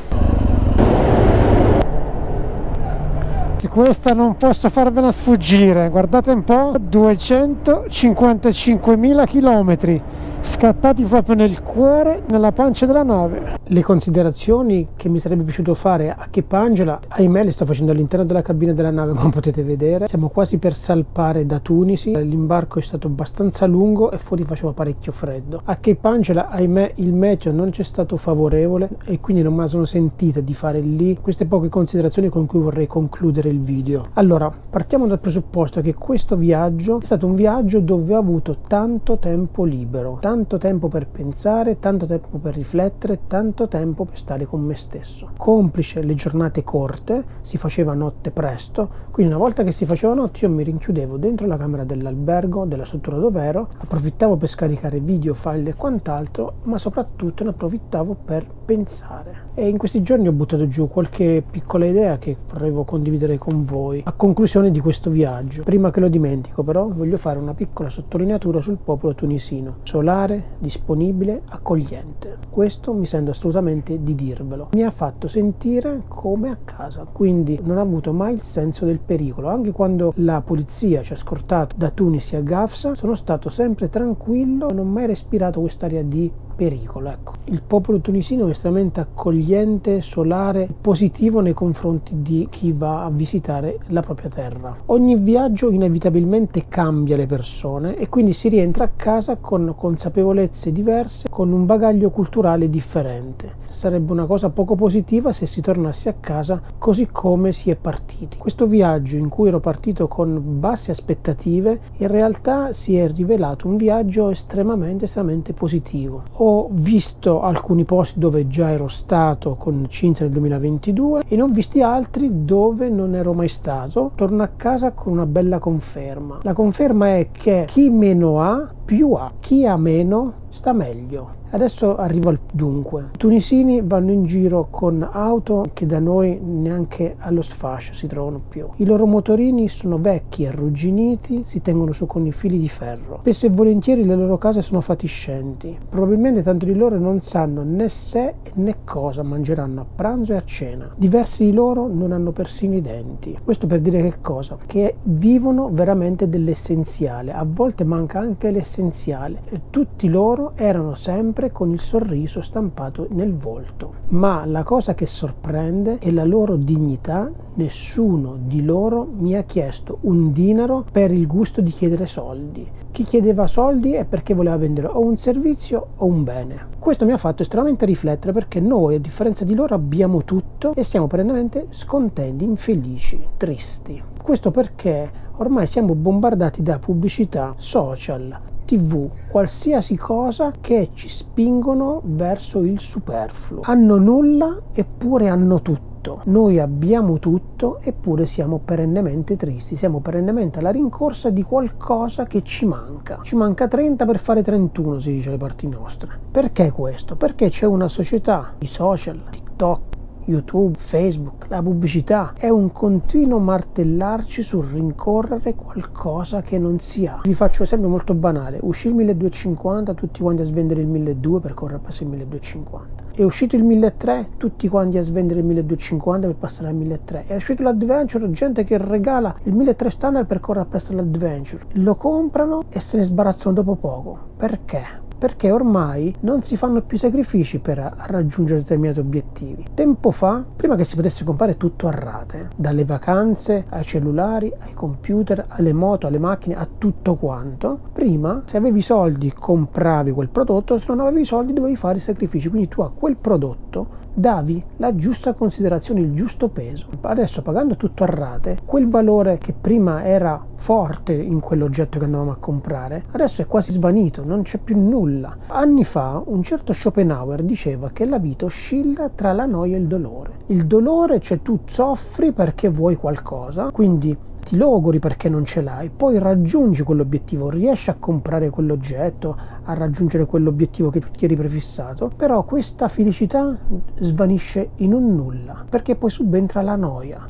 Questa non posso farvela sfuggire, guardate un po', 255.000 chilometri scattati proprio nel cuore, nella pancia della nave. Le considerazioni che mi sarebbe piaciuto fare a Cape Angela, ahimè le sto facendo all'interno della cabina della nave, come potete vedere. Siamo quasi per salpare da Tunisi, l'imbarco è stato abbastanza lungo e fuori faceva parecchio freddo. A Cape Angela, ahimè, il meteo non c'è stato favorevole e quindi non me la sono sentita di fare lì. Queste poche considerazioni con cui vorrei concludere il video. Allora, partiamo dal presupposto che questo viaggio è stato un viaggio dove ho avuto tanto tempo libero, tanto tempo per pensare, tanto tempo per riflettere, tanto tempo per stare con me stesso. Complice le giornate corte, si faceva notte presto, quindi una volta che si faceva notte io mi rinchiudevo dentro la camera dell'albergo, della struttura dove ero, approfittavo per scaricare video, file e quant'altro, ma soprattutto ne approfittavo per pensare. E in questi giorni ho buttato giù qualche piccola idea che vorrei condividere con voi a conclusione di questo viaggio. Prima che lo dimentico però voglio fare una piccola sottolineatura sul popolo tunisino: solare, disponibile, accogliente. Questo mi sento assolutamente di dirvelo. Mi ha fatto sentire come a casa, quindi non ho avuto mai il senso del pericolo. Anche quando la polizia ci ha scortato da Tunisi a Gafsa sono stato sempre tranquillo, non ho mai respirato quest'aria di pericolo. Ecco, il popolo tunisino è estremamente accogliente, solare, positivo nei confronti di chi va a visitare la propria terra. Ogni viaggio inevitabilmente cambia le persone e quindi si rientra a casa con consapevolezze diverse, con un bagaglio culturale differente. Sarebbe una cosa poco positiva se si tornasse a casa così come si è partiti. Questo viaggio, in cui ero partito con basse aspettative, in realtà si è rivelato un viaggio estremamente positivo. Ho visto alcuni posti dove già ero stato con Cinzia nel 2022 e ne ho visti altri dove non ero mai stato. Torno a casa con una bella conferma. La conferma è che chi meno ha più ha, chi ha meno sta meglio. Adesso arrivo al dunque. I tunisini vanno in giro con auto che da noi neanche allo sfascio si trovano più. I loro motorini sono vecchi, arrugginiti, si tengono su con i fili di ferro. Spesso e volentieri le loro case sono fatiscenti. Probabilmente tanti di loro non sanno né se né cosa mangeranno a pranzo e a cena. Diversi di loro non hanno persino i denti. Questo per dire che cosa? Che vivono veramente dell'essenziale. A volte manca anche l'essenziale. E tutti loro erano sempre con il sorriso stampato nel volto. Ma la cosa che sorprende è la loro dignità. Nessuno di loro mi ha chiesto un dinaro per il gusto di chiedere soldi. Chi chiedeva soldi è perché voleva vendere o un servizio o un bene. Questo mi ha fatto estremamente riflettere, perché noi, a differenza di loro, abbiamo tutto e siamo perennemente scontenti, infelici, tristi. Questo perché ormai siamo bombardati da pubblicità, social, TV, qualsiasi cosa che ci spingono verso il superfluo. Hanno nulla eppure hanno tutto. Noi abbiamo tutto eppure siamo perennemente tristi, siamo perennemente alla rincorsa di qualcosa che ci manca. Ci manca 30 per fare 31, si dice alle parti nostre. Perché questo? Perché c'è una società, i social, TikTok, YouTube, Facebook, la pubblicità è un continuo martellarci sul rincorrere qualcosa che non si ha. Vi faccio un esempio molto banale: uscì il 1250, tutti quanti a svendere il 1200 per correre a passare il 1250. È uscito il 1300, tutti quanti a svendere il 1250 per passare al 1300. È uscito l'Adventure, gente che regala il 1300 standard per correre a passare l'Adventure. Lo comprano e se ne sbarazzano dopo poco. Perché? Perché ormai non si fanno più sacrifici per raggiungere determinati obiettivi. Tempo fa, prima che si potesse comprare tutto a rate, dalle vacanze ai cellulari, ai computer, alle moto, alle macchine, a tutto quanto, prima se avevi i soldi compravi quel prodotto, se non avevi i soldi dovevi fare i sacrifici, quindi tu a quel prodotto davi la giusta considerazione, il giusto peso. Adesso, pagando tutto a rate, quel valore che prima era forte in quell'oggetto che andavamo a comprare adesso è quasi svanito, non c'è più nulla. Anni fa un certo Schopenhauer diceva che la vita oscilla tra la noia e il dolore. Il dolore, cioè tu soffri perché vuoi qualcosa, quindi ti logori perché non ce l'hai, poi raggiungi quell'obiettivo, riesci a comprare quell'oggetto, a raggiungere quell'obiettivo che ti eri prefissato, però questa felicità svanisce in un nulla, perché poi subentra la noia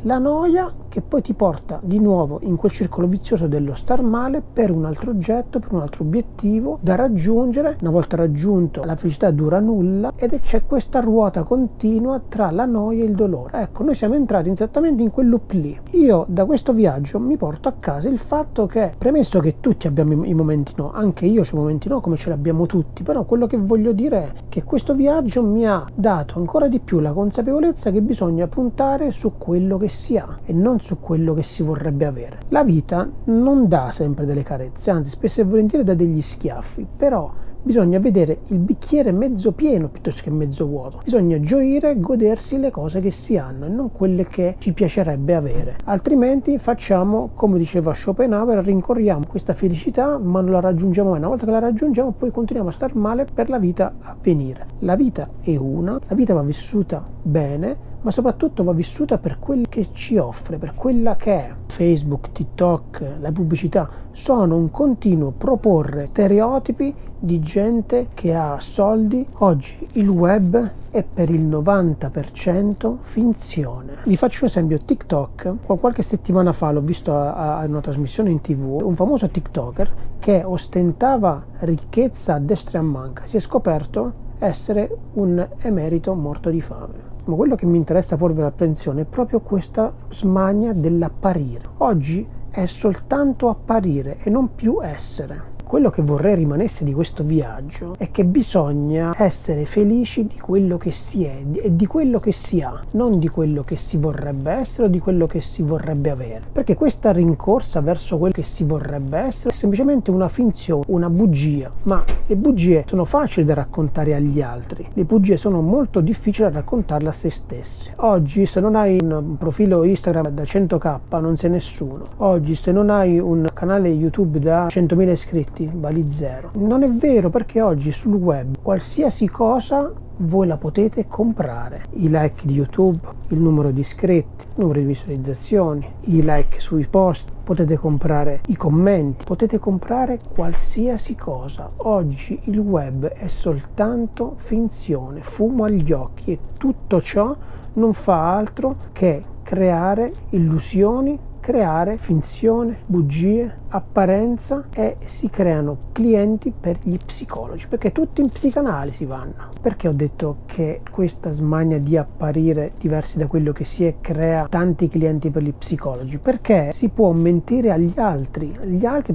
che poi ti porta di nuovo in quel circolo vizioso dello star male per un altro oggetto, per un altro obiettivo da raggiungere. Una volta raggiunto, la felicità dura nulla ed c'è questa ruota continua tra la noia e il dolore. Ecco, noi siamo entrati esattamente in quel loop lì. Io da questo viaggio mi porto a casa il fatto che, premesso che tutti abbiamo i momenti no, anche io c'ho i momenti no, come ce li abbiamo tutti, però quello che voglio dire è che questo viaggio mi ha dato ancora di più la consapevolezza che bisogna puntare su quello che si ha e non su quello che si vorrebbe avere. La vita non dà sempre delle carezze, anzi spesso e volentieri dà degli schiaffi, però bisogna vedere il bicchiere mezzo pieno piuttosto che mezzo vuoto. Bisogna gioire e godersi le cose che si hanno e non quelle che ci piacerebbe avere. Altrimenti facciamo, come diceva Schopenhauer, rincorriamo questa felicità ma non la raggiungiamo mai. Una volta che la raggiungiamo poi continuiamo a star male per la vita a venire. La vita è una, la vita va vissuta bene, ma soprattutto va vissuta per quel che ci offre, per quella che è. Facebook, TikTok, la pubblicità sono un continuo proporre stereotipi di gente che ha soldi. Oggi il web è per il 90% finzione. Vi faccio un esempio: TikTok, qualche settimana fa l'ho visto a una trasmissione in TV, un famoso TikToker che ostentava ricchezza a destra e a manca si è scoperto essere un emerito morto di fame. Ma quello che mi interessa porvi l'attenzione è proprio questa smania dell'apparire. Oggi è soltanto apparire e non più essere. Quello che vorrei rimanesse di questo viaggio è che bisogna essere felici di quello che si è e di quello che si ha, non di quello che si vorrebbe essere o di quello che si vorrebbe avere. Perché questa rincorsa verso quello che si vorrebbe essere è semplicemente una finzione, una bugia. Ma le bugie sono facili da raccontare agli altri, le bugie sono molto difficili da raccontarle a se stesse. Oggi se non hai un profilo Instagram da 100k non sei nessuno. Oggi se non hai un canale YouTube da 100.000 iscritti vali zero. Non è vero, perché oggi sul web qualsiasi cosa voi la potete comprare. I like di YouTube, il numero di iscritti, il numero di visualizzazioni, i like sui post, potete comprare i commenti, potete comprare qualsiasi cosa. Oggi il web è soltanto finzione, fumo agli occhi, e tutto ciò non fa altro che creare illusioni, creare finzione, bugie, apparenza, e si creano clienti per gli psicologi, perché tutti in psicanalisi vanno. Perché ho detto che questa smania di apparire diversi da quello che si è crea tanti clienti per gli psicologi? Perché si può mentire agli altri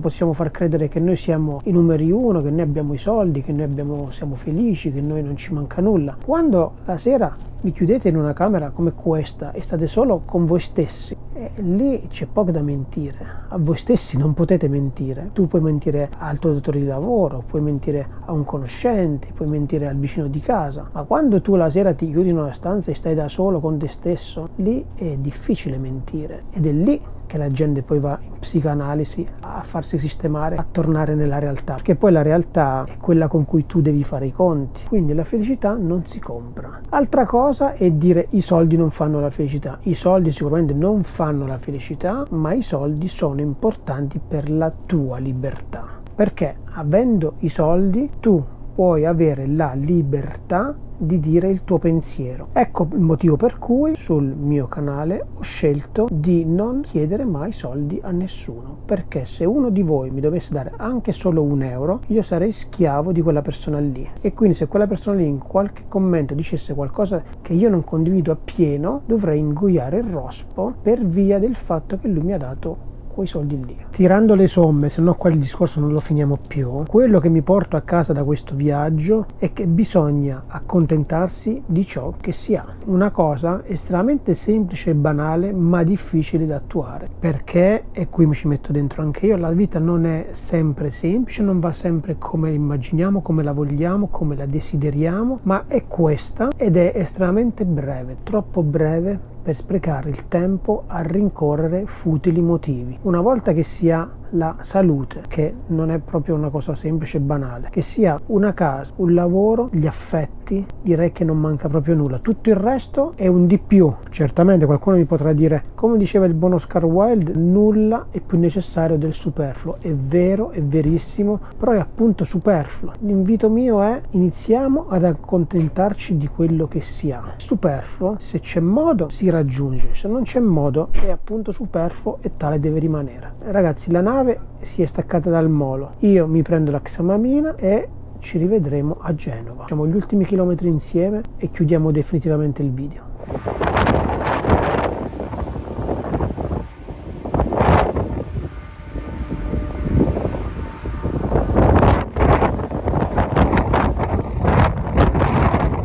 possiamo far credere che noi siamo i numeri uno, che noi abbiamo i soldi, che noi siamo felici, che noi non ci manca nulla. Quando la sera vi chiudete in una camera come questa e state solo con voi stessi, lì c'è poco da mentire. A voi stessi non potete mentire. Tu puoi mentire al tuo datore di lavoro, puoi mentire a un conoscente, puoi mentire al vicino di casa, ma quando tu la sera ti chiudi in una stanza e stai da solo con te stesso, lì è difficile mentire, ed è lì che la gente poi va in psicanalisi a farsi sistemare, a tornare nella realtà, perché poi la realtà è quella con cui tu devi fare i conti. Quindi la felicità non si compra. Altra cosa è dire i soldi non fanno la felicità. I soldi sicuramente non fanno la felicità, ma i soldi sono importanti per la tua libertà, perché avendo i soldi tu puoi avere la libertà di dire il tuo pensiero. Ecco il motivo per cui sul mio canale ho scelto di non chiedere mai soldi a nessuno, perché se uno di voi mi dovesse dare anche solo €1, io sarei schiavo di quella persona lì, e quindi se quella persona lì in qualche commento dicesse qualcosa che io non condivido appieno, dovrei ingoiare il rospo per via del fatto che lui mi ha dato quei soldi lì. Tirando le somme, se no qua il discorso non lo finiamo più, quello che mi porto a casa da questo viaggio è che bisogna accontentarsi di ciò che si ha. Una cosa estremamente semplice e banale, ma difficile da attuare, perché, e qui mi ci metto dentro anche io, la vita non è sempre semplice, non va sempre come la immaginiamo, come la vogliamo, come la desideriamo, ma è questa, ed è estremamente breve, troppo breve per sprecare il tempo a rincorrere futili motivi. Una volta che si ha la salute, che non è proprio una cosa semplice e banale, che sia una casa, un lavoro, gli affetti, direi che non manca proprio nulla. Tutto il resto è un di più. Certamente qualcuno mi potrà dire, come diceva il buon Oscar Wilde, nulla è più necessario del superfluo. È vero, è verissimo, però è appunto superfluo. L'invito mio è: iniziamo ad accontentarci di quello che si ha. Superfluo, se c'è modo, si raggiunge, se non c'è modo è appunto superfluo e tale deve rimanere. Ragazzi, la nave si è staccata dal molo, io mi prendo la xamamina e ci rivedremo a Genova. Facciamo gli ultimi chilometri insieme e chiudiamo definitivamente il video.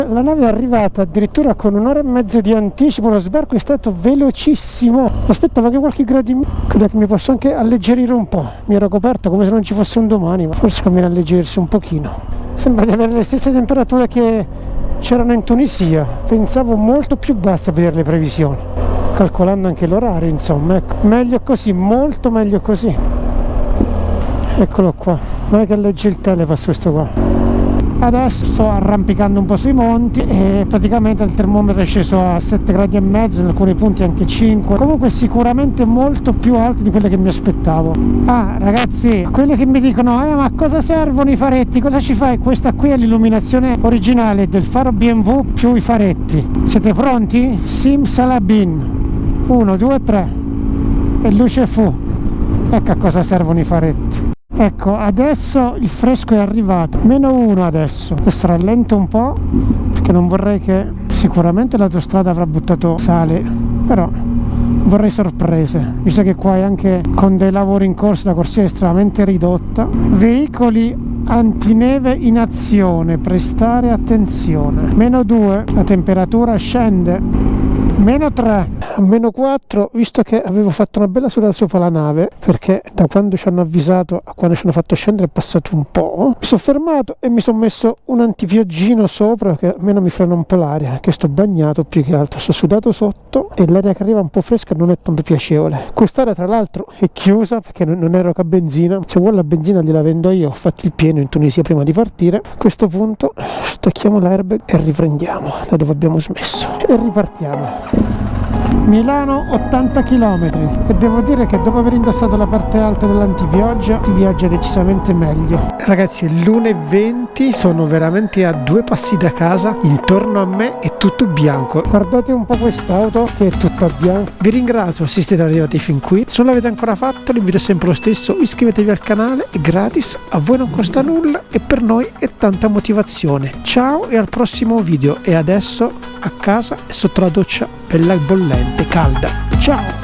La nave è arrivata addirittura con 1 ora e mezza di anticipo, lo sbarco è stato velocissimo, aspettavo che qualche grado in meno, credo che mi posso anche alleggerire un po', mi ero coperto come se non ci fosse un domani, ma forse conviene alleggerirsi un pochino. Sembra di avere le stesse temperature che c'erano in Tunisia, pensavo molto più basse a vedere le previsioni, calcolando anche l'orario, insomma, ecco. Meglio così, molto meglio così. Eccolo qua, non è che legge il telepass questo qua. Adesso sto arrampicando un po' sui monti e praticamente il termometro è sceso a 7 gradi e mezzo, in alcuni punti anche 5, comunque sicuramente molto più alto di quelle che mi aspettavo. Ah ragazzi, quelli che mi dicono ma cosa servono i faretti, cosa ci fai? Questa qui è l'illuminazione originale del faro BMW più i faretti. Siete pronti? Simsalabim, 1, 2, 3 e luce fu. Ecco a cosa servono i faretti. Ecco, adesso il fresco è arrivato, -1 adesso rallento un po' perché non vorrei che, sicuramente l'autostrada avrà buttato sale, però vorrei sorprese, visto che qua è anche con dei lavori in corso, la corsia è estremamente ridotta. Veicoli antineve in azione, prestare attenzione. -2, la temperatura scende. -3, -4, visto che avevo fatto una bella sudata sopra la nave, perché da quando ci hanno avvisato a quando ci hanno fatto scendere è passato un po', mi sono fermato e mi sono messo un antipioggino sopra, che almeno mi frena un po' l'aria, che sto bagnato più che altro, sto sudato sotto e l'aria che arriva un po' fresca non è tanto piacevole. Quest'area tra l'altro è chiusa perché non ero a benzina, se vuole la benzina gliela vendo io, ho fatto il pieno in Tunisia prima di partire. A questo punto stacchiamo l'airbag e riprendiamo da dove abbiamo smesso e ripartiamo. Milano 80 km e devo dire che dopo aver indossato la parte alta dell'antipioggia si viaggia decisamente meglio. Ragazzi, è l'1:20, sono veramente a 2 passi da casa, intorno a me è tutto bianco. Guardate un po' quest'auto che è tutta bianca. Vi ringrazio se siete arrivati fin qui, se non l'avete ancora fatto l'invito è sempre lo stesso, iscrivetevi al canale, è gratis, a voi non costa nulla e per noi è tanta motivazione. Ciao e al prossimo video, e adesso a casa e sotto la doccia bella e bollente, calda. Ciao!